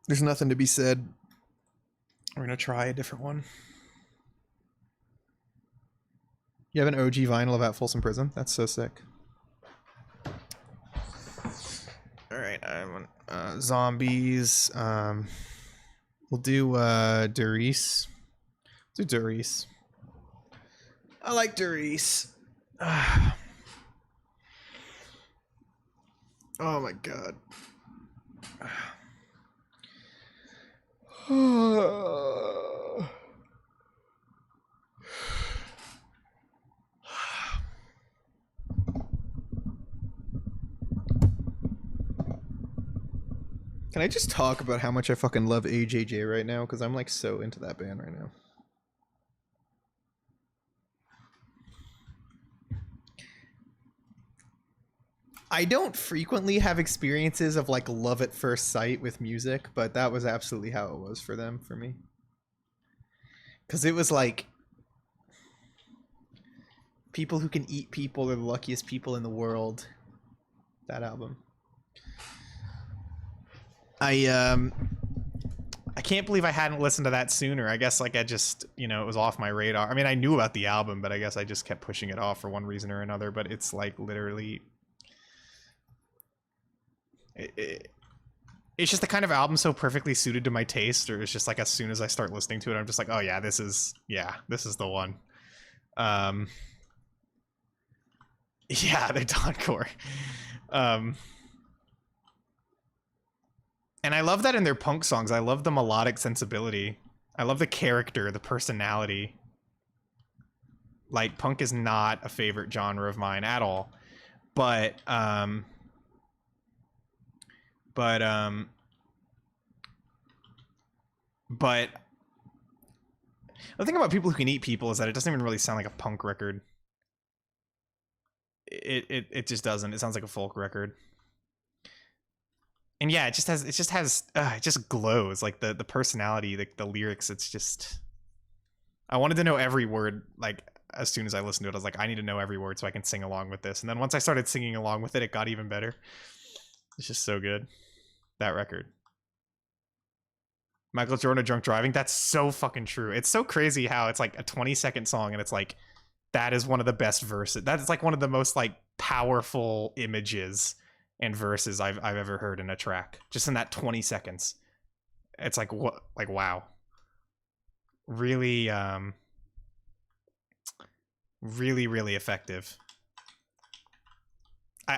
[SPEAKER 3] There's nothing to be said. We're gonna try a different one. You have an OG vinyl about Folsom Prison? That's so sick. Alright, I'm zombies. We'll do Derice. Do Derice. I like Derice. Oh my god. Can I just talk about how much I fucking love AJJ right now? Because I'm like so into that band right now. I don't frequently have experiences of like love at first sight with music, but that was absolutely how it was for them, for me. Because it was like, people who can eat people are the luckiest people in the world. That album. I can't believe I hadn't listened to that sooner. I guess like I just, you know, it was off my radar. I mean, I knew about the album, but I guess I just kept pushing it off for one reason or another. But it's like literally, it's just the kind of album so perfectly suited to my taste. Or it's just like as soon as I start listening to it, I'm just like, oh yeah, this is the one. Yeah, they're Dawncore. And I love that in their punk songs. I love the melodic sensibility. I love the character, the personality. Like, punk is not a favorite genre of mine at all. But the thing about People Who Can Eat People is that it doesn't even really sound like a punk record. It just doesn't. It sounds like a folk record. And yeah, it just glows, like the personality, the lyrics. It's just, I wanted to know every word. Like as soon as I listened to it, I was like, I need to know every word so I can sing along with this. And then once I started singing along with it, it got even better. It's just so good. That record. Michael Jordan drunk driving. That's so fucking true. It's so crazy how it's like a 20-second song and it's like, that is one of the best verses. That is like one of the most like powerful images and verses I've ever heard in a track, just in that 20 seconds. It's like, what, like, wow. Really, really effective.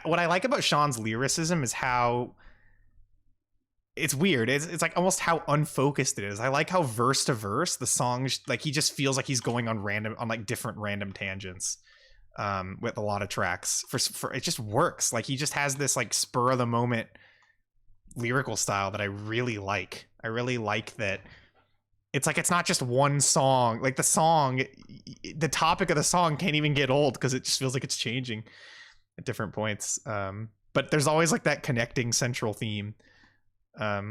[SPEAKER 3] What I like about Sean's lyricism is how it's weird. It's like almost how unfocused it is. I like how verse to verse the song, like he just feels like he's going on like different random tangents. With a lot of tracks for it just works. Like he just has this like spur of the moment lyrical style that I really like. I really like that it's like, it's not just one song. Like the topic of the song can't even get old because it just feels like it's changing at different points. But there's always like that connecting central theme. Yeah,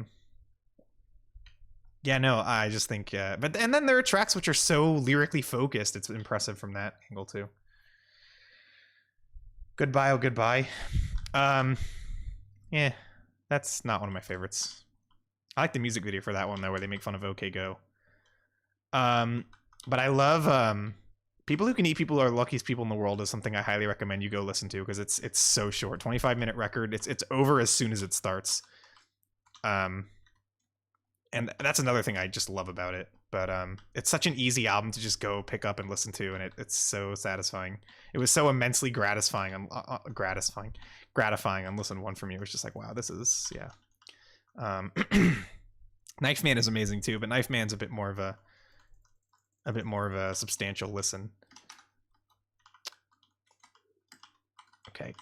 [SPEAKER 3] no, I just think but and then there are tracks which are so lyrically focused. It's impressive from that angle too. Goodbye, oh goodbye. Yeah, that's not one of my favorites. I like the music video for that one though, where they make fun of OK Go. But I love People Who Can Eat People Are the Luckiest People in the World is something I highly recommend you go listen to because it's so short. 25-minute record. It's over as soon as it starts. And that's another thing I just love about it. But it's such an easy album to just go pick up and listen to, and it's so satisfying. It was so immensely gratifying on listen one for me. It was just like, wow, this is, yeah. Knife Man is amazing too, but Knife Man's a bit more of a substantial listen. Okay.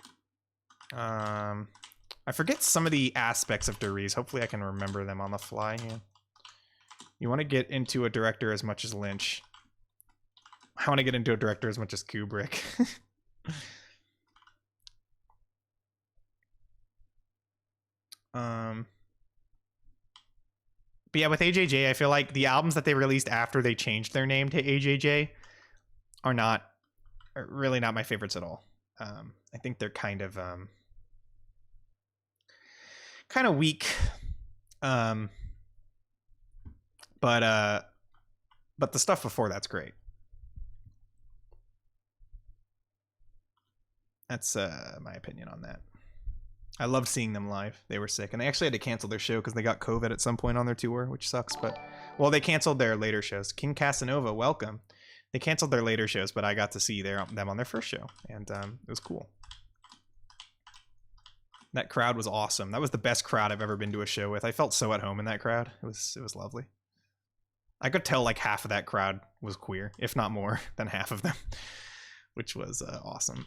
[SPEAKER 3] I forget some of the aspects of Deriz. Hopefully I can remember them on the fly. Yeah. You want to get into a director as much as Lynch. I want to get into a director as much as Kubrick. But yeah, with AJJ, I feel like the albums that they released after they changed their name to AJJ are really not my favorites at all. I think they're kind of weak. But the stuff before that's great. That's my opinion on that. I loved seeing them live. They were sick, and they actually had to cancel their show because they got COVID at some point on their tour, which sucks. But well, they canceled their later shows. King Casanova, welcome. They canceled their later shows, but I got to see them on their first show, and it was cool. That crowd was awesome. That was the best crowd I've ever been to a show with. I felt so at home in that crowd. It was lovely. I could tell like half of that crowd was queer, if not more than half of them, which was awesome.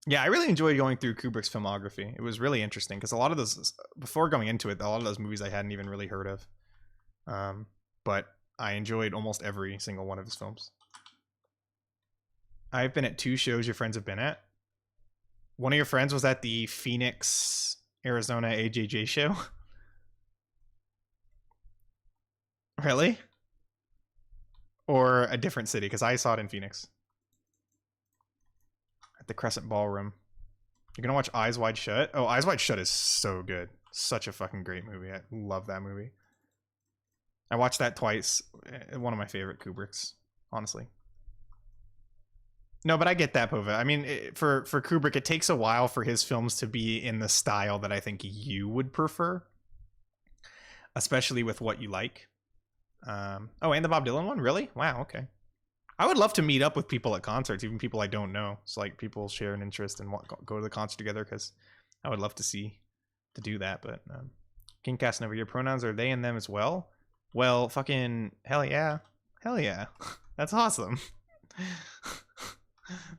[SPEAKER 3] Yeah, I really enjoyed going through Kubrick's filmography. It was really interesting because a lot of those, before going into it, a lot of those movies I hadn't even really heard of. But I enjoyed almost every single one of his films. I've been at 2 shows your friends have been at. One of your friends was at the Phoenix, Arizona AJJ show. Really? Or a different city, because I saw it in Phoenix. At the Crescent Ballroom. You're gonna watch Eyes Wide Shut? Oh, Eyes Wide Shut is so good. Such a fucking great movie. I love that movie. I watched that twice. One of my favorite Kubricks, honestly. No, but I get that, Pova. I mean, for Kubrick, it takes a while for his films to be in the style that I think you would prefer. Especially with what you like. Oh, and the Bob Dylan one? Really? Wow, okay. I would love to meet up with people at concerts, even people I don't know. So like people share an interest and go to the concert together, because I would love to do that. But King Casanova, your pronouns are they and them as well? Well, fucking hell yeah. Hell yeah. That's awesome.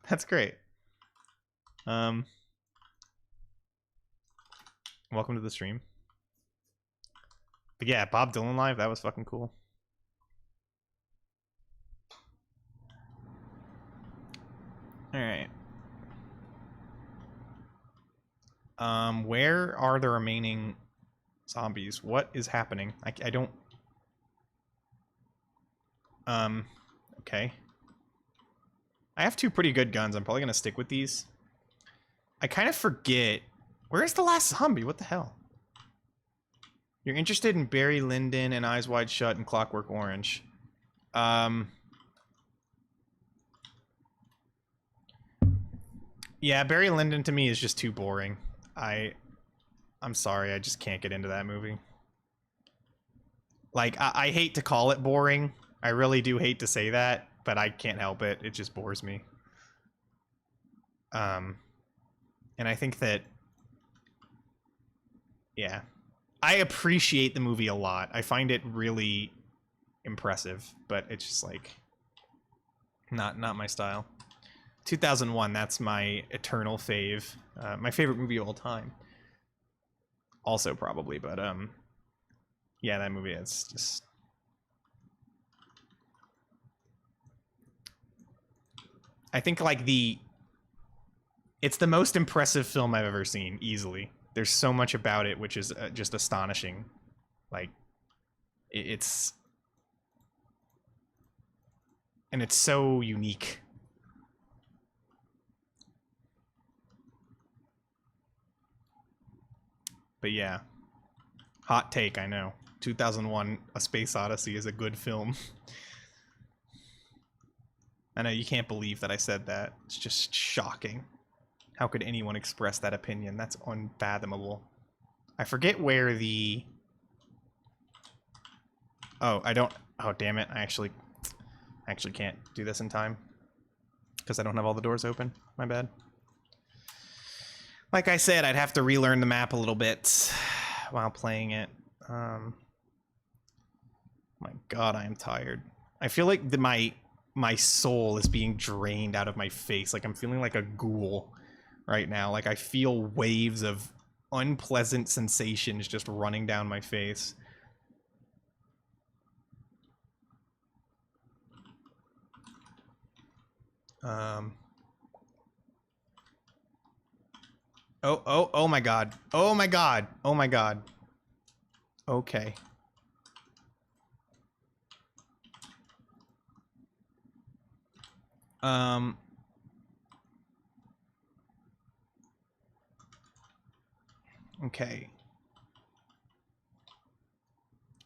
[SPEAKER 3] That's great. Welcome to the stream. But yeah, Bob Dylan live, that was fucking cool. All right. Where are the remaining zombies? What is happening? I don't. Okay. I have 2 pretty good guns. I'm probably gonna stick with these. I kind of forget. Where's the last zombie? What the hell? You're interested in Barry Lyndon and Eyes Wide Shut and Clockwork Orange. Yeah, Barry Lyndon to me is just too boring. I'm sorry, I just can't get into that movie. Like, I hate to call it boring. I really do hate to say that, but I can't help it. It just bores me. And I think that, yeah. I appreciate the movie a lot. I find it really impressive, but it's just like not my style. 2001, that's my eternal fave. My favorite movie of all time. Also probably, but yeah, that movie is just I think like it's the most impressive film I've ever seen, easily. There's so much about it which is just astonishing. Like it's so unique. But yeah, hot take, I know. 2001, A Space Odyssey is a good film. I know you can't believe that I said that. It's just shocking. How could anyone express that opinion? That's unfathomable. I forget where the... Oh, I don't... Oh, damn it. I actually can't do this in time. Because I don't have all the doors open. My bad. Like I said, I'd have to relearn the map a little bit while playing it. My god, I am tired. I feel like my soul is being drained out of my face. Like I'm feeling like a ghoul right now. Like I feel waves of unpleasant sensations just running down my face. Oh my god. Oh my god. Oh my god. Okay. Okay.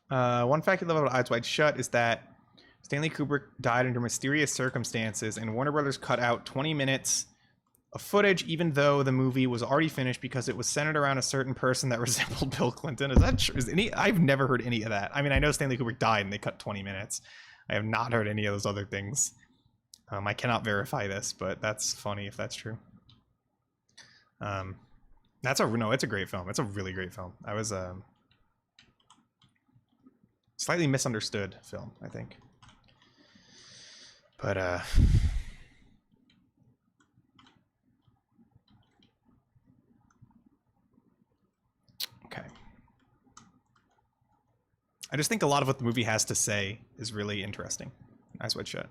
[SPEAKER 3] One fact I love about Eyes Wide Shut is that Stanley Kubrick died under mysterious circumstances, and Warner Brothers cut out 20 minutes of footage, even though the movie was already finished because it was centered around a certain person that resembled Bill Clinton. Is that true? I've never heard any of that. I mean, I know Stanley Kubrick died and they cut 20 minutes. I have not heard any of those other things. I cannot verify this, but that's funny if that's true. It's a great film. It's a really great film. I was slightly misunderstood film, I think. But okay. I just think a lot of what the movie has to say is really interesting. Nice white shot.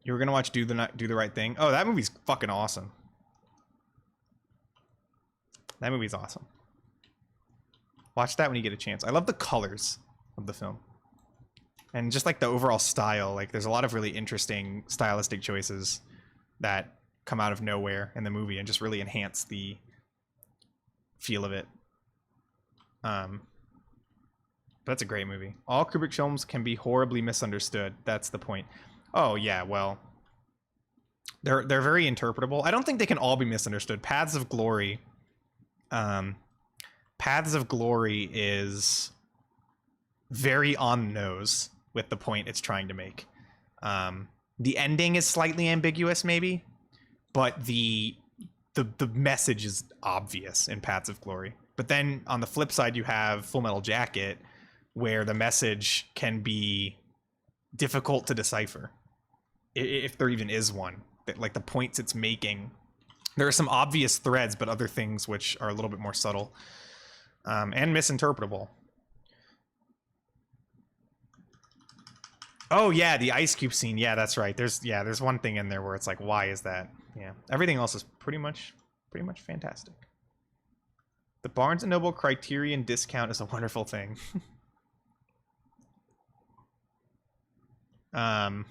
[SPEAKER 3] You were gonna watch Do the Right Thing? Oh, that movie's fucking awesome. That movie's awesome. Watch that when you get a chance. I love the colors of the film. And just like the overall style, like there's a lot of really interesting stylistic choices that come out of nowhere in the movie and just really enhance the feel of it. But that's a great movie. All Kubrick films can be horribly misunderstood. That's the point. Oh yeah, well, they're very interpretable. I don't think they can all be misunderstood. Paths of Glory is very on the nose with the point it's trying to make. The ending is slightly ambiguous, maybe, but the message is obvious in Paths of Glory. But then on the flip side, you have Full Metal Jacket, where the message can be difficult to decipher, if there even is one. Like the points it's making, there are some obvious threads, but other things which are a little bit more subtle and misinterpretable. Oh yeah, the ice cube scene. Yeah, that's right. There's one thing in there where it's like, why is that? Yeah, everything else is pretty much fantastic. The Barnes & Noble Criterion discount is a wonderful thing. Yeah,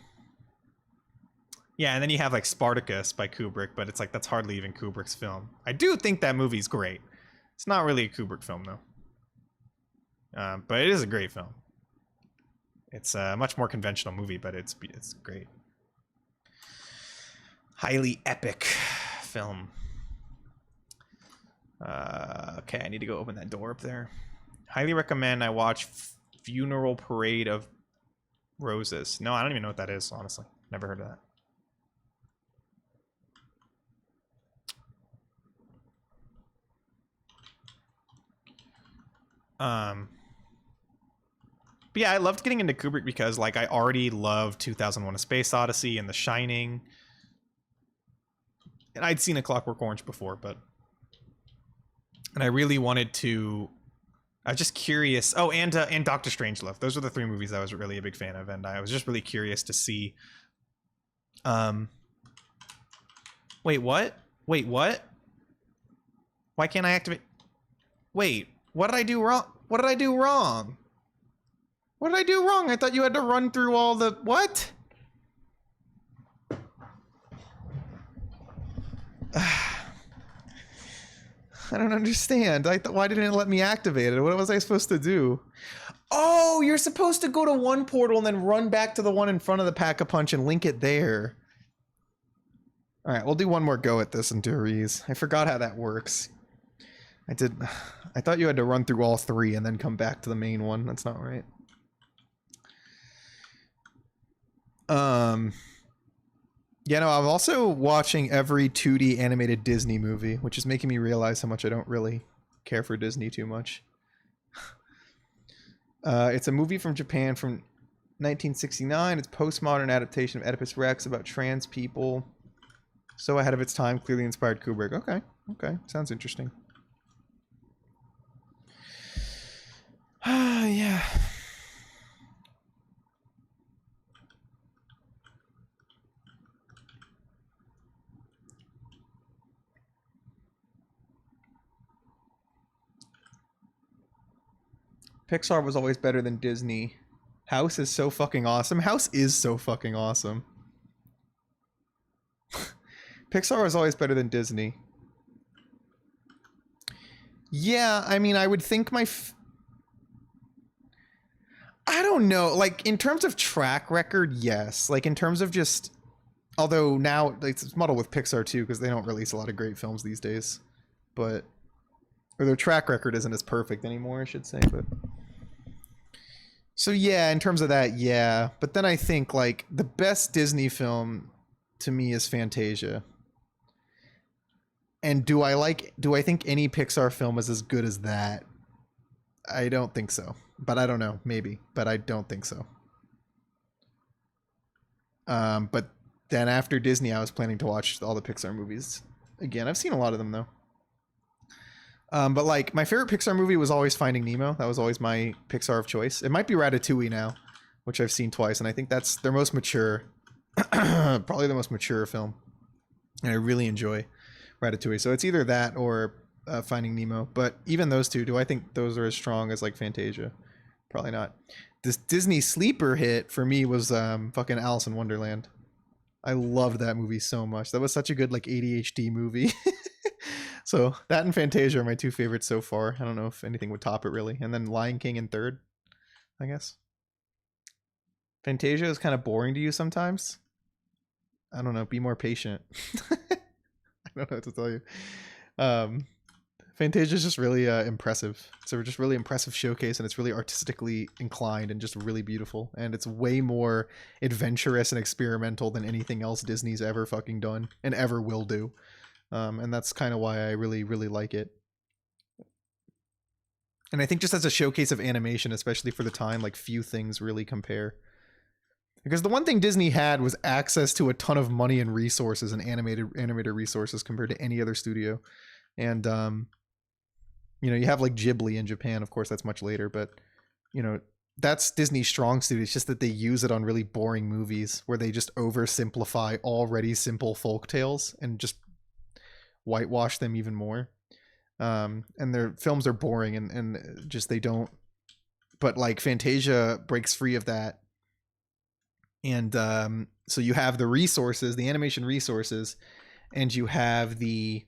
[SPEAKER 3] and then you have like Spartacus by Kubrick, but it's like that's hardly even Kubrick's film. I do think that movie's great. It's not really a Kubrick film though, but it is a great film. It's a much more conventional movie, but it's great. Highly epic film. Okay, I need to go open that door up there. Highly recommend I watch Funeral Parade of Roses. No, I don't even know what that is, honestly. Never heard of that. But yeah, I loved getting into Kubrick because like I already loved 2001: A Space Odyssey and The Shining. And I'd seen A Clockwork Orange before, and I really wanted to. I was just curious. Oh, and Doctor Strangelove. Those were the three movies I was really a big fan of, and I was just really curious to see. Wait, what? Wait, what? Why can't I activate? Wait, what did I do wrong? What did I do wrong? What did I do wrong? I thought you had to run through all the... What? I don't understand. Why didn't it let me activate it? What was I supposed to do? Oh, you're supposed to go to one portal and then run back to the one in front of the Pack-a-Punch and link it there. All right, we'll do one more go at this in Duriz. I forgot how that works. I thought you had to run through all three and then come back to the main one. That's not right. Yeah, no, I'm also watching every 2D animated Disney movie, which is making me realize how much I don't really care for Disney too much. It's a movie from Japan from 1969. It's postmodern adaptation of Oedipus Rex about trans people. So ahead of its time, clearly inspired Kubrick. Okay, sounds interesting. Yeah. Pixar was always better than Disney. House is so fucking awesome. House is so fucking awesome. Pixar was always better than Disney. Yeah, I mean, I would think I don't know. Like, in terms of track record, yes. Like, in terms of just... Although now, it's muddled with Pixar, too, because they don't release a lot of great films these days. But... Or their track record isn't as perfect anymore, I should say, but... So, yeah, in terms of that, yeah. But then I think, like, the best Disney film, to me, is Fantasia. And do I think any Pixar film is as good as that? I don't think so. But I don't know. Maybe. But I don't think so. But then after Disney, I was planning to watch all the Pixar movies again. I've seen a lot of them, though. But like, my favorite Pixar movie was always Finding Nemo. That was always my Pixar of choice. It might be Ratatouille now, which I've seen twice. And I think that's their most mature, probably the most mature film. And I really enjoy Ratatouille. So it's either that or Finding Nemo. But even those two, do I think those are as strong as like Fantasia? Probably not. This Disney sleeper hit for me was fucking Alice in Wonderland. I loved that movie so much. That was such a good like ADHD movie. So that and Fantasia are my two favorites so far. I don't know if anything would top it really. And then Lion King in third, I guess. Fantasia is kind of boring to you sometimes. I don't know. Be more patient. I don't know what to tell you. Fantasia is just really impressive. It's a just really impressive showcase, and it's really artistically inclined and just really beautiful. And it's way more adventurous and experimental than anything else Disney's ever fucking done and ever will do. And that's kind of why I really, really like it. And I think just as a showcase of animation, especially for the time, like few things really compare. Because the one thing Disney had was access to a ton of money and resources and animator resources compared to any other studio. And, you know, you have like Ghibli in Japan, of course, that's much later, but, you know, that's Disney's strong suit. It's just that they use it on really boring movies where they just oversimplify already simple folk tales and just whitewash them even more. And their films are boring and just they don't. But like Fantasia breaks free of that. And so you have the resources, the animation resources, and you have the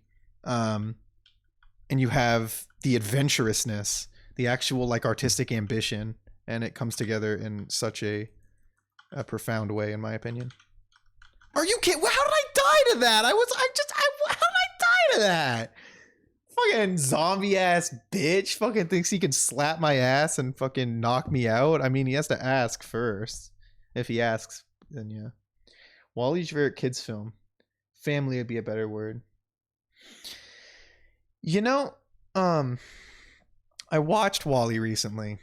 [SPEAKER 3] adventurousness, the actual like artistic ambition, and it comes together in such a profound way, in my opinion. Are you kidding? How did I die to that? How did I die to that? Fucking zombie ass bitch fucking thinks he can slap my ass and fucking knock me out. I mean, he has to ask first. If he asks, then yeah. Wally's favorite kids film. Family would be a better word. You know, I watched Wally recently.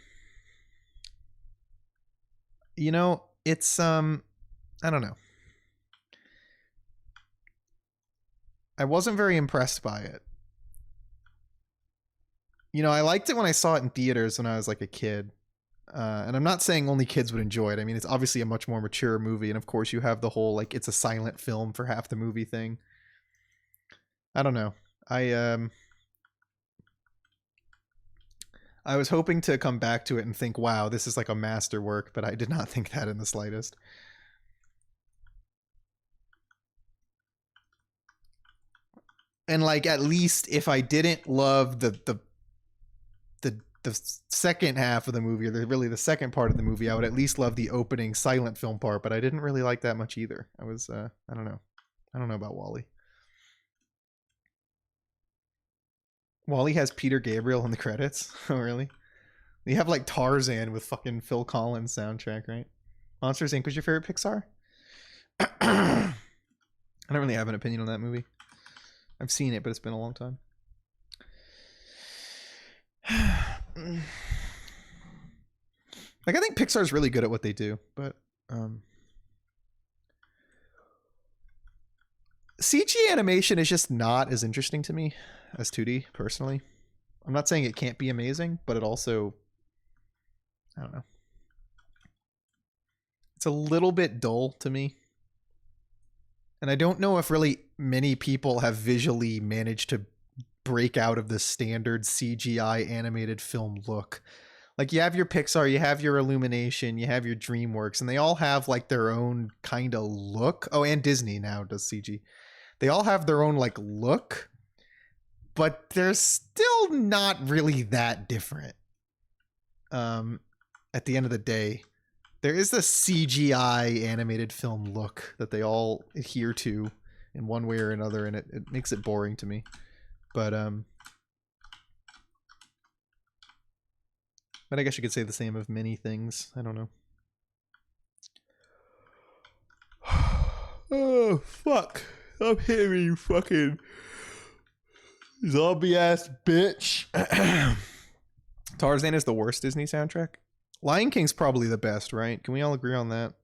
[SPEAKER 3] You know, it's I don't know. I wasn't very impressed by it. You know, I liked it when I saw it in theaters when I was like a kid. And I'm not saying only kids would enjoy it. I mean, it's obviously a much more mature movie. And of course you have the whole, like, it's a silent film for half the movie thing. I don't know. I was hoping to come back to it and think, wow, this is like a masterwork, but I did not think that in the slightest. And like, at least if I didn't love the second half of the movie, or really the second part of the movie, I would at least love the opening silent film part, but I didn't really like that much either. I was I don't know. I don't know about Wally. Wally has Peter Gabriel in the credits. Oh really? You have like Tarzan with fucking Phil Collins soundtrack, right? Monsters Inc. was your favorite Pixar? I don't really have an opinion on that movie. I've seen it, but it's been a long time. Like, I think Pixar's really good at what they do, but CG animation is just not as interesting to me as 2D personally. I'm not saying it can't be amazing, but it also, I don't know, it's a little bit dull to me. And I don't know if really many people have visually managed to break out of the standard CGI animated film look. Like, you have your Pixar, you have your Illumination, you have your DreamWorks, and they all have like their own kind of look. Oh, and Disney now does CG. They all have their own like look, but they're still not really that different. At the end of the day, there is the CGI animated film look that they all adhere to in one way or another, and it makes it boring to me. But I guess you could say the same of many things. I don't know. Oh, fuck. I'm hearing you fucking zombie ass bitch. Tarzan is the worst Disney soundtrack. Lion King's probably the best, right? Can we all agree on that?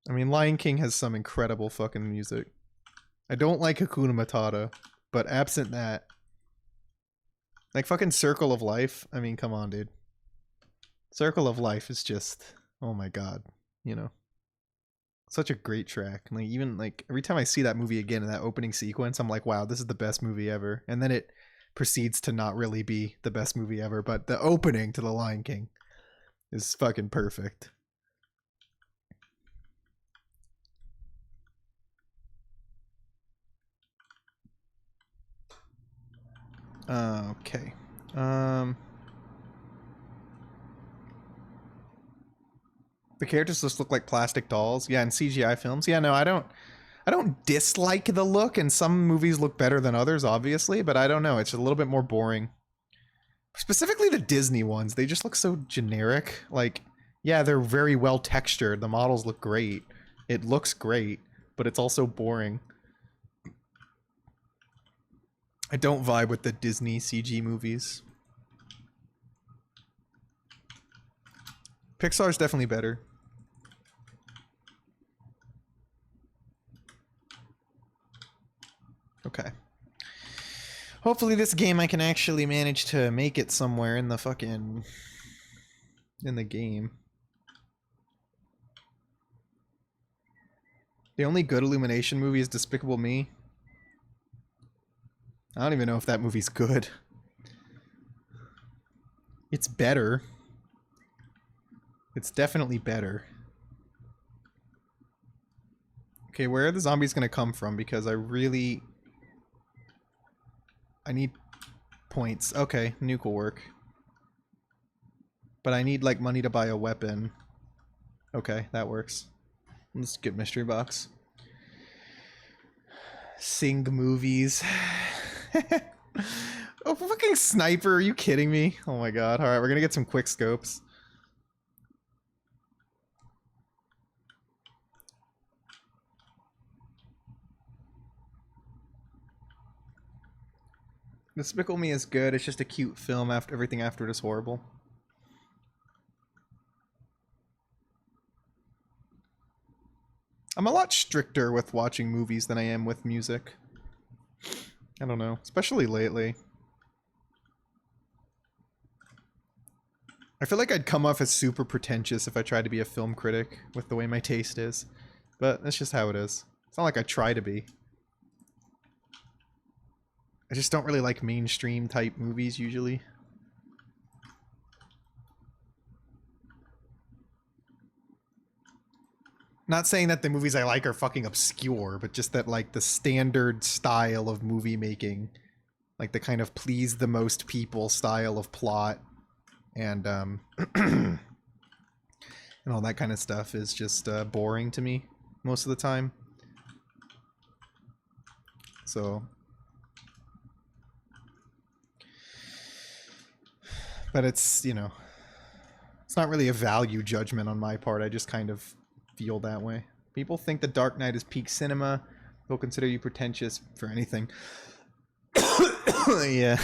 [SPEAKER 3] I mean, Lion King has some incredible fucking music. I don't like Hakuna Matata, but absent that, like fucking Circle of Life. I mean, come on, dude. Circle of Life is just, oh my god, you know, such a great track. Like, even like every time I see that movie again in that opening sequence, I'm like, wow, this is the best movie ever. And then it proceeds to not really be the best movie ever, but the opening to The Lion King is fucking perfect. Okay. The characters just look like plastic dolls. Yeah, in CGI films. Yeah, no, I don't dislike the look, and some movies look better than others, obviously, but I don't know. It's a little bit more boring. Specifically the Disney ones. They just look so generic. Like, yeah, they're very well textured. The models look great. It looks great, but it's also boring. I don't vibe with the Disney CG movies. Pixar's definitely better. Okay. Hopefully this game I can actually manage to make it somewhere in the fucking... in the game. The only good Illumination movie is Despicable Me. I don't even know if that movie's good. It's better. It's definitely better. Okay, where are the zombies gonna come from? Because I need points. Okay, nuke will work. But I need, like, money to buy a weapon. Okay, that works. Let's get mystery box. Sing movies. Oh, fucking sniper, are you kidding me? Oh my god. Alright, we're gonna get some quick scopes. Despicable Me is good, it's just a cute film. After everything after it is horrible. I'm a lot stricter with watching movies than I am with music. I don't know, especially lately. I feel like I'd come off as super pretentious if I tried to be a film critic with the way my taste is. But that's just how it is. It's not like I try to be. I just don't really like mainstream type movies usually. Not saying that the movies I like are fucking obscure, but just that, like, the standard style of movie making, like the kind of please the most people style of plot, and and all that kind of stuff is just boring to me most of the time. So, but it's, you know, it's not really a value judgment on my part. I just kind of feel that way. People think The Dark Knight is peak cinema. They'll consider you pretentious for anything. Yeah.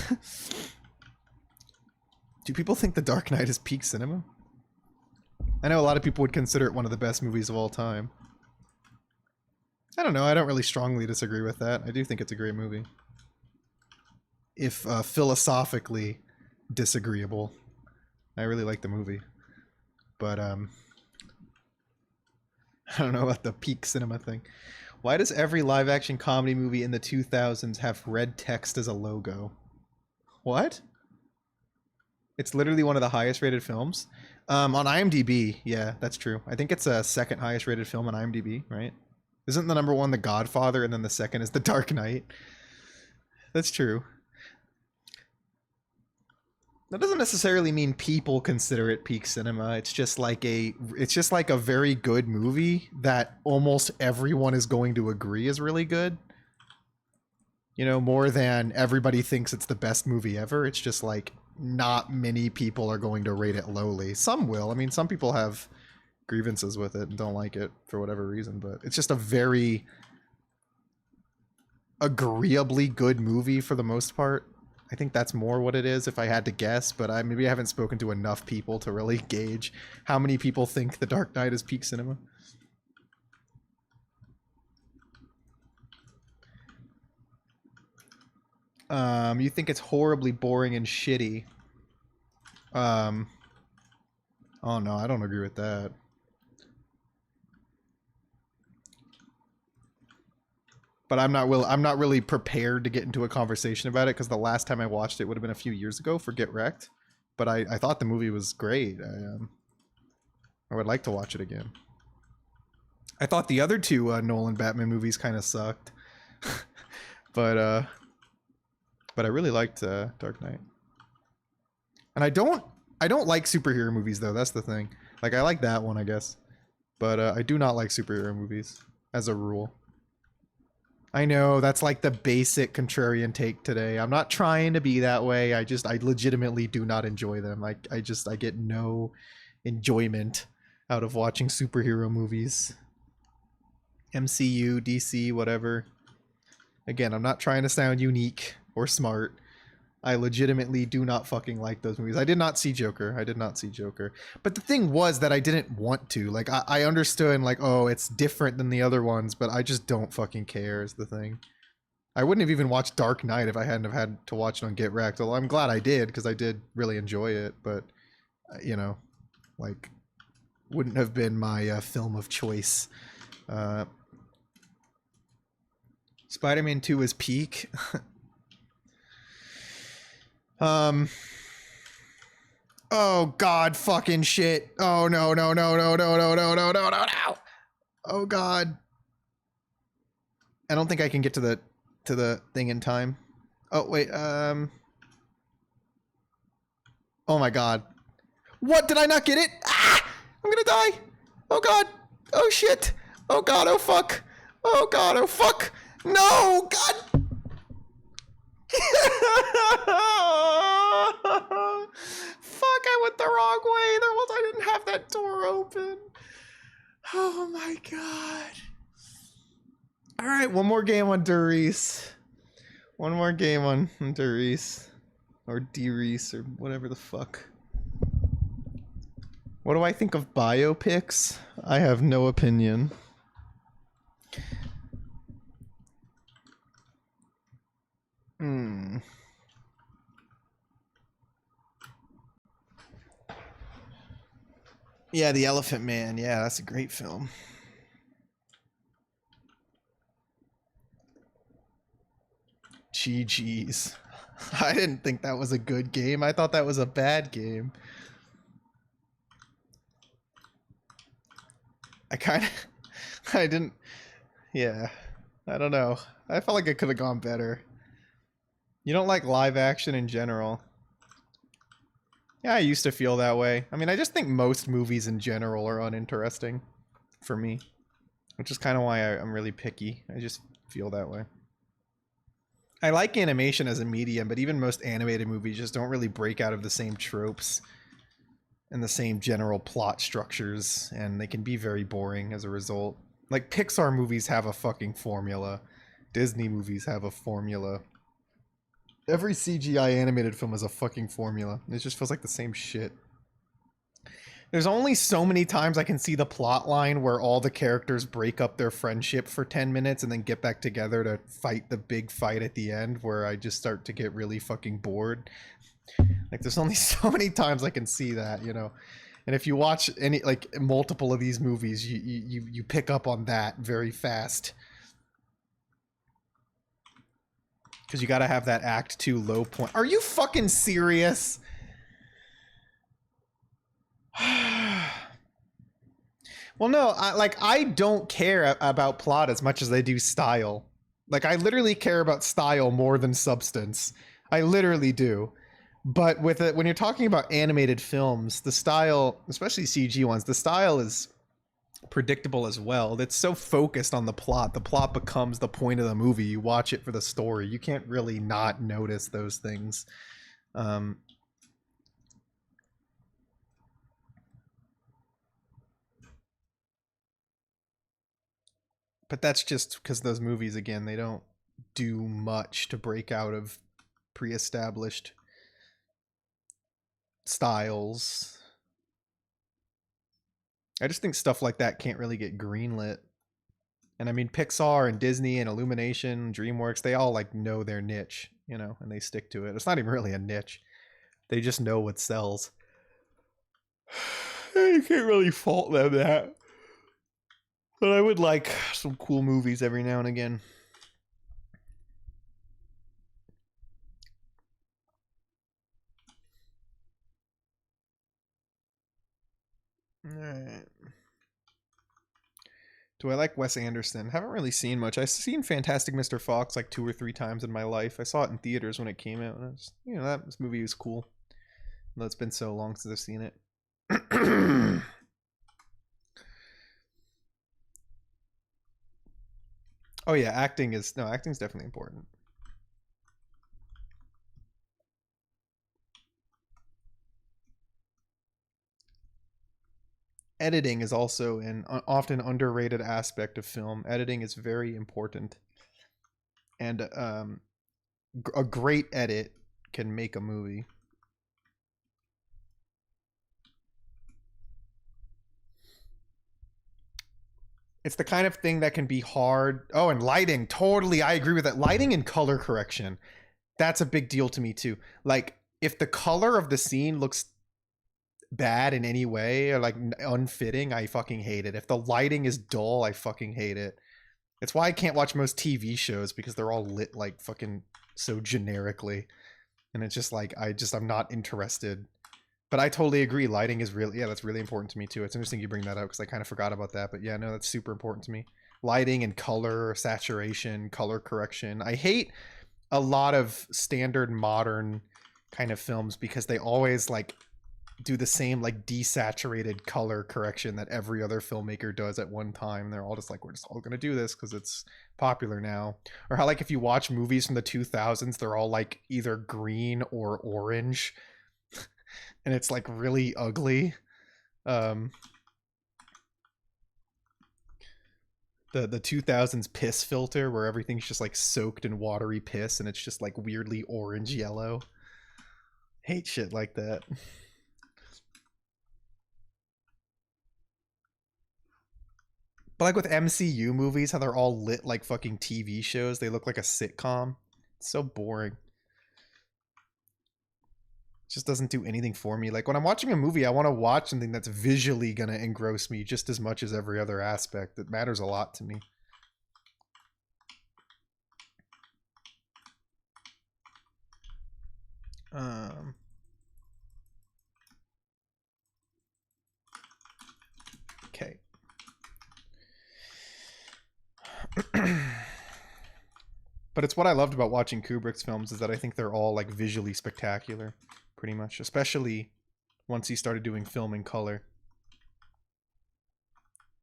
[SPEAKER 3] Do people think The Dark Knight is peak cinema? I know a lot of people would consider it one of the best movies of all time. I don't know. I don't really strongly disagree with that. I do think it's a great movie. If philosophically disagreeable. I really like the movie. But, I don't know about the peak cinema thing. Why does every live-action comedy movie in the 2000s have red text as a logo? What? It's literally one of the highest rated films. On IMDb, yeah, that's true. I think it's a second highest rated film on IMDb, right? Isn't the number one The Godfather, and then the second is The Dark Knight? That's true. That doesn't necessarily mean people consider it peak cinema. It's just like a very good movie that almost everyone is going to agree is really good. You know, more than everybody thinks it's the best movie ever. It's just like not many people are going to rate it lowly. Some will. I mean, some people have grievances with it and don't like it for whatever reason, but it's just a very agreeably good movie for the most part. I think that's more what it is if I had to guess, but maybe I haven't spoken to enough people to really gauge how many people think The Dark Knight is peak cinema. You think it's horribly boring and shitty. Oh no, I don't agree with that. But I'm not really prepared to get into a conversation about it because the last time I watched it would have been a few years ago for Get Wrecked. But I thought the movie was great. I would like to watch it again. I thought the other two Nolan Batman movies kind of sucked. But I really liked Dark Knight. And I don't like superhero movies though. That's the thing. Like I like that one, I guess. But I do not like superhero movies as a rule. I know that's like the basic contrarian take today. I'm not trying to be that way. I legitimately do not enjoy them. I get no enjoyment out of watching superhero movies. MCU, DC, whatever. Again, I'm not trying to sound unique or smart. I legitimately do not fucking like those movies. I did not see Joker. But the thing was that I didn't want to. Like, I understood, like, oh, it's different than the other ones, but I just don't fucking care is the thing. I wouldn't have even watched Dark Knight if I hadn't have had to watch it on Get Wrecked. Although I'm glad I did, because I did really enjoy it. But, you know, like, wouldn't have been my film of choice. Spider-Man 2 is peak. Oh god, fucking shit. Oh no. Oh god. I don't think I can get to the thing in time. Oh wait, oh my god. What, did I not get it? Ah! I'm gonna die. Oh god. Oh shit. Oh god, oh fuck. Oh god, oh fuck. No, god. Fuck, I went the wrong way. I didn't have that door open. Oh my god. Alright, one more game on Durice. One more game on Durice. Or D-Reese, or whatever the fuck. What do I think of biopics? I have no opinion. Yeah, The Elephant Man. Yeah, that's a great film. GG's. I didn't think that was a good game. I thought that was a bad game. I didn't... Yeah. I don't know. I felt like it could have gone better. You don't like live action in general. Yeah, I used to feel that way. I mean, I just think most movies in general are uninteresting for me. Which is kind of why I'm really picky. I just feel that way. I like animation as a medium, but even most animated movies just don't really break out of the same tropes and the same general plot structures, and they can be very boring as a result. Like, Pixar movies have a fucking formula. Disney movies have a formula. Every CGI animated film has a fucking formula. It just feels like the same shit. There's only so many times I can see the plot line where all the characters break up their friendship for 10 minutes and then get back together to fight the big fight at the end, where I just start to get really fucking bored. Like, there's only so many times I can see that, you know. And if you watch any, like, multiple of these movies, you pick up on that very fast. Because you gotta have that Act 2 low point. Are you fucking serious? Well, no, I don't care about plot as much as I do style. Like, I literally care about style more than substance. I literally do. But with it, when you're talking about animated films, the style, especially CG ones, the style is predictable as well. It's so focused on the plot. The plot becomes the point of the movie. You watch it for the story. You can't really not notice those things. But that's just because those movies, again, they don't do much to break out of pre-established styles. I just think stuff like that can't really get greenlit. And I mean, Pixar and Disney and Illumination, DreamWorks, they all like know their niche, you know, and they stick to it. It's not even really a niche. They just know what sells. You can't really fault them that. But I would like some cool movies every now and again. Alright. Do I like Wes Anderson? Haven't really seen much. I've seen Fantastic Mr. Fox like 2 or 3 times in my life. I saw it in theaters when it came out. And was, you know, this movie was cool. Though it's been so long since I've seen it. Oh yeah, acting's definitely important. Editing is also an often underrated aspect of film. Editing is very important. And a great edit can make a movie. It's the kind of thing that can be hard. Oh, and lighting. Totally, I agree with that. Lighting and color correction. That's a big deal to me too. Like, if the color of the scene looks bad in any way or like unfitting, I fucking hate it. If the lighting is dull, I fucking hate it. It's why I can't watch most TV shows, because they're all lit like fucking so generically. And it's just like, I'm not interested. But I totally agree. Lighting is really, yeah, that's really important to me too. It's interesting you bring that up because I kind of forgot about that. But yeah, no, that's super important to me. Lighting and color, saturation, color correction. I hate a lot of standard modern kind of films because they always like do the same like desaturated color correction that every other filmmaker does at one time. They're all just like, we're just all gonna do this because it's popular now. Or how like if you watch movies from the 2000s, they're all like either green or orange. And it's like really ugly. The 2000s piss filter where everything's just like soaked in watery piss and it's just like weirdly orange yellow. Hate shit like that. But like with MCU movies, how they're all lit like fucking TV shows. They look like a sitcom. It's so boring. Just doesn't do anything for me. Like when I'm watching a movie, I want to watch something that's visually going to engross me just as much as every other aspect. It matters a lot to me. Okay. But it's what I loved about watching Kubrick's films is that I think they're all like visually spectacular, pretty much, especially once he started doing film in color.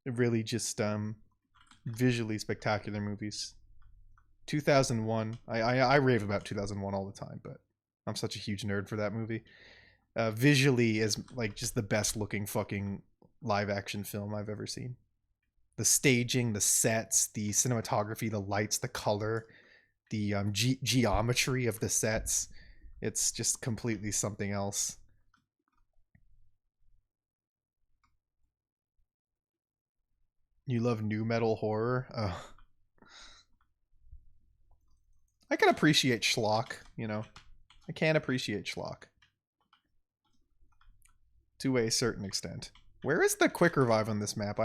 [SPEAKER 3] It really just visually spectacular movies. 2001, I rave about 2001 all the time, but I'm such a huge nerd for that movie. Visually is like just the best looking fucking live action film I've ever seen. The staging, the sets, the cinematography, the lights, the color, the geometry of the sets. It's just completely something else. You love new metal horror? Oh. I can appreciate schlock, you know. I can appreciate schlock. To a certain extent. Where is the quick revive on this map?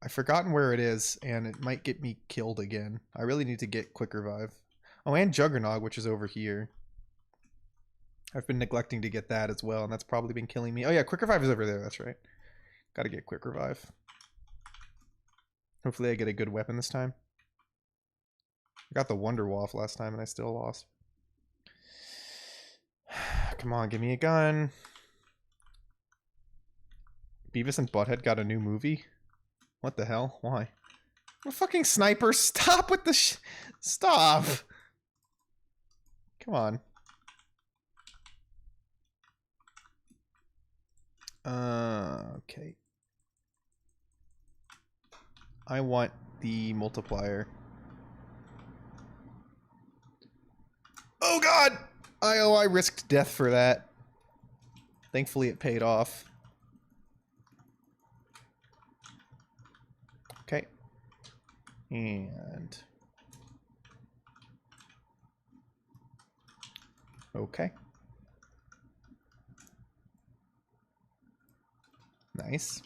[SPEAKER 3] I've forgotten where it is, and it might get me killed again. I really need to get quick revive. Oh, and Juggernog, which is over here. I've been neglecting to get that as well, and that's probably been killing me. Oh yeah, quick revive is over there, that's right. Gotta get quick revive. Hopefully I get a good weapon this time. I got the Wonder Waff last time and I still lost. Come on, give me a gun. Beavis and Butthead got a new movie? What the hell? Why? I'm a fucking sniper. Stop with the stop! Come on. Okay. I want the multiplier. Oh god! I risked death for that. Thankfully it paid off. Okay. And... okay. Nice.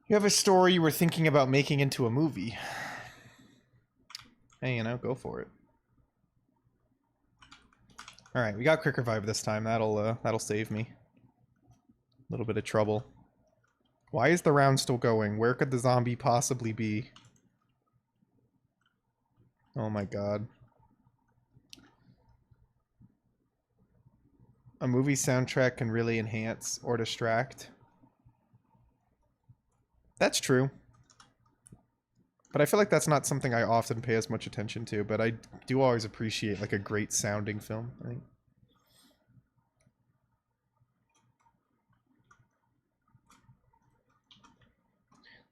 [SPEAKER 3] You have a story you were thinking about making into a movie. Hey, you know, go for it. Alright, we got Quick Revive this time. That'll save me. A little bit of trouble. Why is the round still going? Where could the zombie possibly be? Oh my god. A movie soundtrack can really enhance or distract. That's true. But I feel like that's not something I often pay as much attention to, but I do always appreciate like a great sounding film, I think.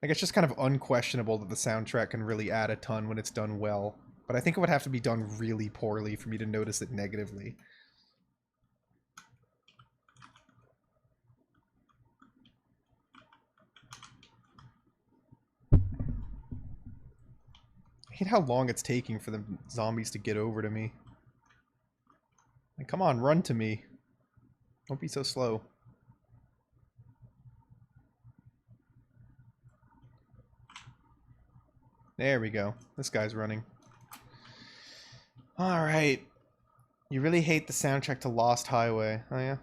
[SPEAKER 3] Like, it's just kind of unquestionable that the soundtrack can really add a ton when it's done well. But I think it would have to be done really poorly for me to notice it negatively. I hate how long it's taking for the zombies to get over to me. Like, come on, run to me. Don't be so slow. There we go. This guy's running. Alright. You really hate the soundtrack to Lost Highway, oh yeah?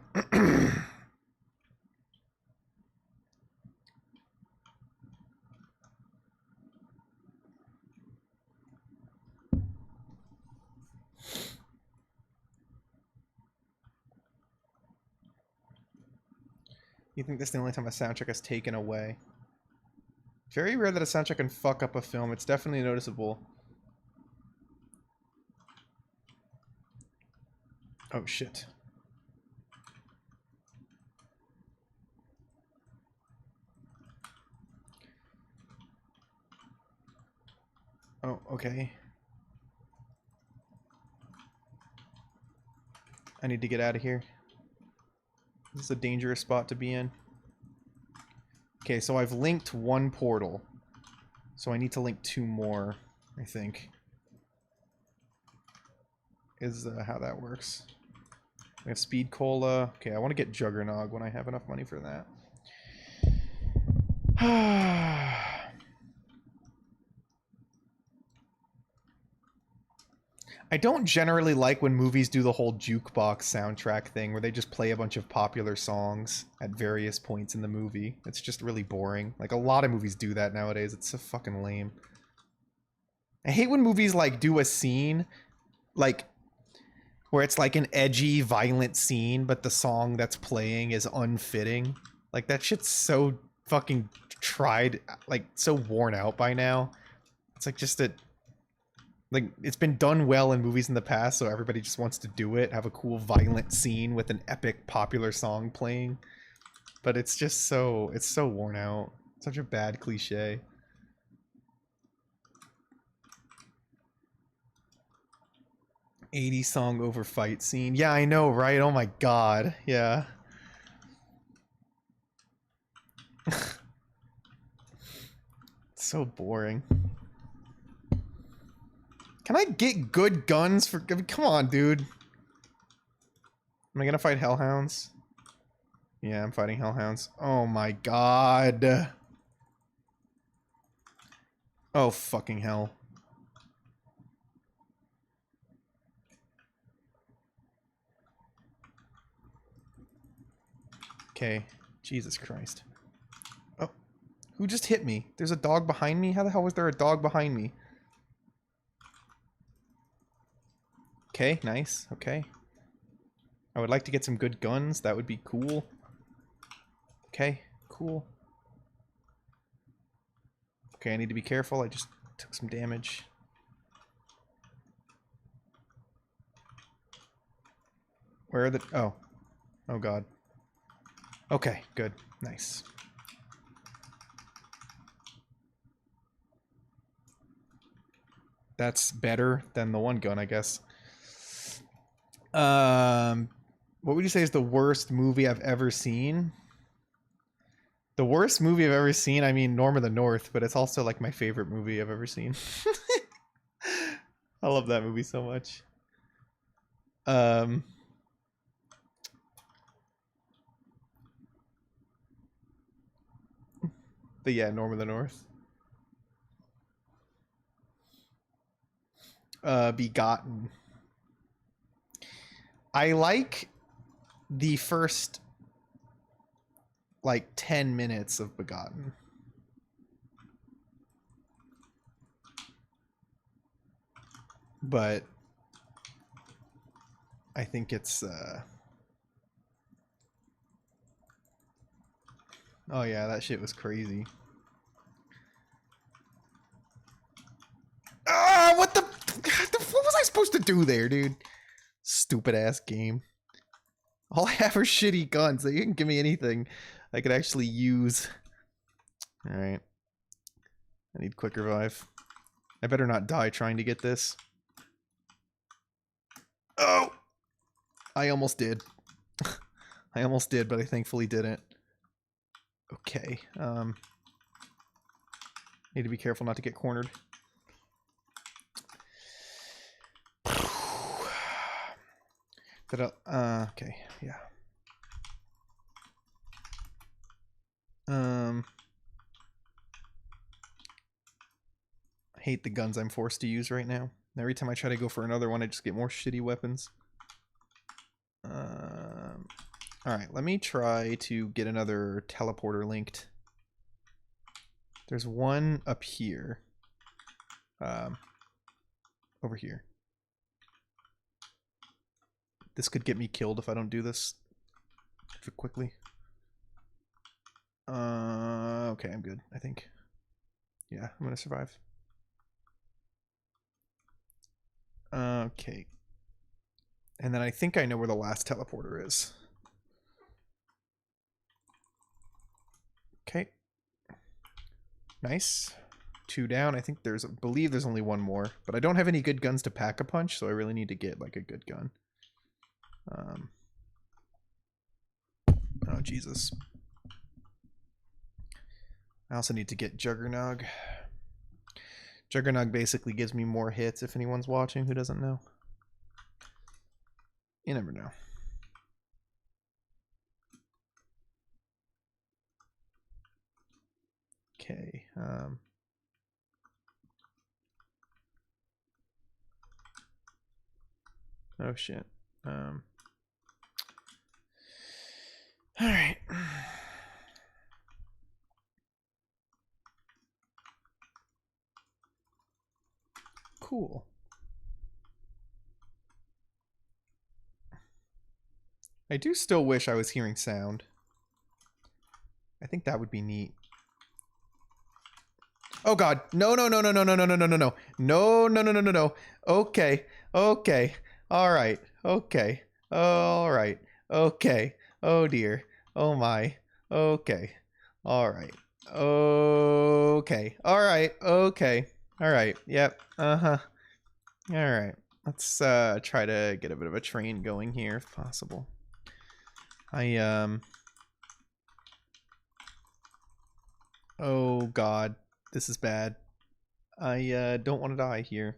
[SPEAKER 3] You think this is the only time a soundtrack is taken away? Very rare that a soundtrack can fuck up a film. It's definitely noticeable. Oh shit. Oh, okay. I need to get out of here. This is a dangerous spot to be in. Okay, so I've linked one portal. So I need to link two more, I think. Is how that works. We have Speed Cola. Okay, I want to get Juggernog when I have enough money for that. I don't generally like when movies do the whole jukebox soundtrack thing where they just play a bunch of popular songs at various points in the movie. It's just really boring. Like, a lot of movies do that nowadays. It's so fucking lame. I hate when movies, like, do a scene, like, where it's like an edgy, violent scene, but the song that's playing is unfitting. Like, that shit's so fucking tried, like, so worn out by now. It's like just a... like, it's been done well in movies in the past, so everybody just wants to do it, have a cool violent scene with an epic popular song playing. But it's just so, it's so worn out. Such a bad cliche. '80s song over fight scene. Yeah, I know, right? Oh my god. Yeah. So boring. Can I get good guns for... I mean, come on, dude. Am I gonna fight hellhounds? Yeah, I'm fighting hellhounds. Oh my god. Oh fucking hell. Okay. Jesus Christ. Oh. Who just hit me? There's a dog behind me? How the hell was there a dog behind me? Okay, nice. Okay. I would like to get some good guns. That would be cool. Okay, cool. Okay, I need to be careful. I just took some damage. Where are the... Oh. Oh, God. Okay, good. Nice. That's better than the one gun, I guess. What would you say is the worst movie I've ever seen? The worst movie I've ever seen, I mean Norm of the North, but it's also like my favorite movie I've ever seen. I love that movie so much. But yeah, Norm of the North. Begotten. I like the first like 10 minutes of Begotten. But I think it's oh yeah, that shit was crazy. Ah, what the what was I supposed to do there, dude? Stupid ass game. All I have are shitty guns. They didn't give me anything I could actually use. Alright. I need quick revive. I better not die trying to get this. Oh! I almost did. I almost did, but I thankfully didn't. Okay. Need to be careful not to get cornered. Okay, yeah. I hate the guns I'm forced to use right now. Every time I try to go for another one, I just get more shitty weapons. Alright, let me try to get another teleporter linked. There's one up here. Over here. This could get me killed if I don't do this quickly. Okay, I'm good, I think. Yeah, I'm gonna survive. Okay. And then I think I know where the last teleporter is. Okay. Nice. 2 down. I think believe there's only one more, but I don't have any good guns to pack a punch, so I really need to get like a good gun. Oh Jesus. I also need to get Juggernog. Juggernog basically gives me more hits if anyone's watching who doesn't know. You never know. Okay. Oh shit. All right. Cool. I do still wish I was hearing sound. I think that would be neat. Oh god. No, no, no, no, no, no, no, no, no, no, no. No, no, no, no, no, no. Okay. Okay. All right. Okay. All right. Okay. Oh dear. Oh my. Okay. All right. Okay. All right. Okay. All right. Yep. Uh-huh. All right. Let's try to get a bit of a train going here if possible. Oh god. This is bad. I don't want to die here.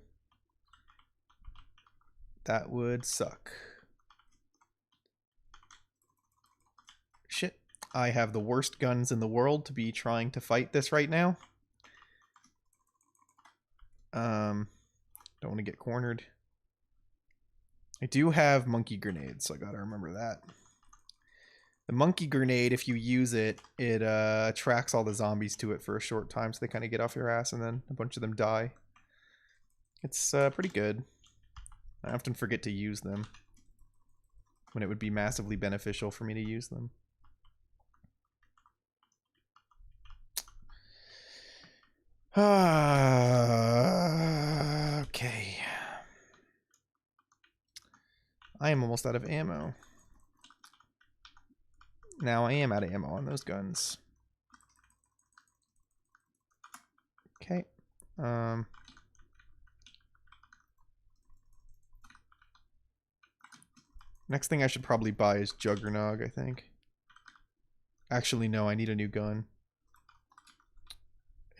[SPEAKER 3] That would suck. Shit. I have the worst guns in the world to be trying to fight this right now. Don't want to get cornered. I do have monkey grenades, so I gotta remember that. The monkey grenade, if you use it, it attracts all the zombies to it for a short time, so they kind of get off your ass, and then a bunch of them die. It's pretty good. I often forget to use them when it would be massively beneficial for me to use them. Okay. I am almost out of ammo. Now I am out of ammo on those guns. Okay. Next thing I should probably buy is Juggernog, I think. Actually, no, I need a new gun.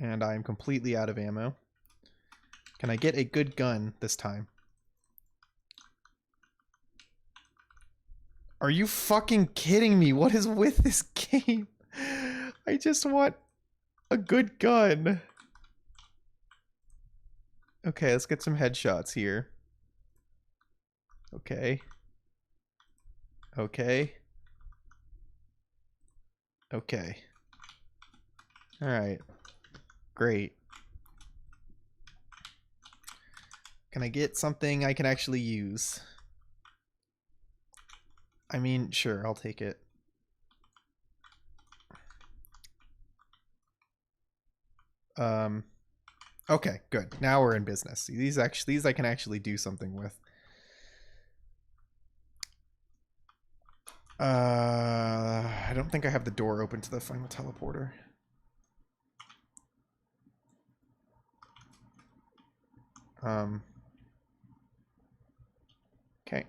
[SPEAKER 3] And I am completely out of ammo. Can I get a good gun this time? Are you fucking kidding me? What is with this game? I just want a good gun. Okay, let's get some headshots here. Okay. Okay. Okay. Alright. Great. Can I get something I can actually use? I mean, sure, I'll take it. Okay, good. Now we're in business. See, these I can actually do something with. I don't think I have the door open to the final teleporter. Okay.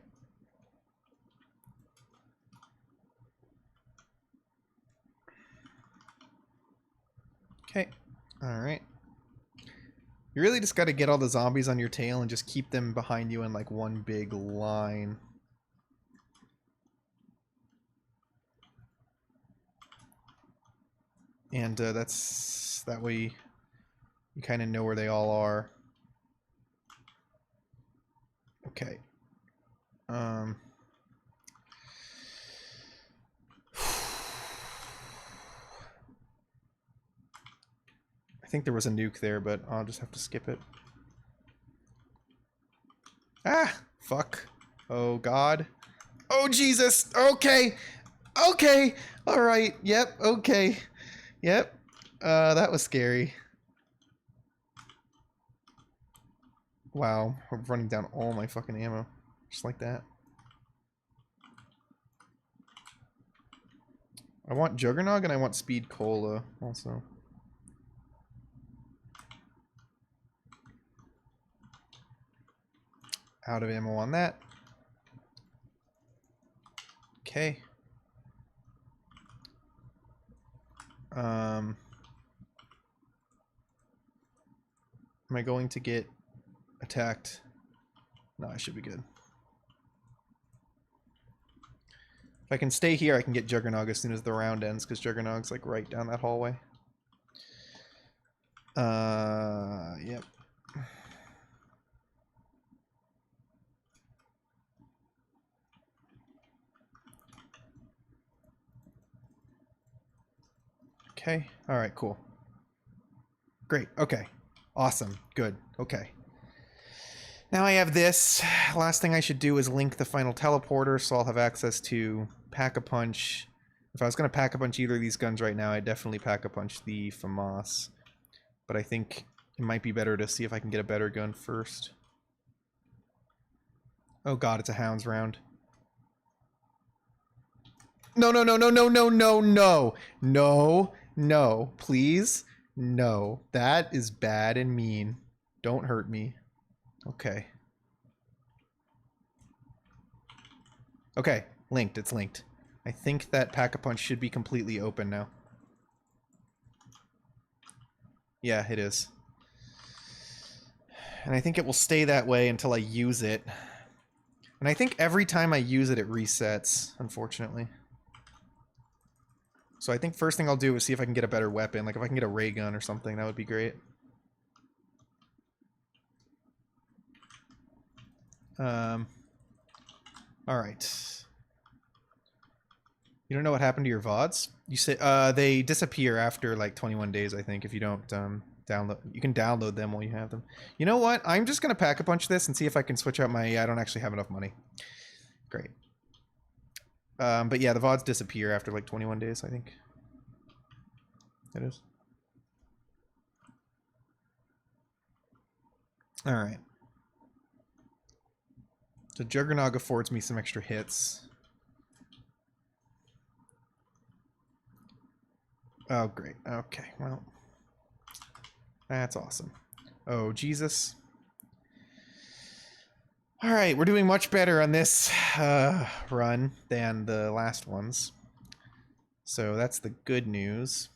[SPEAKER 3] Okay. All right. You really just got to get all the zombies on your tail and just keep them behind you in like one big line. And that's that way you kind of know where they all are. Okay. I think there was a nuke there, but I'll just have to skip it. Ah! Fuck. Oh, God. Oh, Jesus! Okay! Okay! Alright, yep, okay. Yep. That was scary. Wow, I'm running down all my fucking ammo. Just like that. I want Juggernog and I want Speed Cola also. Out of ammo on that. Okay. Am I going to get attacked? No, I should be good. If I can stay here, I can get Juggernog as soon as the round ends, because Juggernog's like right down that hallway. Yep. Okay. All right, cool. Great. Okay. Awesome. Good. Okay. Now I have this. Last thing I should do is link the final teleporter, so I'll have access to Pack-a-Punch. If I was going to Pack-a-Punch either of these guns right now, I'd definitely Pack-a-Punch the FAMAS. But I think it might be better to see if I can get a better gun first. Oh god, it's a Hounds round. No, no, no, no, no, no, no, no. No, no, please. No, that is bad and mean. Don't hurt me. Okay. Okay, linked. It's linked. I think that Pack-a-Punch should be completely open now. Yeah, it is. And I think it will stay that way until I use it. And I think every time I use it, it resets, unfortunately. So I think first thing I'll do is see if I can get a better weapon. Like if I can get a ray gun or something, that would be great. Alright. You don't know what happened to your VODs? You say they disappear after like 21 days, I think, if you don't download. You can download them while you have them. You know what? I'm just gonna pack a punch this and see if I can switch out my. I don't actually have enough money. Great. But yeah, the VODs disappear after like 21 days, I think. It is. All right. So Juggernog affords me some extra hits. Oh, great. Okay, well. That's awesome. Oh, Jesus. Alright, we're doing much better on this run than the last ones. So that's the good news.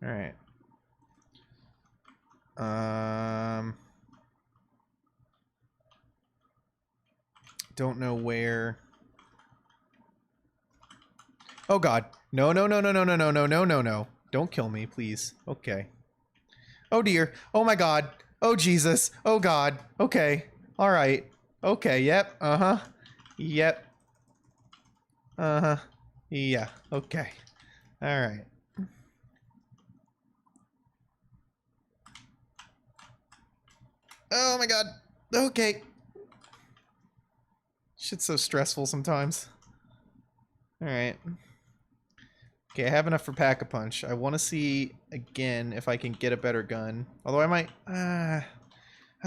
[SPEAKER 3] Alright. Don't know where... Oh god. No, no, no, no, no, no, no, no, no, no, no. Don't kill me, please. Okay. Oh dear. Oh my god. Oh Jesus. Oh god. Okay. Alright. Okay, yep. Uh-huh. Yep. Uh-huh. Yeah. Okay. Alright. Oh my god. Okay. Shit's so stressful sometimes. Alright. Okay, I have enough for Pack-a-Punch. I want to see, again, if I can get a better gun. Although I might... I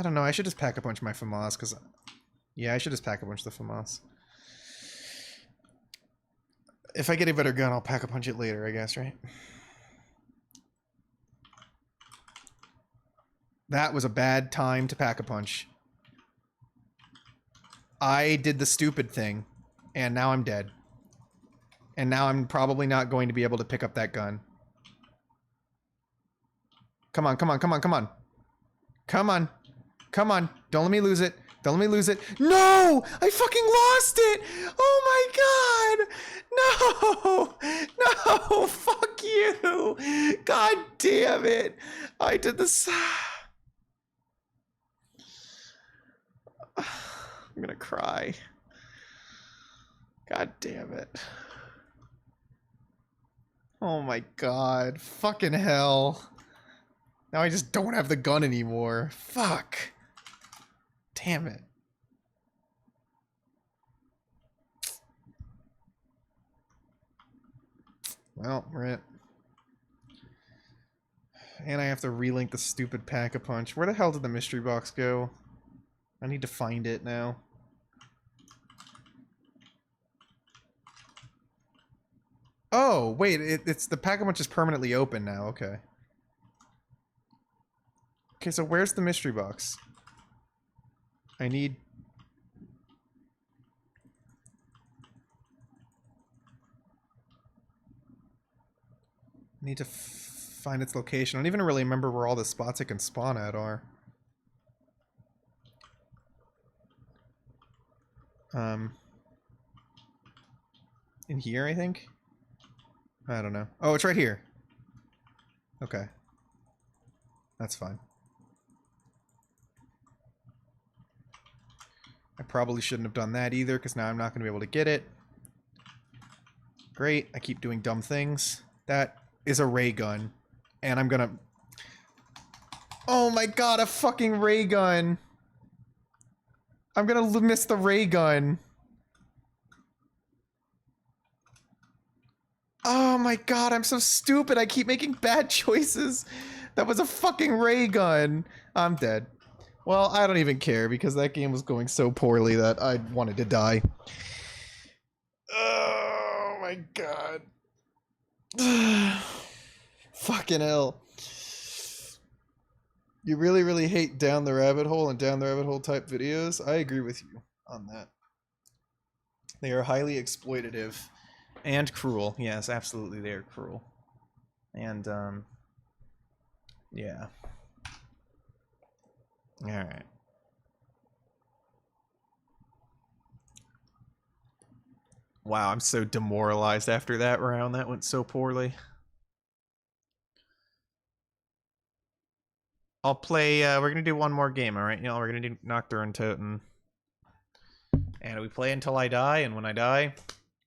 [SPEAKER 3] don't know. I should just Pack-a-Punch my FAMAS, because... Yeah, I should just Pack-a-Punch the FAMAS. If I get a better gun, I'll Pack-a-Punch it later, I guess, right? That was a bad time to Pack-a-Punch. I did the stupid thing, and now I'm dead. And now I'm probably not going to be able to pick up that gun. Come on, come on, come on, come on. Come on. Come on. Don't let me lose it. Don't let me lose it. No! I fucking lost it! Oh my god! No! No! Fuck you! God damn it! I did this. I'm gonna cry. God damn it. Oh my god. Fucking hell. Now I just don't have the gun anymore. Fuck. Damn it. Well, rip. And I have to relink the stupid Pack-a-Punch. Where the hell did the mystery box go? I need to find it now. Oh, wait, it's the Pack-a-Punch is permanently open now, okay. Okay, so where's the mystery box? I need... to find its location. I don't even really remember where all the spots it can spawn at are. In here, I think? I don't know. Oh, it's right here. Okay. That's fine. I probably shouldn't have done that either, because now I'm not going to be able to get it. Great. I keep doing dumb things. That is a ray gun. And I'm gonna... Oh my god, a fucking ray gun! I'm gonna miss the ray gun. Oh my god, I'm so stupid. I keep making bad choices. That was a fucking ray gun. I'm dead. Well, I don't even care because that game was going so poorly that I wanted to die. Oh my god. Fucking hell. You really, really hate down the rabbit hole and down the rabbit hole type videos? I agree with you on that. They are highly exploitative and cruel. Yes, absolutely they are cruel. And, yeah. Alright. Wow, I'm so demoralized after that round. That went so poorly. I'll play, we're gonna do one more game, alright? You know, we're gonna do Nocturne Totem. And we play until I die, and when I die,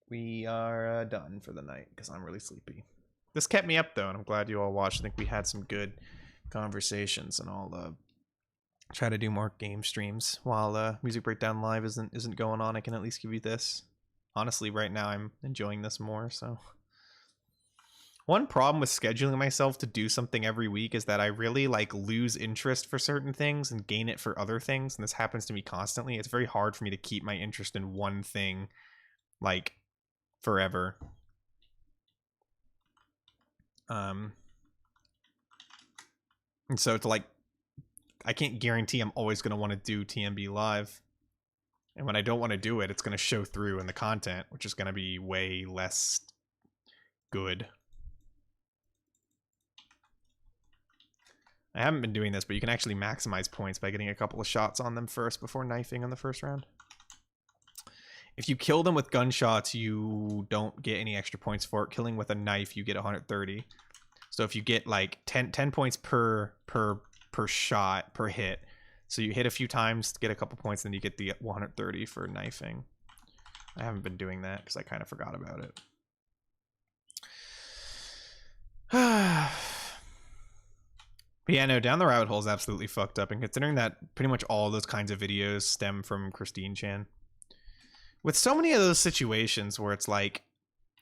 [SPEAKER 3] we are done for the night, because I'm really sleepy. This kept me up, though, and I'm glad you all watched. I think we had some good conversations, and I'll try to do more game streams while Music Breakdown Live isn't going on. I can at least give you this. Honestly, right now I'm enjoying this more, so... One problem with scheduling myself to do something every week is that I really like lose interest for certain things and gain it for other things, and this happens to me constantly. It's very hard for me to keep my interest in one thing like forever. And so to like, I can't guarantee I'm always going to want to do TMB Live. And when I don't want to do it, it's going to show through in the content, which is going to be way less good. I haven't been doing this, but you can actually maximize points by getting a couple of shots on them first before knifing on the first round. If you kill them with gunshots, you don't get any extra points for it. Killing with a knife, you get 130. So if you get like 10 points per shot, per hit. So you hit a few times, get a couple points, then you get the 130 for knifing. I haven't been doing that because I kind of forgot about it. But yeah, no, Down the Rabbit Hole is absolutely fucked up, and considering that pretty much all those kinds of videos stem from Christine Chan. With so many of those situations where it's like,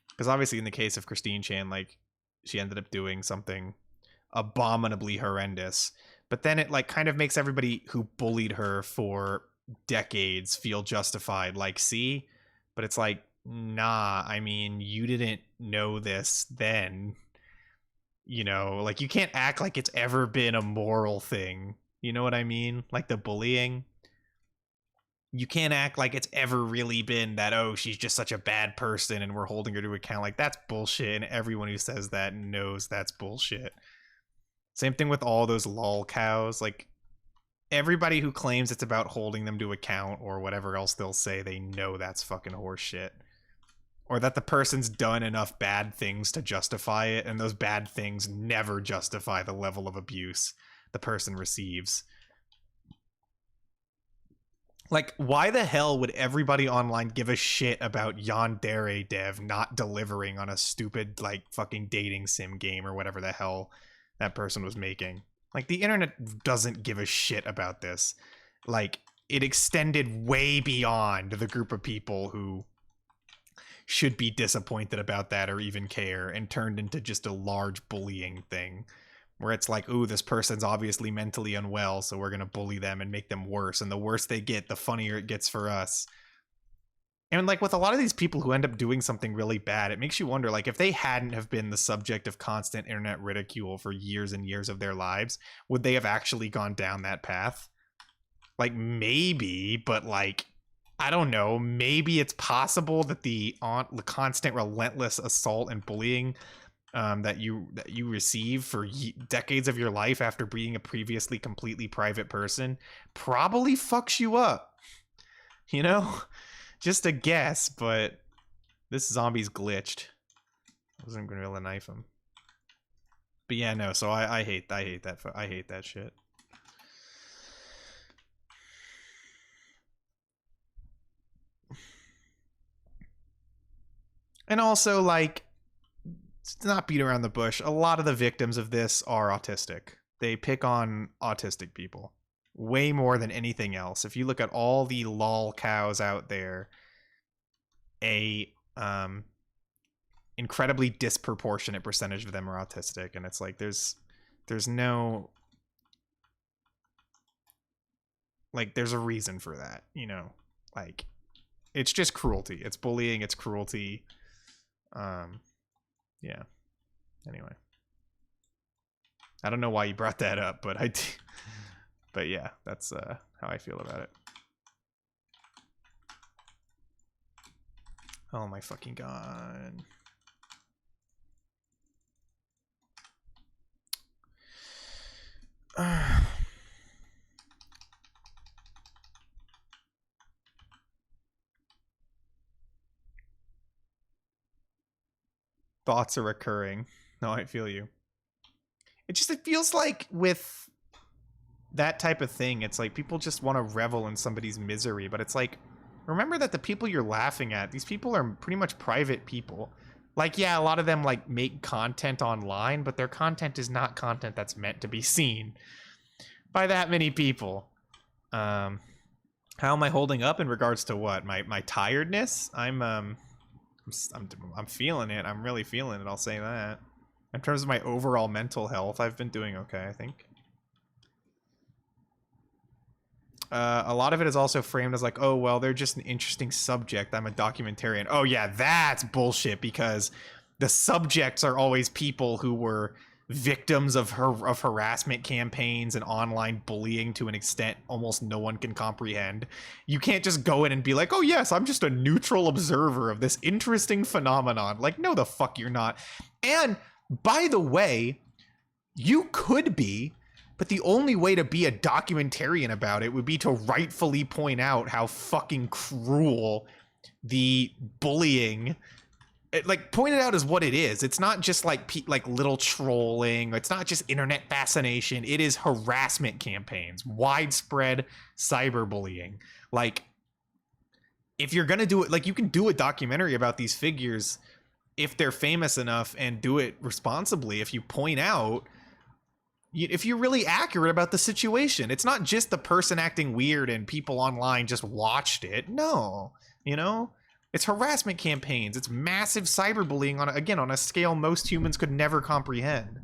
[SPEAKER 3] because obviously in the case of Christine Chan, like, she ended up doing something abominably horrendous, but then it like kind of makes everybody who bullied her for decades feel justified, like, see? But it's like, nah, I mean, you didn't know this then. You know, like, you can't act like it's ever been a moral thing. You know what I mean? Like the bullying. You can't act like it's ever really been that, oh, she's just such a bad person and we're holding her to account. Like, that's bullshit, and everyone who says that knows that's bullshit. Same thing with all those lol cows. Like, everybody who claims it's about holding them to account or whatever else they'll say, they know that's fucking horseshit. Or that the person's done enough bad things to justify it, and those bad things never justify the level of abuse the person receives. Like, why the hell would everybody online give a shit about Yandere Dev not delivering on a stupid, like, fucking dating sim game or whatever the hell that person was making? Like, the internet doesn't give a shit about this. Like, it extended way beyond the group of people who should be disappointed about that or even care, and turned into just a large bullying thing where it's like, ooh, this person's obviously mentally unwell, so we're gonna bully them and make them worse, and the worse they get, the funnier it gets for us. And like with a lot of these people who end up doing something really bad, it makes you wonder, like, if they hadn't have been the subject of constant internet ridicule for years and years of their lives, would they have actually gone down that path? Like, maybe, but like, I don't know, maybe it's possible that the constant relentless assault and bullying that you receive for decades of your life after being a previously completely private person probably fucks you up. You know? Just a guess, but this zombie's glitched. I wasn't gonna be able to knife him. But yeah, no, so I hate that shit. And also, like, to not beat around the bush, a lot of the victims of this are autistic. They pick on autistic people way more than anything else. If you look at all the lol cows out there, a incredibly disproportionate percentage of them are autistic, and it's like there's no, like, there's a reason for that, you know? Like, it's just cruelty. It's bullying, it's cruelty. Yeah. Anyway. I don't know why you brought that up, but but yeah, that's how I feel about it. Oh my fucking god. Thoughts are recurring. No, I feel you. It feels like with that type of thing, it's like people just want to revel in somebody's misery, but it's like, remember that the people you're laughing at, these people are pretty much private people. Like, yeah, a lot of them like make content online, but their content is not content that's meant to be seen by that many people. How am I holding up in regards to what? My tiredness? I'm feeling it. I'm really feeling it. I'll say that. In terms of my overall mental health, I've been doing okay, I think. A lot of it is also framed as like, oh, well, they're just an interesting subject. I'm a documentarian. Oh, yeah, that's bullshit because the subjects are always people who were victims of harassment campaigns and online bullying to an extent almost no one can comprehend. You can't just go in and be like, oh, yes, I'm just a neutral observer of this interesting phenomenon. Like, no, the fuck you're not. And by the way, you could be. But the only way to be a documentarian about it would be to rightfully point out how fucking cruel the bullying, like, point it out as what it is. It's not just like little trolling. It's not just internet fascination. It is harassment campaigns, widespread cyberbullying. Like, if you're gonna do it, like, you can do a documentary about these figures if they're famous enough and do it responsibly. If you point out, if you're really accurate about the situation, it's not just the person acting weird and people online just watched it. No, you know, it's harassment campaigns. It's massive cyberbullying on a scale most humans could never comprehend,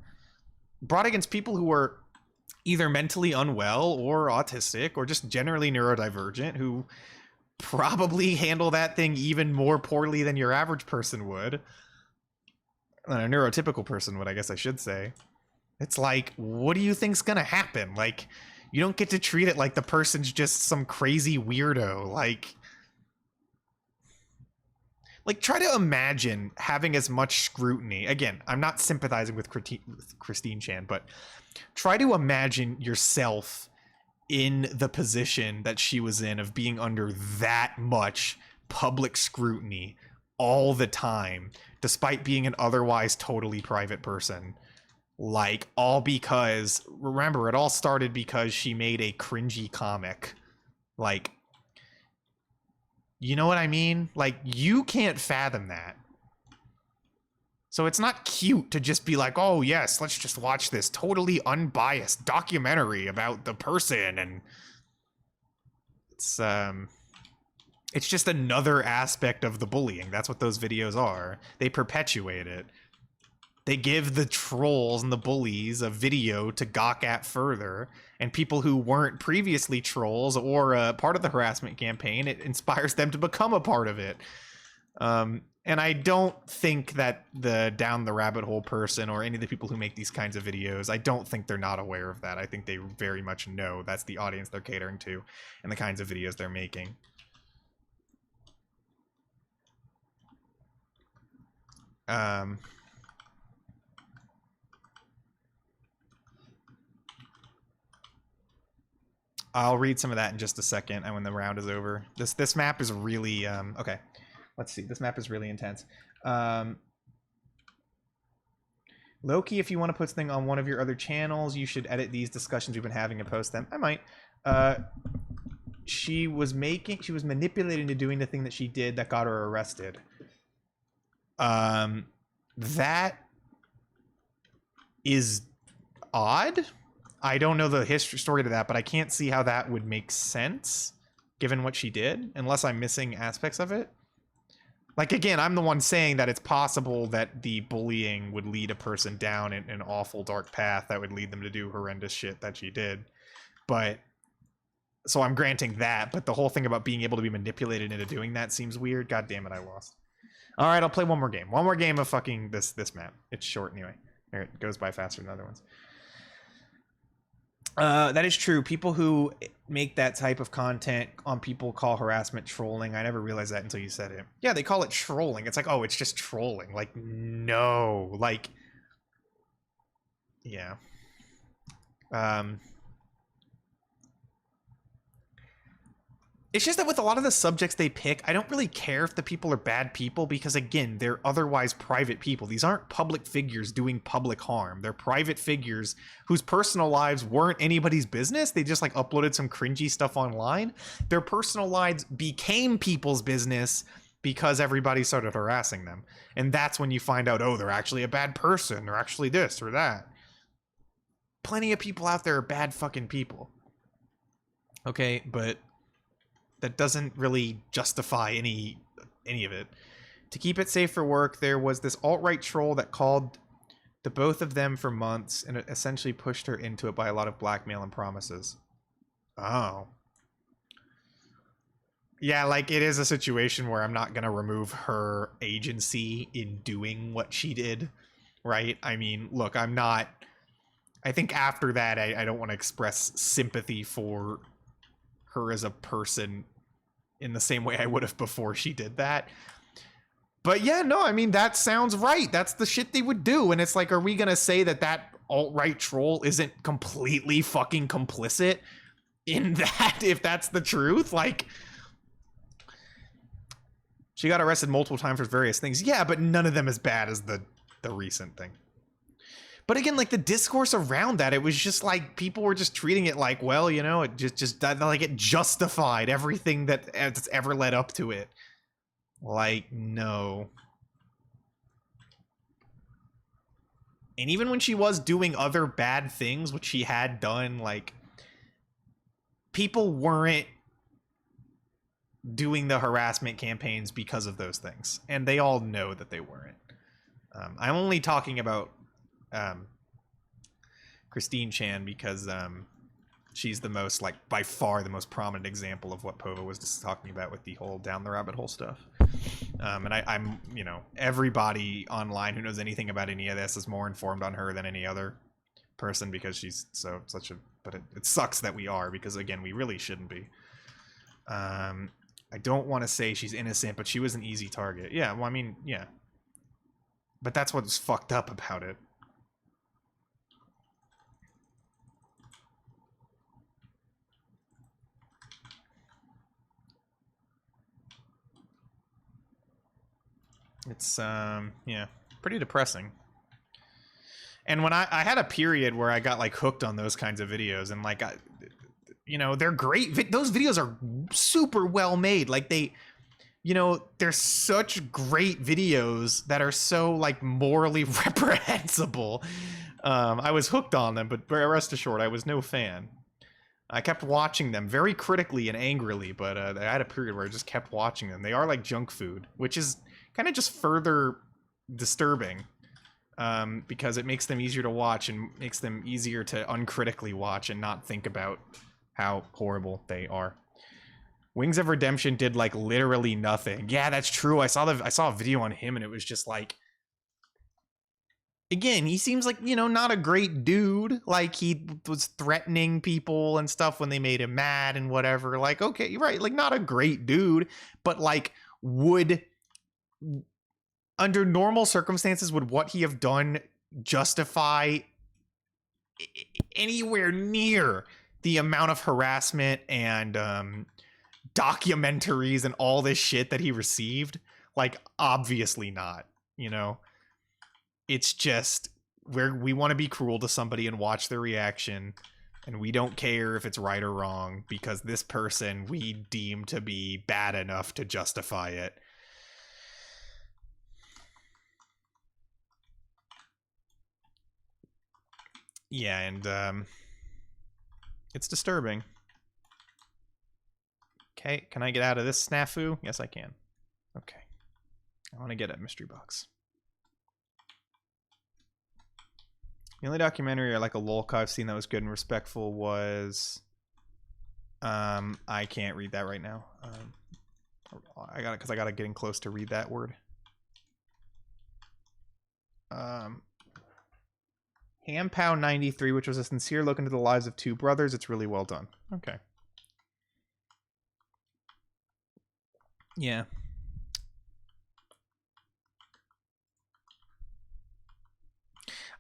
[SPEAKER 3] brought against people who are either mentally unwell or autistic or just generally neurodivergent, who probably handle that thing even more poorly than your average person would, than a neurotypical person would, I guess I should say. It's like, what do you think's gonna happen? Like, you don't get to treat it like the person's just some crazy weirdo. Like try to imagine having as much scrutiny. Again, I'm not sympathizing with Christine Chan, but try to imagine yourself in the position that she was in of being under that much public scrutiny all the time, despite being an otherwise totally private person. Like, all because, remember, it all started because she made a cringy comic. Like, you know what I mean? Like, you can't fathom that. So it's not cute to just be like, oh, yes, let's just watch this totally unbiased documentary about the person. And it's just another aspect of the bullying. That's what those videos are. They perpetuate it. They give the trolls and the bullies a video to gawk at further, and people who weren't previously trolls or part of the harassment campaign, it inspires them to become a part of it. And I don't think that the down the rabbit hole person or any of the people who make these kinds of videos, I don't think they're not aware of that. I think they very much know that's the audience they're catering to and the kinds of videos they're making. I'll read some of that in just a second, and when the round is over. This map is really okay. Let's see. This map is really intense. Loki, if you want to put something on one of your other channels, you should edit these discussions we've been having and post them. I might. She was manipulated into doing the thing that she did that got her arrested. That is odd. I don't know the story to that, but I can't see how that would make sense given what she did, unless I'm missing aspects of it. Like, again, I'm the one saying that it's possible that the bullying would lead a person down an awful dark path that would lead them to do horrendous shit that she did. But so I'm granting that, but the whole thing about being able to be manipulated into doing that seems weird. God damn it, I lost. All right, I'll play one more game. One more game of fucking this map. It's short anyway. It goes by faster than other ones. That is true. People who make that type of content on people call harassment trolling. I never realized that until you said it. Yeah, they call it trolling. It's like, oh, it's just trolling. Like, no. Like, yeah. It's just that with a lot of the subjects they pick, I don't really care if the people are bad people because, again, they're otherwise private people. These aren't public figures doing public harm. They're private figures whose personal lives weren't anybody's business. They just like uploaded some cringy stuff online. Their personal lives became people's business because everybody started harassing them. And that's when you find out, oh, they're actually a bad person. They're actually this or that. Plenty of people out there are bad fucking people. Okay, but that doesn't really justify any of it. To keep it safe for work, there was this alt-right troll that called the both of them for months, and it essentially pushed her into it by a lot of blackmail and promises. Oh. Yeah, like, it is a situation where I'm not gonna remove her agency in doing what she did, right? I mean, look, I'm not... I think after that, I don't want to express sympathy for her as a person in the same way I would have before she did that. But yeah, no, I mean, that sounds right. That's the shit they would do. And it's like, are we going to say that that alt-right troll isn't completely fucking complicit in that, if that's the truth? Like, she got arrested multiple times for various things. Yeah, but none of them as bad as the recent thing. But again, like, the discourse around that, it was just like people were just treating it like, well, you know, it just like it justified everything that's ever led up to it. Like, no. And even when she was doing other bad things, which she had done, like, people weren't doing the harassment campaigns because of those things. And they all know that they weren't. I'm only talking about Christine Chan because she's the most, like, by far the most prominent example of what Pova was just talking about with the whole down the rabbit hole stuff. And I'm, you know, everybody online who knows anything about any of this is more informed on her than any other person because she's such a, but it sucks that we are because, again, we really shouldn't be. I don't want to say she's innocent, but she was an easy target. Yeah, well, I mean, yeah. But that's what's fucked up about it. It's, yeah, pretty depressing. And when I had a period where I got, like, hooked on those kinds of videos, and, like, you know, they're great. Those videos are super well made. Like, they, you know, they're such great videos that are so, like, morally reprehensible. I was hooked on them, but rest assured, I was no fan. I kept watching them very critically and angrily, but I had a period where I just kept watching them. They are like junk food, which is kind of just further disturbing because it makes them easier to watch and makes them easier to uncritically watch and not think about how horrible they are. Wings of Redemption did, like, literally nothing. Yeah, that's true. I saw a video on him and it was just like, again, he seems like, you know, not a great dude. Like, he was threatening people and stuff when they made him mad and whatever. Like, okay, you're right. Like, not a great dude, but, like, would, under normal circumstances, would what he have done justify anywhere near the amount of harassment and documentaries and all this shit that he received? Like, obviously not, you know? It's just where we want to be cruel to somebody and watch their reaction, and we don't care if it's right or wrong because this person we deem to be bad enough to justify it. Yeah, and it's disturbing. Okay, can I get out of this snafu? Yes, I can. Okay. I want to get a mystery box. The only documentary or like a lolca I've seen that was good and respectful was I can't read that right now. I got it because I got to getting close to read that word. Hampow 93, which was a sincere look into the lives of two brothers. It's really well done. Okay. Yeah.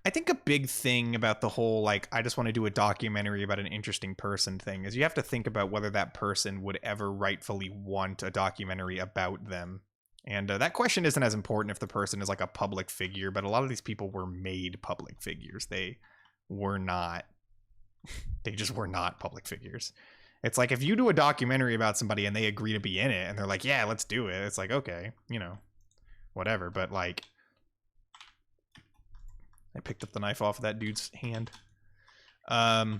[SPEAKER 3] I think a big thing about the whole, like, I just want to do a documentary about an interesting person thing is you have to think about whether that person would ever rightfully want a documentary about them. And that question isn't as important if the person is like a public figure, but a lot of these people were made public figures. They were not. They just were not public figures. It's like if you do a documentary about somebody and they agree to be in it and they're like, yeah, let's do it. It's like, okay, you know, whatever. But like, I picked up the knife off of that dude's hand. But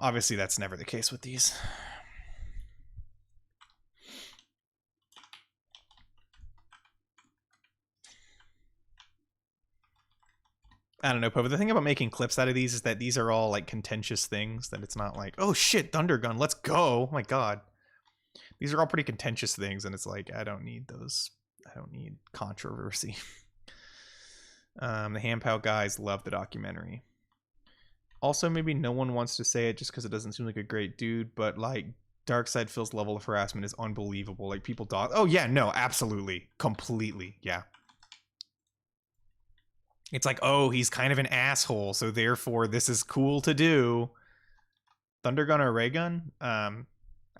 [SPEAKER 3] obviously that's never the case with these. I don't know, Poe, but the thing about making clips out of these is that these are all like contentious things, that it's not like, oh shit, Thunder Gun, let's go. Oh my god. These are all pretty contentious things, and it's like, I don't need those. I don't need controversy. The Hampow guys love the documentary. Also, maybe no one wants to say it just because it doesn't seem like a great dude, but like Darkseid Phil's level of harassment is unbelievable. Like people dog. Oh yeah, no, absolutely, completely, yeah. It's like, oh, he's kind of an asshole, so therefore this is cool to do. Thunder Gun or Ray Gun? I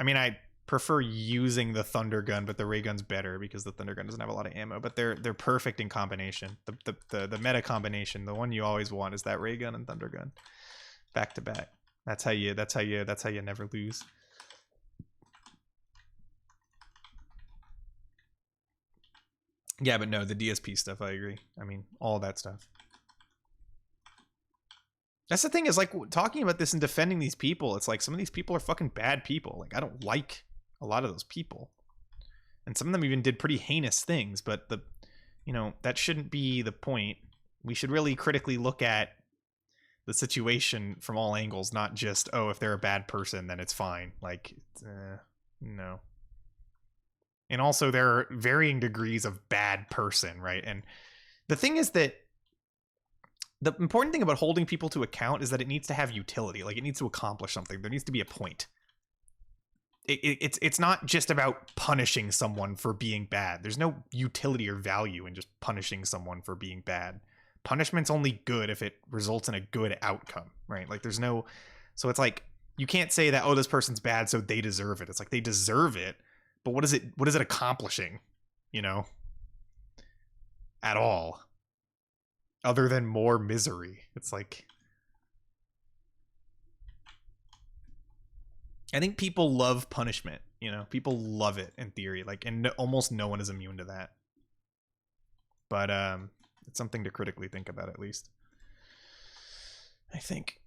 [SPEAKER 3] mean, I prefer using the Thunder Gun, but the Ray Gun's better because the Thunder Gun doesn't have a lot of ammo. But they're perfect in combination. The meta combination, the one you always want, is that Ray Gun and Thunder Gun, back to back. That's how you never lose. Yeah, but no, the DSP stuff, I agree. I mean, all that stuff. That's the thing, is like talking about this and defending these people, it's like some of these people are fucking bad people. Like I don't like a lot of those people. And some of them even did pretty heinous things, but you know, that shouldn't be the point. We should really critically look at the situation from all angles, not just, oh, if they're a bad person, then it's fine. Like, no. And also there are varying degrees of bad person, right? And the thing is that the important thing about holding people to account is that it needs to have utility. Like it needs to accomplish something. There needs to be a point. It's not just about punishing someone for being bad. There's no utility or value in just punishing someone for being bad. Punishment's only good if it results in a good outcome, right? Like there's no, so it's like you can't say that, oh, this person's bad, so they deserve it. It's like they deserve it, but what is it accomplishing, you know, at all, other than more misery? It's like, I think people love punishment, you know, people love it in theory, like, and almost no one is immune to that. But it's something to critically think about, at least, I think.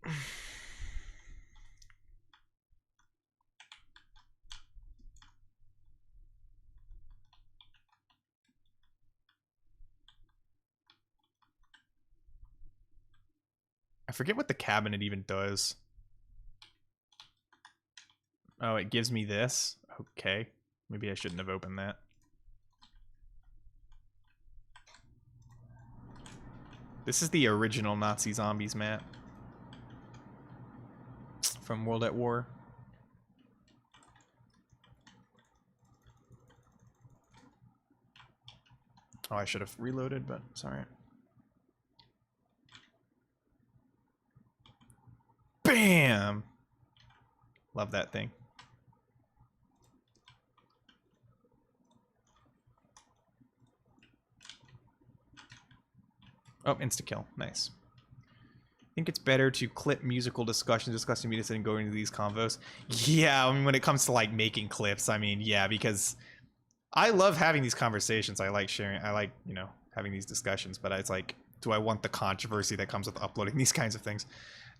[SPEAKER 3] I forget what the cabinet even does. Oh, it gives me this? Okay. Maybe I shouldn't have opened that. This is the original Nazi Zombies map from World at War. Oh, I should have reloaded, but sorry. Bam! Love that thing. Oh, insta-kill. Nice. I think it's better to clip musical discussions discussing media than going into these convos. Yeah, I mean, when it comes to, like, making clips, I mean, yeah, because I love having these conversations. I like sharing, I like, you know, having these discussions, but it's like, do I want the controversy that comes with uploading these kinds of things?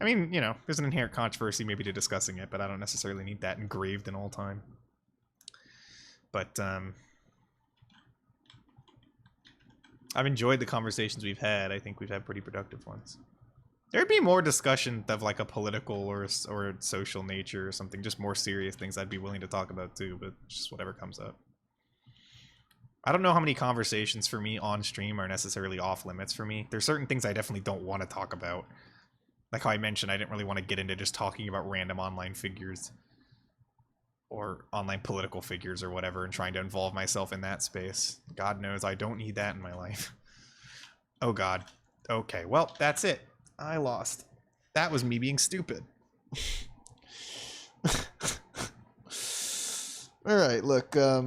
[SPEAKER 3] I mean, you know, there's an inherent controversy maybe to discussing it, but I don't necessarily need that engraved in all time. But I've enjoyed the conversations we've had. I think we've had pretty productive ones. There'd be more discussion of like a political or social nature or something, just more serious things I'd be willing to talk about too, but just whatever comes up. I don't know how many conversations for me on stream are necessarily off limits for me. There's certain things I definitely don't want to talk about. Like how I mentioned, I didn't really want to get into just talking about random online figures or online political figures or whatever and trying to involve myself in that space. God knows I don't need that in my life. Oh god. Okay, well, that's it. I lost. That was me being stupid. Alright, look, I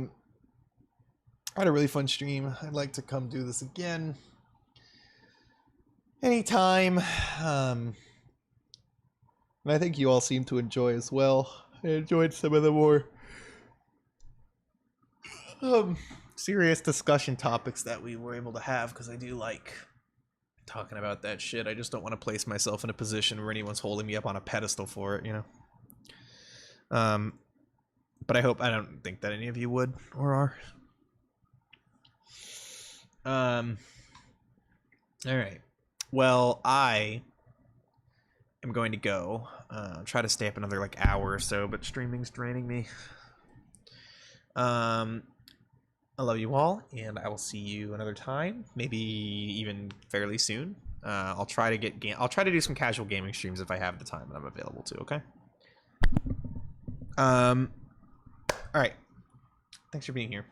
[SPEAKER 3] had a really fun stream. I'd like to come do this again. Anytime. And I think you all seem to enjoy as well. I enjoyed some of the more serious discussion topics that we were able to have, because I do like talking about that shit. I just don't want to place myself in a position where anyone's holding me up on a pedestal for it, you know. But I don't think that any of you would or are. All right. Well, I am going to go try to stay up another like hour or so, but streaming's draining me. I love you all, and I will see you another time, maybe even fairly soon. I'll try to do some casual gaming streams if I have the time and I'm available to. Okay. All right. Thanks for being here.